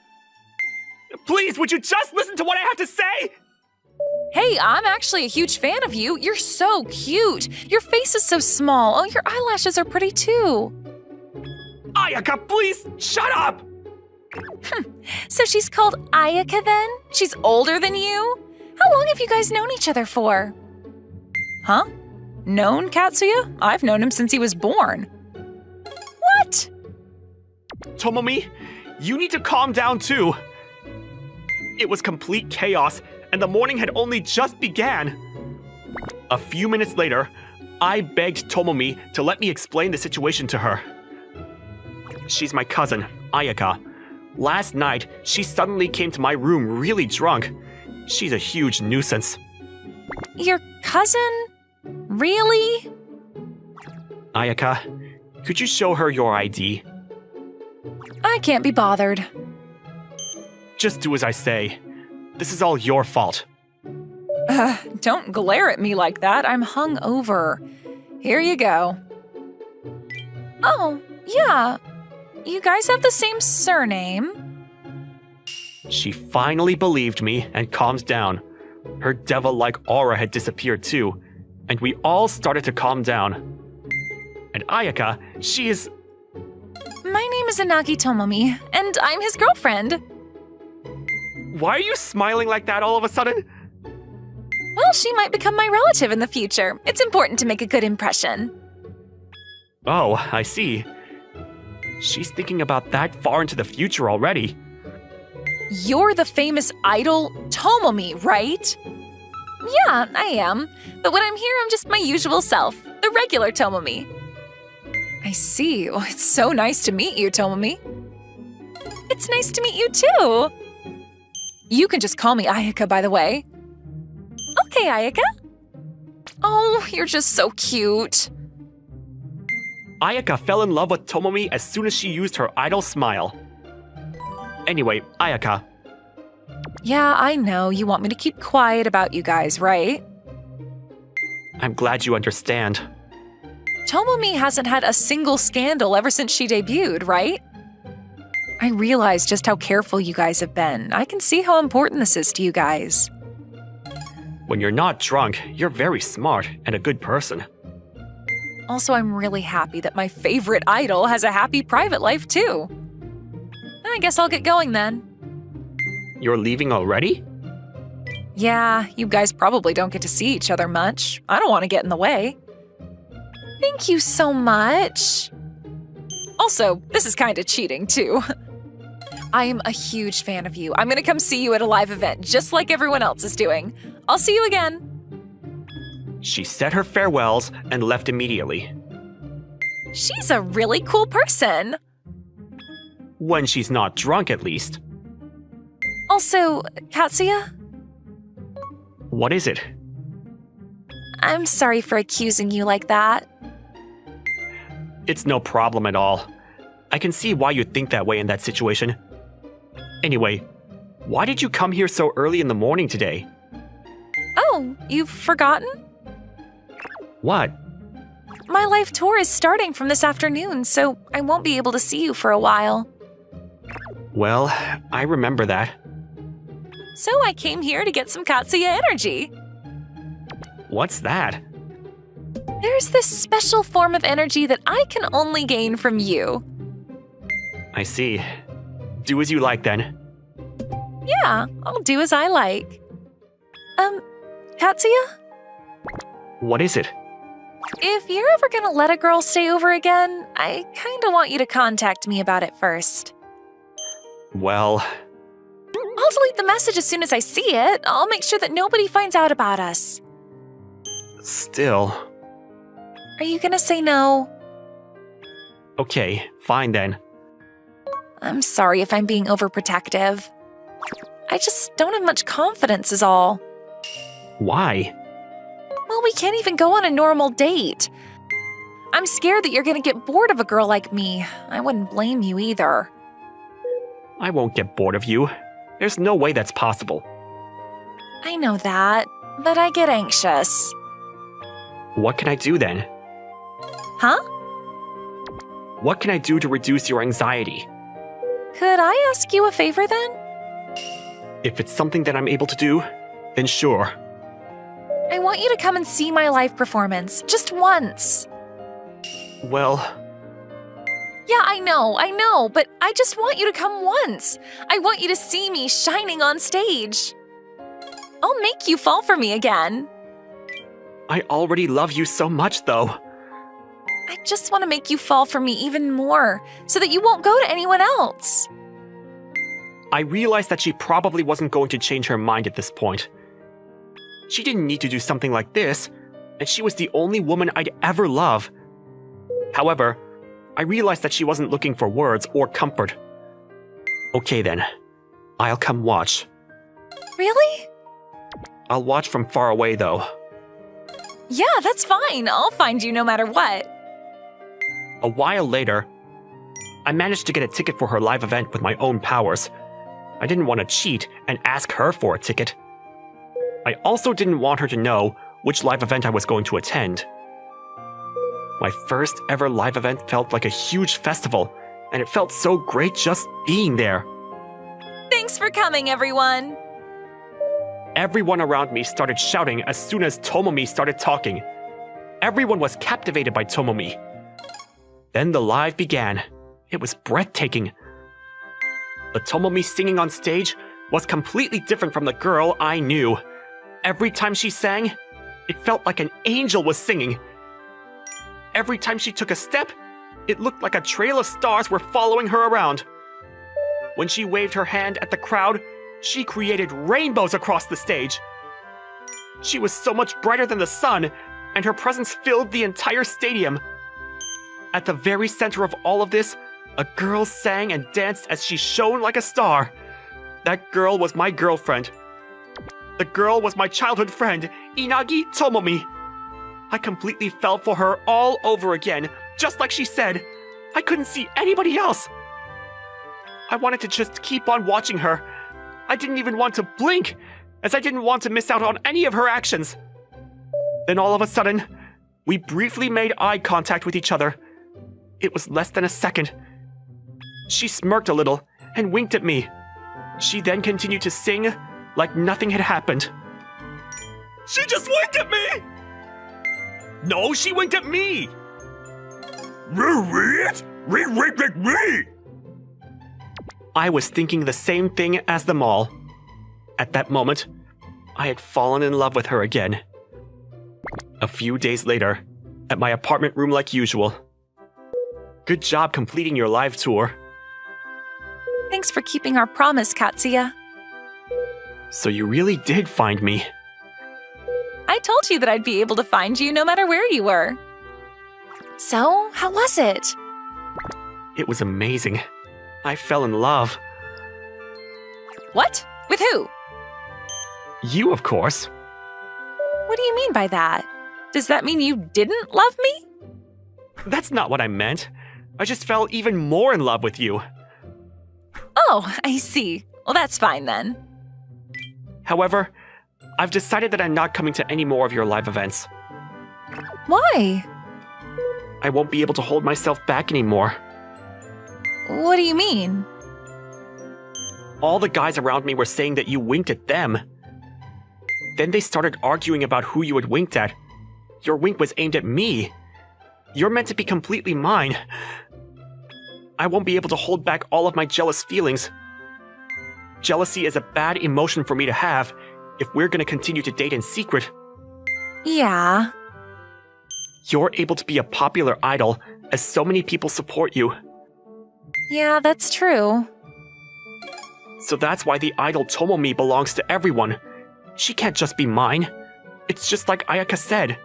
Please, would you just listen to what I have to say? Hey, I'm actually a huge fan of you. You're so cute. Your face is so small. Oh, your eyelashes are pretty too. Ayaka, please, shut up! So she's called Ayaka then? She's older than you? How long have you guys known each other for? Huh? Known Katsuya? I've known him since he was born. What? Tomomi, you need to calm down too. It was complete chaos, and the morning had only just began. A few minutes later, I begged Tomomi to let me explain the situation to her. She's my cousin, Ayaka. Last night, she suddenly came to my room really drunk. She's a huge nuisance. Your cousin? Really? Ayaka, could you show her your ID? I can't be bothered. Just do as I say. This is all your fault. Don't glare at me like that. I'm hungover. Here you go. Oh, yeah. You guys have the same surname. She finally believed me and calmed down. Her devil-like aura had disappeared too, and we all started to calm down. And Ayaka, she is... My name is Inagi Tomomi, and I'm his girlfriend. Why are you smiling like that all of a sudden? Well, she might become my relative in the future. It's important to make a good impression. Oh, I see. She's thinking about that far into the future already. You're the famous idol Tomomi, right? Yeah, I am. But when I'm here, I'm just my usual self, the regular Tomomi. I see. Oh, it's so nice to meet you, Tomomi. It's nice to meet you too. You can just call me Ayaka, by the way. Okay, Ayaka. Oh, you're just so cute. Ayaka fell in love with Tomomi as soon as she used her idol smile. Anyway, Ayaka, Yeah, I know. You want me to keep quiet about you guys, right? I'm glad you understand. Tomomi hasn't had a single scandal ever since she debuted, right? I realize just how careful you guys have been. I can see how important this is to you guys. When you're not drunk, you're very smart and a good person. Also, I'm really happy that my favorite idol has a happy private life, too. I guess I'll get going then. You're leaving already? Yeah, you guys probably don't get to see each other much. I don't want to get in the way. Thank you so much. Also, this is kind of cheating, too. I am a huge fan of you. I'm going to come see you at a live event, just like everyone else is doing. I'll see you again. She said her farewells and left immediately. She's a really cool person. When she's not drunk, at least. Also, Katsuya, What is it? I'm sorry for accusing you like that. It's no problem at all. I can see why you'd think that way in that situation. Anyway, why did you come here so early in the morning today? Oh, you've forgotten? What? My live tour is starting from this afternoon, so I won't be able to see you for a while. Well, I remember that. So I came here to get some Katsuya energy. What's that? There's this special form of energy that I can only gain from you. I see. Do as you like then. Yeah, I'll do as I like. Katsuya? What is it? If you're ever gonna let a girl stay over again, I kinda want you to contact me about it first. Well, I'll delete the message as soon as I see it. I'll make sure that nobody finds out about us. still. Are you gonna say no? Okay, fine then. I'm sorry if I'm being overprotective. I just don't have much confidence is all. Why? Well, we can't even go on a normal date. I'm scared that you're gonna get bored of a girl like me. I wouldn't blame you either. I won't get bored of you. There's no way that's possible. I know that, but I get anxious. What can I do then? Huh? What can I do to reduce your anxiety? Could I ask you a favor then? If it's something that I'm able to do, then sure. I want you to come and see my live performance, just once. Well, Yeah, I know, but I just want you to come once. I want you to see me shining on stage. I'll make you fall for me again. I already love you so much though. I just want to make you fall for me even more, so that you won't go to anyone else. I realized that she probably wasn't going to change her mind at this point. She didn't need to do something like this, and she was the only woman I'd ever love. However, I realized that she wasn't looking for words or comfort. Okay then, I'll come watch. Really? I'll watch from far away though. Yeah, that's fine. I'll find you no matter what. A while later, I managed to get a ticket for her live event with my own powers. I didn't want to cheat and ask her for a ticket. I also didn't want her to know which live event I was going to attend. My first ever live event felt like a huge festival, and it felt so great just being there. Thanks for coming, everyone. Everyone around me started shouting as soon as Tomomi started talking. Everyone was captivated by Tomomi. Then the live began. It was breathtaking. The Tomomi singing on stage was completely different from the girl I knew. Every time she sang, it felt like an angel was singing. Every time she took a step, it looked like a trail of stars were following her around. When she waved her hand at the crowd, she created rainbows across the stage. She was so much brighter than the sun, and her presence filled the entire stadium. At the very center of all of this, a girl sang and danced as she shone like a star. That girl was my girlfriend. The girl was my childhood friend, Inagi Tomomi. I completely fell for her all over again, just like she said. I couldn't see anybody else. I wanted to just keep on watching her. I didn't even want to blink, as I didn't want to miss out on any of her actions. Then all of a sudden, we briefly made eye contact with each other. It was less than a second. She smirked a little and winked at me. She then continued to sing like nothing had happened. She just winked at me! No, she winked at me! Me! I was thinking the same thing as them all. At that moment, I had fallen in love with her again. A few days later, at my apartment room like usual. Good job completing your live tour. Thanks for keeping our promise, Katsuya. So you really did find me. I told you that I'd be able to find you no matter where you were. So, how was it? It was amazing. I fell in love. What? With who? You, of course. What do you mean by that? Does that mean you didn't love me? That's not what I meant. I just fell even more in love with you. Oh, I see. Well, that's fine then. However, I've decided that I'm not coming to any more of your live events. Why? I won't be able to hold myself back anymore. What do you mean? All the guys around me were saying that you winked at them. Then they started arguing about who you had winked at. Your wink was aimed at me. You're meant to be completely mine. I won't be able to hold back all of my jealous feelings. Jealousy is a bad emotion for me to have if we're gonna continue to date in secret. Yeah. You're able to be a popular idol as so many people support you. Yeah, that's true. So that's why the idol Tomomi belongs to everyone. She can't just be mine. It's just like Ayaka said.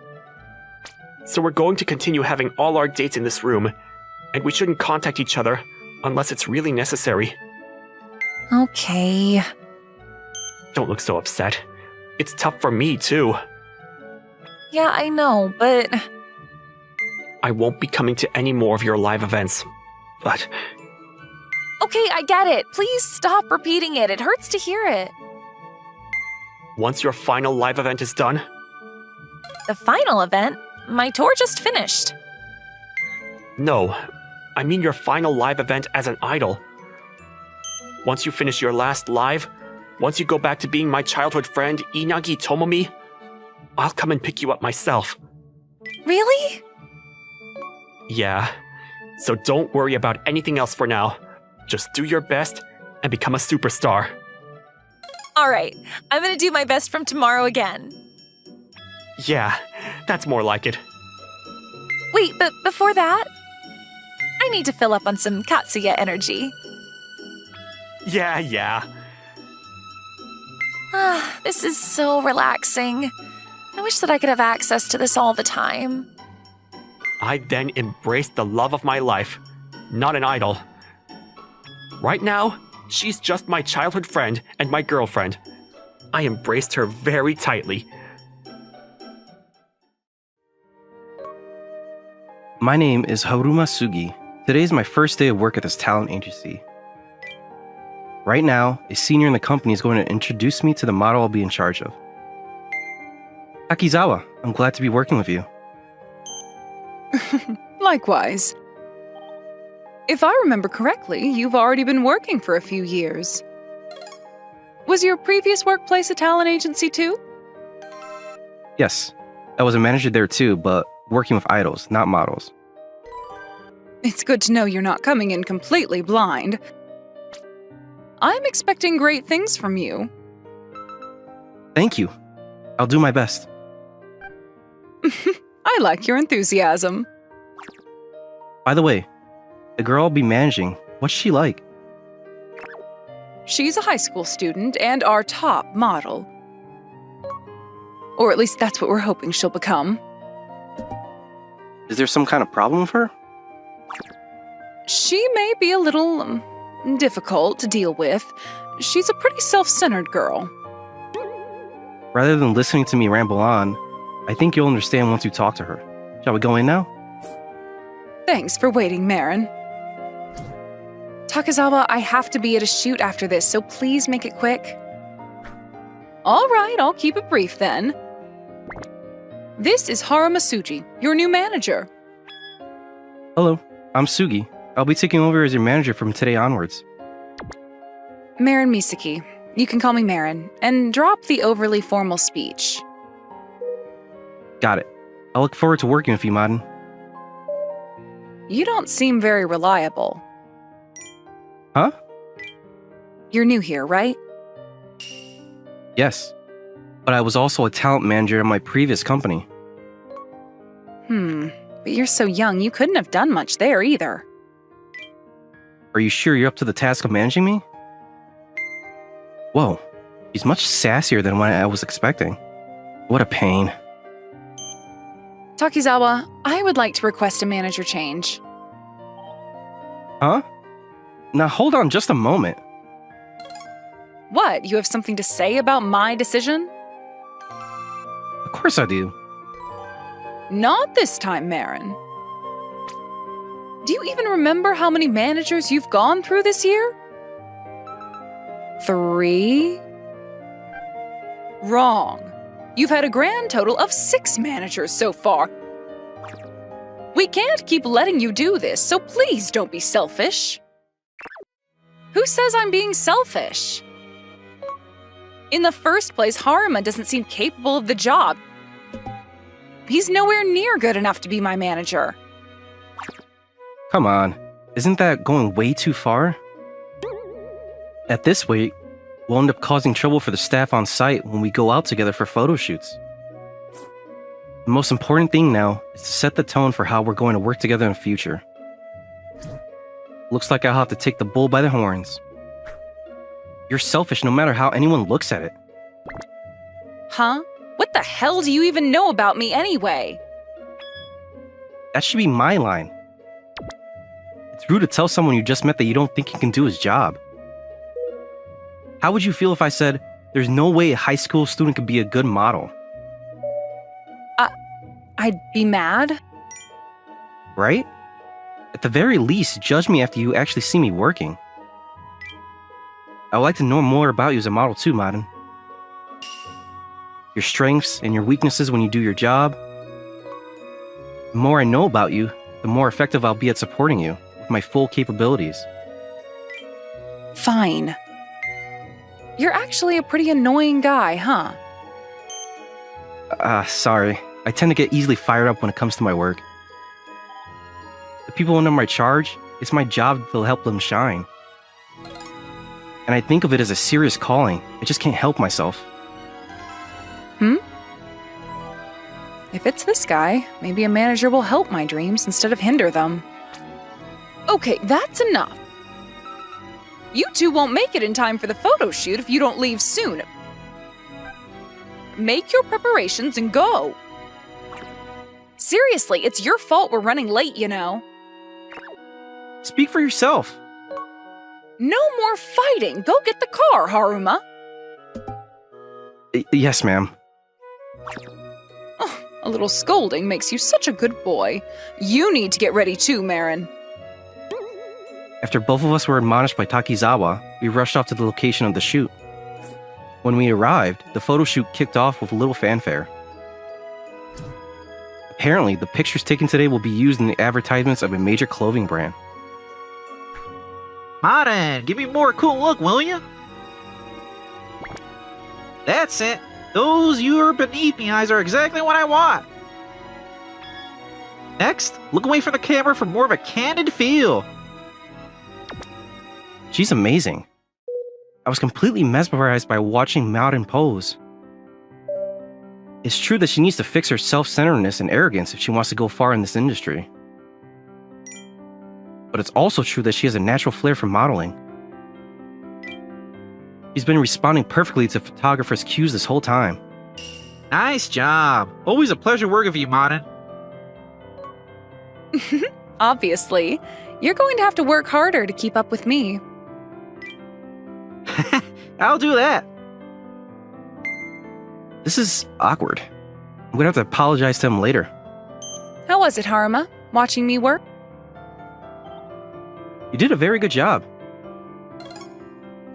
So we're going to continue having all our dates in this room, and we shouldn't contact each other unless it's really necessary. Okay. Don't look so upset. It's tough for me, too. Yeah, I know, but... I won't be coming to any more of your live events. But Okay, I get it. Please stop repeating it. It hurts to hear it. once your final live event is done, The final event? My tour just finished. no, I mean your final live event as an idol. Once you finish your last live, once you go back to being my childhood friend Inagi Tomomi, I'll come and pick you up myself. Really? Yeah, so don't worry about anything else for now. Just do your best and become a superstar. All right, I'm gonna do my best from tomorrow again. Yeah, that's more like it. Wait, but before that, I need to fill up on some Katsuya energy. Yeah. Ah, this is so relaxing. I wish that I could have access to this all the time. I then embraced the love of my life, not an idol. Right now, she's just my childhood friend and my girlfriend. I embraced her very tightly. My name is Haruma Sugi. Today is my first day of work at this talent agency. Right now, a senior in the company is going to introduce me to the model I'll be in charge of. Takizawa, I'm glad to be working with you. Likewise. If I remember correctly, you've already been working for a few years. Was your previous workplace a talent agency too? Yes, I was a manager there too, but working with idols, not models. It's good to know you're not coming in completely blind. I'm expecting great things from you. Thank you. I'll do my best. I like your enthusiasm. By the way, the girl I'll be managing, what's she like? She's a high school student and our top model. Or at least that's what we're hoping she'll become. Is there some kind of problem with her? She may be a little difficult to deal with. She's a pretty self-centered girl. Rather than listening to me ramble on, I think you'll understand once you talk to her. Shall we go in now? Thanks for waiting, Marin. Takizawa, I have to be at a shoot after this, so please make it quick. All right, I'll keep it brief then. This is Haruma Suji, your new manager. Hello, I'm Sugi. I'll be taking over as your manager from today onwards. Marin Misaki. You can call me Marin, and drop the overly formal speech. Got it. I look forward to working with you, Madden. You don't seem very reliable. Huh? You're new here, right? Yes. But I was also a talent manager in my previous company. But you're so young, you couldn't have done much there either. Are you sure you're up to the task of managing me? Whoa, she's much sassier than what I was expecting. What a pain. Takizawa, I would like to request a manager change. Huh? Now hold on just a moment. What, you have something to say about my decision? Of course I do. Not this time, Marin. Do you even remember how many managers you've gone through this year? 3? Wrong. You've had a grand total of 6 managers so far. We can't keep letting you do this, so please don't be selfish. Who says I'm being selfish? In the first place, Haruma doesn't seem capable of the job. He's nowhere near good enough to be my manager. Come on, isn't that going way too far? At this rate, we'll end up causing trouble for the staff on site when we go out together for photo shoots. The most important thing now is to set the tone for how we're going to work together in the future. Looks like I'll have to take the bull by the horns. You're selfish no matter how anyone looks at it. Huh? What the hell do you even know about me anyway? That should be my line. It's rude to tell someone you just met that you don't think he can do his job. How would you feel if I said, there's no way a high school student could be a good model? I'd be mad. Right? At the very least, judge me after you actually see me working. I would like to know more about you as a model too, Madden. Your strengths and your weaknesses when you do your job. The more I know about you, the more effective I'll be at supporting you with my full capabilities. Fine. You're actually a pretty annoying guy, huh? Sorry. I tend to get easily fired up when it comes to my work. The people under my charge, it's my job to help them shine. And I think of it as a serious calling. I just can't help myself. If it's this guy, maybe a manager will help my dreams instead of hinder them. Okay, that's enough. You two won't make it in time for the photo shoot if you don't leave soon. Make your preparations and go. Seriously, it's your fault we're running late, you know. Speak for yourself. No more fighting. Go get the car, Haruma. Yes, ma'am. Oh, a little scolding makes you such a good boy. You need to get ready too, Marin. After both of us were admonished by Takizawa, we rushed off to the location of the shoot. When we arrived, the photo shoot kicked off with a little fanfare. Apparently, the pictures taken today will be used in the advertisements of a major clothing brand. Martin, give me a more cool look, will you? That's it. Those you're beneath me eyes are exactly what I want. Next, look away from the camera for more of a candid feel. She's amazing. I was completely mesmerized by watching Malden pose. It's true that she needs to fix her self-centeredness and arrogance if she wants to go far in this industry. But it's also true that she has a natural flair for modeling. She's been responding perfectly to photographers' cues this whole time. Nice job. Always a pleasure working with you, Martin. Obviously, you're going to have to work harder to keep up with me. I'll do that. This is awkward. I'm gonna have to apologize to him later. How was it, Haruma, watching me work? You did a very good job.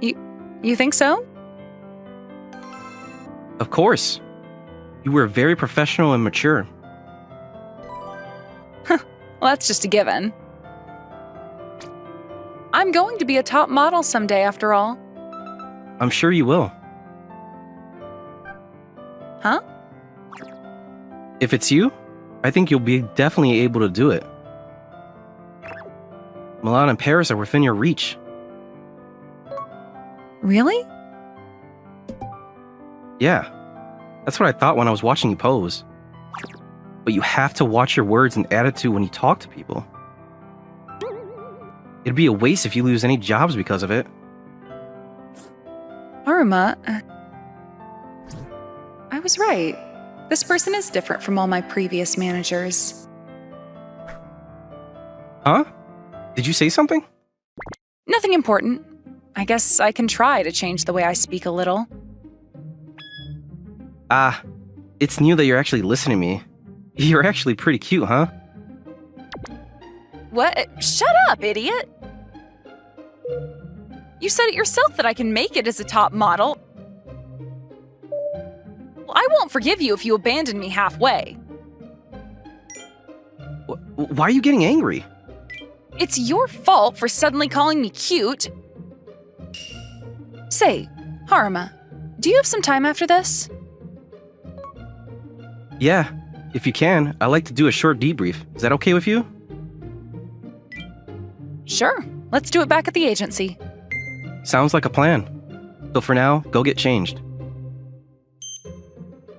You think so? Of course. You were very professional and mature. Well, that's just a given. I'm going to be a top model someday, after all. I'm sure you will. Huh? If it's you, I think you'll be definitely able to do it. Milan and Paris are within your reach. Really? Yeah, that's what I thought when I was watching you pose. But you have to watch your words and attitude when you talk to people. It'd be a waste if you lose any jobs because of it. Haruma, I was right. This person is different from all my previous managers. Huh? Did you say something? Nothing important. I guess I can try to change the way I speak a little. It's new that you're actually listening to me. You're actually pretty cute, huh? What? Shut up, idiot! You said it yourself that I can make it as a top model. Well, I won't forgive you if you abandon me halfway. Why are you getting angry? It's your fault for suddenly calling me cute. Say, Haruma, do you have some time after this? Yeah, if you can, I'd like to do a short debrief. Is that okay with you? Sure, let's do it back at the agency. Sounds like a plan. So for now, go get changed.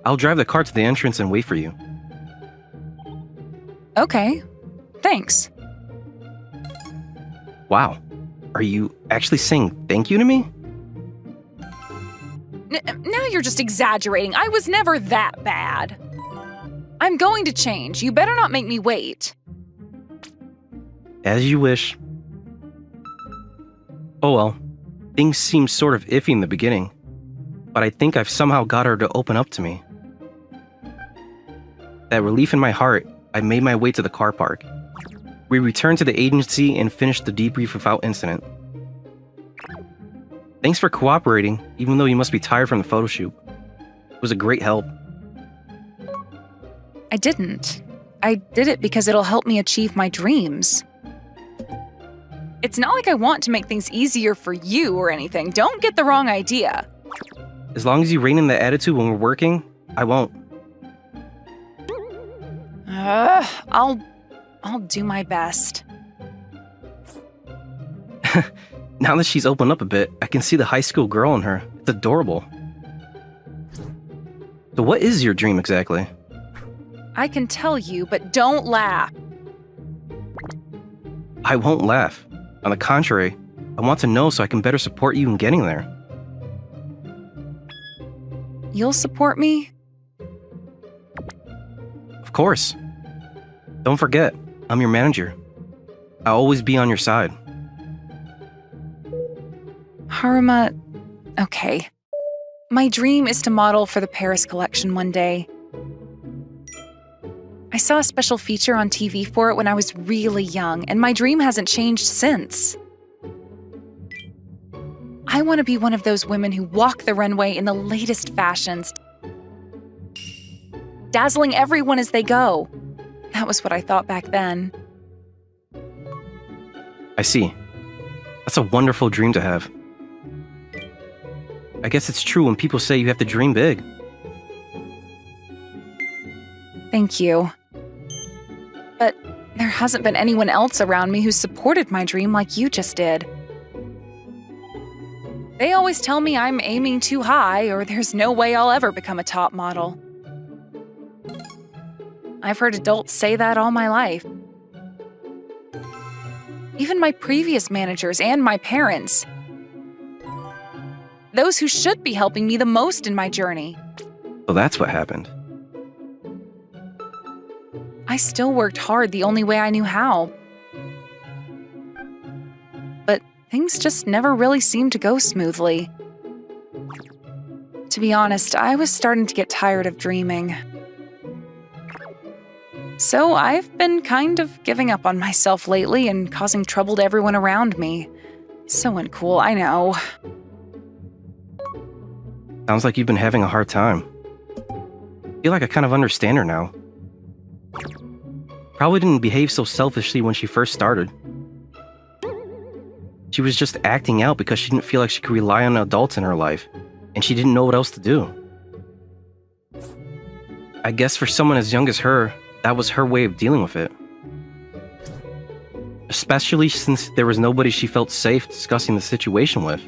I'll drive the car to the entrance and wait for you. Okay, thanks. Wow. Are you actually saying thank you to me? Now you're just exaggerating. I was never that bad. I'm going to change. You better not make me wait. As you wish. Oh well. Things seemed sort of iffy in the beginning, but I think I've somehow got her to open up to me. That relief in my heart, I made my way to the car park. We returned to the agency and finished the debrief without incident. Thanks for cooperating, even though you must be tired from the photo shoot. It was a great help. I didn't. I did it because it'll help me achieve my dreams. It's not like I want to make things easier for you or anything. Don't get the wrong idea. As long as you rein in the attitude when we're working, I won't. I'll do my best. Now that she's opened up a bit, I can see the high school girl in her. It's adorable. So what is your dream exactly? I can tell you, but don't laugh. I won't laugh. On the contrary, I want to know so I can better support you in getting there. You'll support me? Of course. Don't forget, I'm your manager. I'll always be on your side. Haruma, okay. My dream is to model for the Paris collection one day. I saw a special feature on TV for it when I was really young, and my dream hasn't changed since. I want to be one of those women who walk the runway in the latest fashions, dazzling everyone as they go. That was what I thought back then. I see. That's a wonderful dream to have. I guess it's true when people say you have to dream big. Thank you. But there hasn't been anyone else around me who supported my dream like you just did. They always tell me I'm aiming too high or there's no way I'll ever become a top model. I've heard adults say that all my life. Even my previous managers and my parents. Those who should be helping me the most in my journey. So that's what happened. I still worked hard the only way I knew how. But things just never really seemed to go smoothly. To be honest, I was starting to get tired of dreaming. So I've been kind of giving up on myself lately and causing trouble to everyone around me. So uncool, I know. Sounds like you've been having a hard time. I feel like I kind of understand her now. Probably didn't behave so selfishly when she first started. She was just acting out because she didn't feel like she could rely on adults in her life, and she didn't know what else to do. I guess for someone as young as her, that was her way of dealing with it. Especially since there was nobody she felt safe discussing the situation with.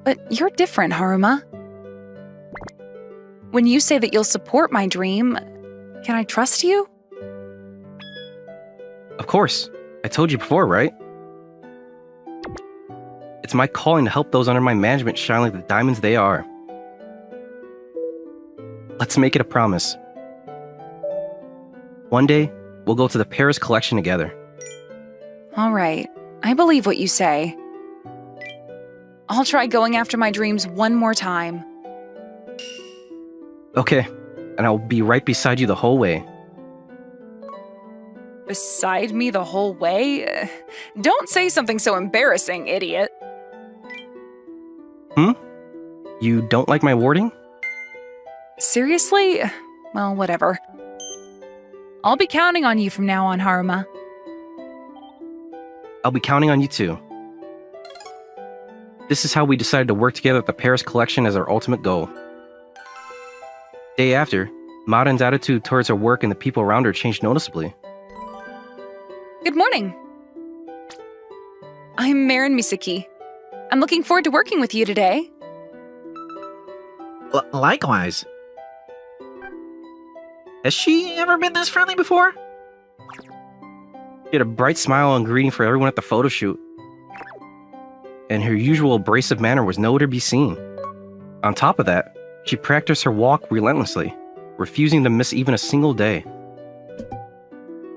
But you're different, Haruma. When you say that you'll support my dream, can I trust you? Of course. I told you before, right? It's my calling to help those under my management shine like the diamonds they are. Let's make it a promise. One day, we'll go to the Paris collection together. All right, I believe what you say. I'll try going after my dreams one more time. Okay, and I'll be right beside you the whole way. Beside me the whole way? Don't say something so embarrassing, idiot. You don't like my wording? Seriously? Well, whatever. I'll be counting on you from now on, Haruma. I'll be counting on you too. This is how we decided to work together at the Paris collection as our ultimate goal. Day after, Marin's attitude towards her work and the people around her changed noticeably. Good morning. I'm Marin Misaki. I'm looking forward to working with you today. Likewise. Has she ever been this friendly before? She had a bright smile and greeting for everyone at the photo shoot. And her usual abrasive manner was nowhere to be seen. On top of that, she practiced her walk relentlessly, refusing to miss even a single day.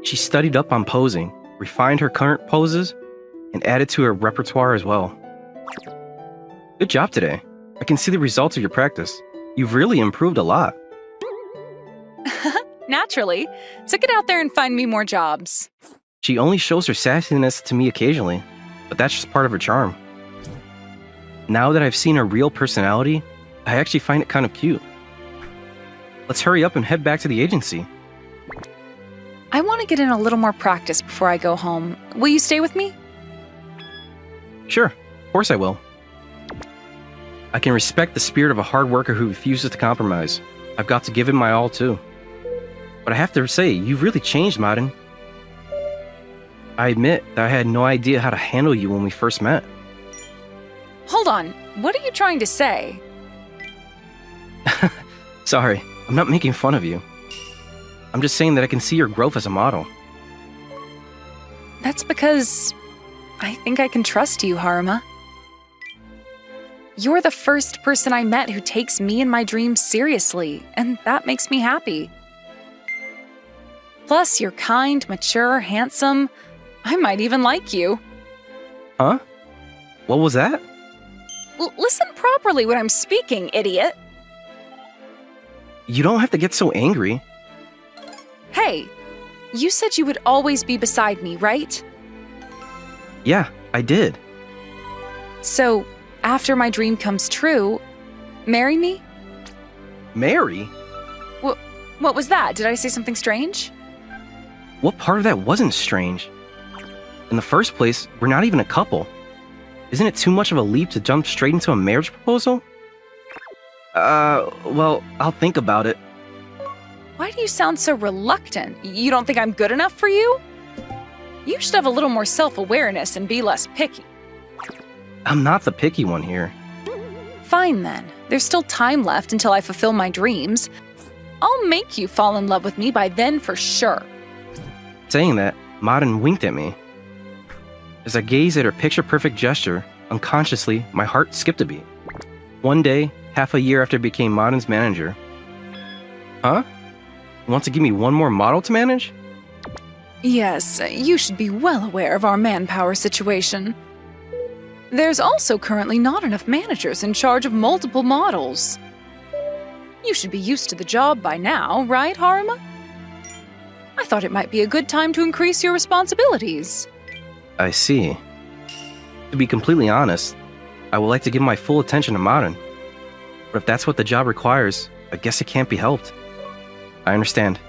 She studied up on posing, refined her current poses, and added to her repertoire as well. Good job today. I can see the results of your practice. You've really improved a lot. Naturally. So get out there and find me more jobs. She only shows her sassiness to me occasionally, but that's just part of her charm. Now that I've seen her real personality, I actually find it kind of cute. Let's hurry up and head back to the agency. I want to get in a little more practice before I go home. Will you stay with me? Sure, of course I will. I can respect the spirit of a hard worker who refuses to compromise. I've got to give it my all too. But I have to say, you've really changed, Marin. I admit that I had no idea how to handle you when we first met. Hold on. What are you trying to say? Sorry, I'm not making fun of you. I'm just saying that I can see your growth as a model. That's because I think I can trust you, Haruma. You're the first person I met who takes me and my dreams seriously, and that makes me happy. Plus, you're kind, mature, handsome. I might even like you. Huh? What was that? Listen properly when I'm speaking, idiot. You don't have to get so angry. Hey, you said you would always be beside me, right? Yeah, I did. So, after my dream comes true, marry me? Marry? What was that? Did I say something strange? What part of that wasn't strange? In the first place, we're not even a couple. Isn't it too much of a leap to jump straight into a marriage proposal? Well, I'll think about it. Why do you sound so reluctant? You don't think I'm good enough for you? You should have a little more self-awareness and be less picky. I'm not the picky one here. Fine then. There's still time left until I fulfill my dreams. I'll make you fall in love with me by then for sure. Saying that, Marin winked at me. As I gazed at her picture-perfect gesture, unconsciously, my heart skipped a beat. One day, half a year after I became Marin's manager. Huh? You want to give me one more model to manage? Yes, you should be well aware of our manpower situation. There's also currently not enough managers in charge of multiple models. You should be used to the job by now, right, Haruma? I thought it might be a good time to increase your responsibilities. I see. To be completely honest, I would like to give my full attention to Marin. But if that's what the job requires, I guess it can't be helped. I understand.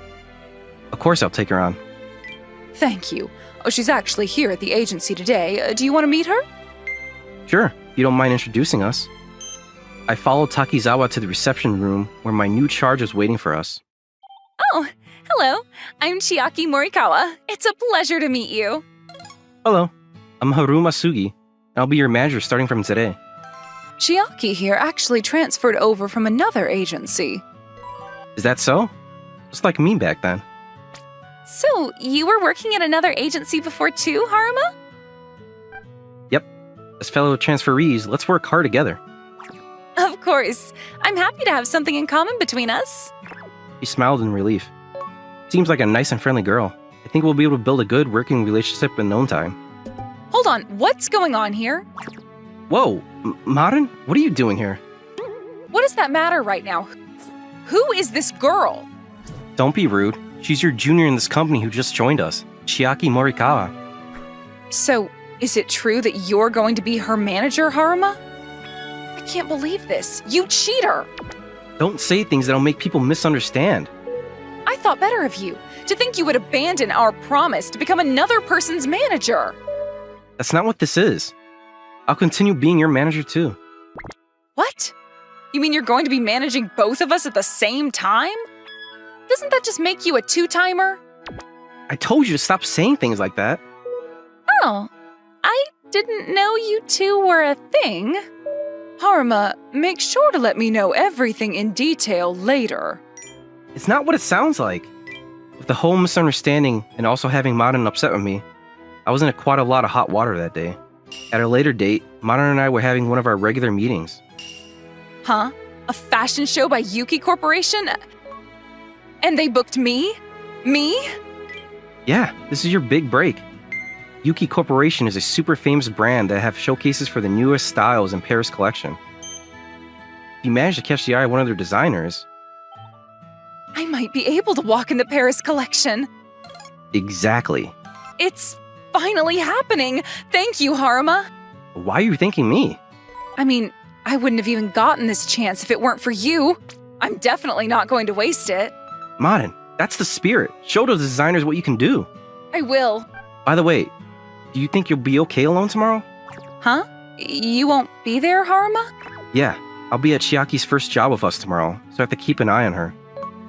Of course I'll take her on. Thank you. Oh, she's actually here at the agency today. Do you want to meet her? Sure, if you don't mind introducing us. I followed Takizawa to the reception room where my new charge was waiting for us. Oh, hello. I'm Chiaki Morikawa. It's a pleasure to meet you. Hello, I'm Haruma Sugi, and I'll be your manager starting from today. Chiaki here actually transferred over from another agency. Is that so? Just like me back then. So, you were working at another agency before too, Haruma? Yep. As fellow transferees, let's work hard together. Of course. I'm happy to have something in common between us. She smiled in relief. Seems like a nice and friendly girl. I think we'll be able to build a good working relationship in no time. Hold on, what's going on here? Whoa, Marin? What are you doing here? What does that matter right now? Who is this girl? Don't be rude. She's your junior in this company who just joined us, Chiaki Morikawa. So, is it true that you're going to be her manager, Haruma? I can't believe this. You cheater! Don't say things that'll make people misunderstand. I thought better of you, to think you would abandon our promise to become another person's manager. That's not what this is. I'll continue being your manager too. What? You mean you're going to be managing both of us at the same time? Doesn't that just make you a two-timer? I told you to stop saying things like that. Oh, I didn't know you two were a thing. Haruma, make sure to let me know everything in detail later. It's not what it sounds like. With the whole misunderstanding and also having Marin upset with me, I was in quite a lot of hot water that day. At a later date, Marin and I were having one of our regular meetings. Huh? A fashion show by Yuki Corporation? And they booked me? Me? Yeah, this is your big break. Yuki Corporation is a super famous brand that have showcases for the newest styles in Paris collection. If you manage to catch the eye of one of their designers... I might be able to walk in the Paris collection. Exactly. It's finally happening. Thank you, Haruma. Why are you thanking me? I mean, I wouldn't have even gotten this chance if it weren't for you. I'm definitely not going to waste it. Marin, that's the spirit. Show those designers what you can do. I will. By the way, do you think you'll be okay alone tomorrow? Huh? You won't be there, Haruma? Yeah, I'll be at Chiaki's first job with us tomorrow, so I have to keep an eye on her.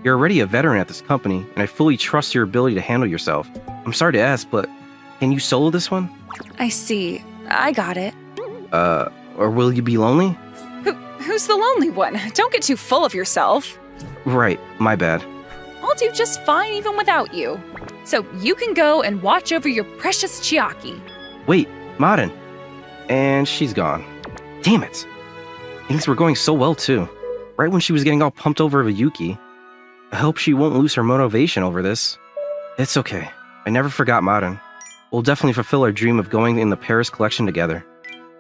You're already a veteran at this company, and I fully trust your ability to handle yourself. I'm sorry to ask, but can you solo this one? I see. I got it. Or will you be lonely? Who's the lonely one? Don't get too full of yourself. Right, my bad. I'll do just fine even without you. So you can go and watch over your precious Chiaki. Wait, Marin. And she's gone. Damn it. Things were going so well too. Right when she was getting all pumped over Yuki. I hope she won't lose her motivation over this. It's okay. I never forgot Marin. We'll definitely fulfill our dream of going in the Paris collection together.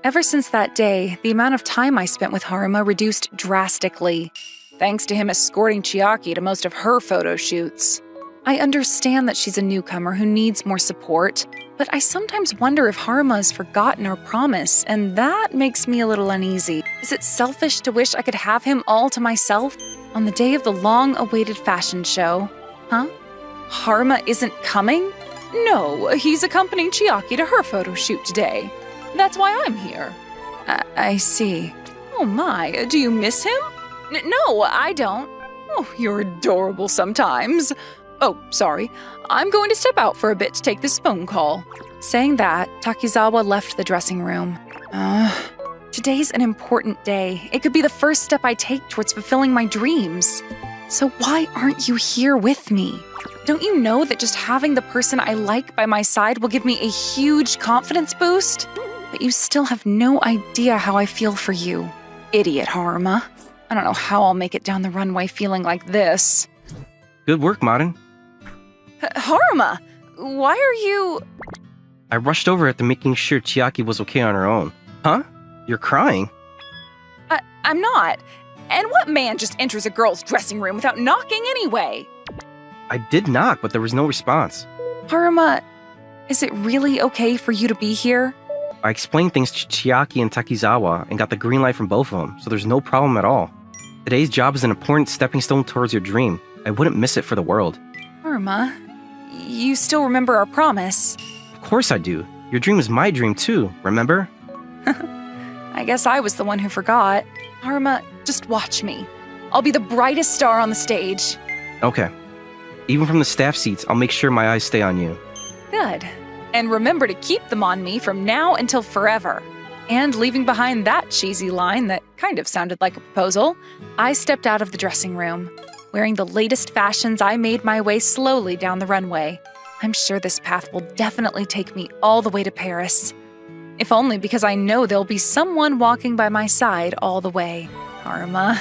Ever since that day, the amount of time I spent with Haruma reduced drastically, thanks to him escorting Chiaki to most of her photo shoots. I understand that she's a newcomer who needs more support, but I sometimes wonder if Haruma has forgotten our promise, and that makes me a little uneasy. Is it selfish to wish I could have him all to myself on the day of the long-awaited fashion show? Huh? Haruma isn't coming? No, he's accompanying Chiaki to her photo shoot today. That's why I'm here. I see. Oh my, do you miss him? No, I don't. Oh, you're adorable sometimes. Oh, sorry. I'm going to step out for a bit to take this phone call. Saying that, Takizawa left the dressing room. Today's an important day. It could be the first step I take towards fulfilling my dreams. So why aren't you here with me? Don't you know that just having the person I like by my side will give me a huge confidence boost? But you still have no idea how I feel for you. Idiot, Haruma. I don't know how I'll make it down the runway feeling like this. Good work, Modern. Haruma, why are you... I rushed over after making sure Chiaki was okay on her own. Huh? You're crying? I'm not. And what man just enters a girl's dressing room without knocking anyway? I did knock, but there was no response. Haruma, is it really okay for you to be here? I explained things to Chiaki and Takizawa and got the green light from both of them, so there's no problem at all. Today's job is an important stepping stone towards your dream. I wouldn't miss it for the world. Haruma, you still remember our promise? Of course I do. Your dream is my dream too, remember? I guess I was the one who forgot. Haruma, just watch me. I'll be the brightest star on the stage. Okay. Even from the staff seats, I'll make sure my eyes stay on you. Good. And remember to keep them on me from now until forever. And leaving behind that cheesy line that kind of sounded like a proposal, I stepped out of the dressing room. Wearing the latest fashions, I made my way slowly down the runway. I'm sure this path will definitely take me all the way to Paris. If only because I know there'll be someone walking by my side all the way. Haruma,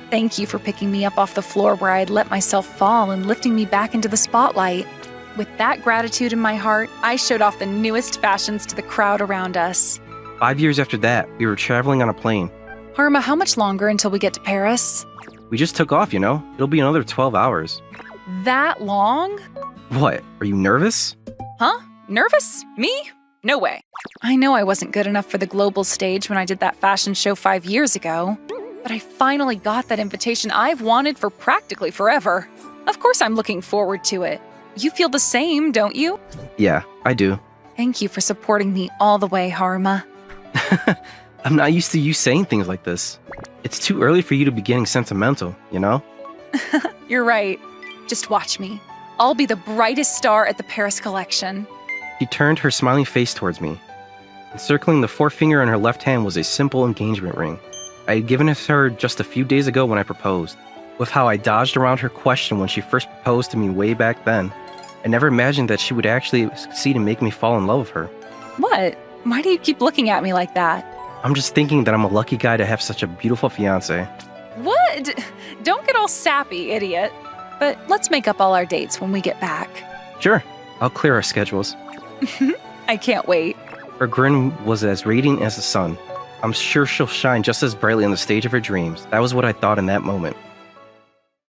thank you for picking me up off the floor where I had let myself fall and lifting me back into the spotlight. With that gratitude in my heart, I showed off the newest fashions to the crowd around us. 5 years after that, we were traveling on a plane. Haruma, how much longer until we get to Paris? We just took off, you know? It'll be another 12 hours. That long? What? Are you nervous? Huh? Nervous? Me? No way. I know I wasn't good enough for the global stage when I did that fashion show 5 years ago, but I finally got that invitation I've wanted for practically forever. Of course I'm looking forward to it. You feel the same, don't you? Yeah, I do. Thank you for supporting me all the way, Haruma. I'm not used to you saying things like this. It's too early for you to be getting sentimental, you know? You're right. Just watch me. I'll be the brightest star at the Paris collection. She turned her smiling face towards me. Encircling the forefinger on her left hand was a simple engagement ring. I had given it to her just a few days ago when I proposed. With how I dodged around her question when she first proposed to me way back then, I never imagined that she would actually succeed in making me fall in love with her. What? Why do you keep looking at me like that? I'm just thinking that I'm a lucky guy to have such a beautiful fiancé. What? Don't get all sappy, idiot. But let's make up all our dates when we get back. Sure, I'll clear our schedules. I can't wait. Her grin was as radiant as the sun. I'm sure she'll shine just as brightly on the stage of her dreams. That was what I thought in that moment.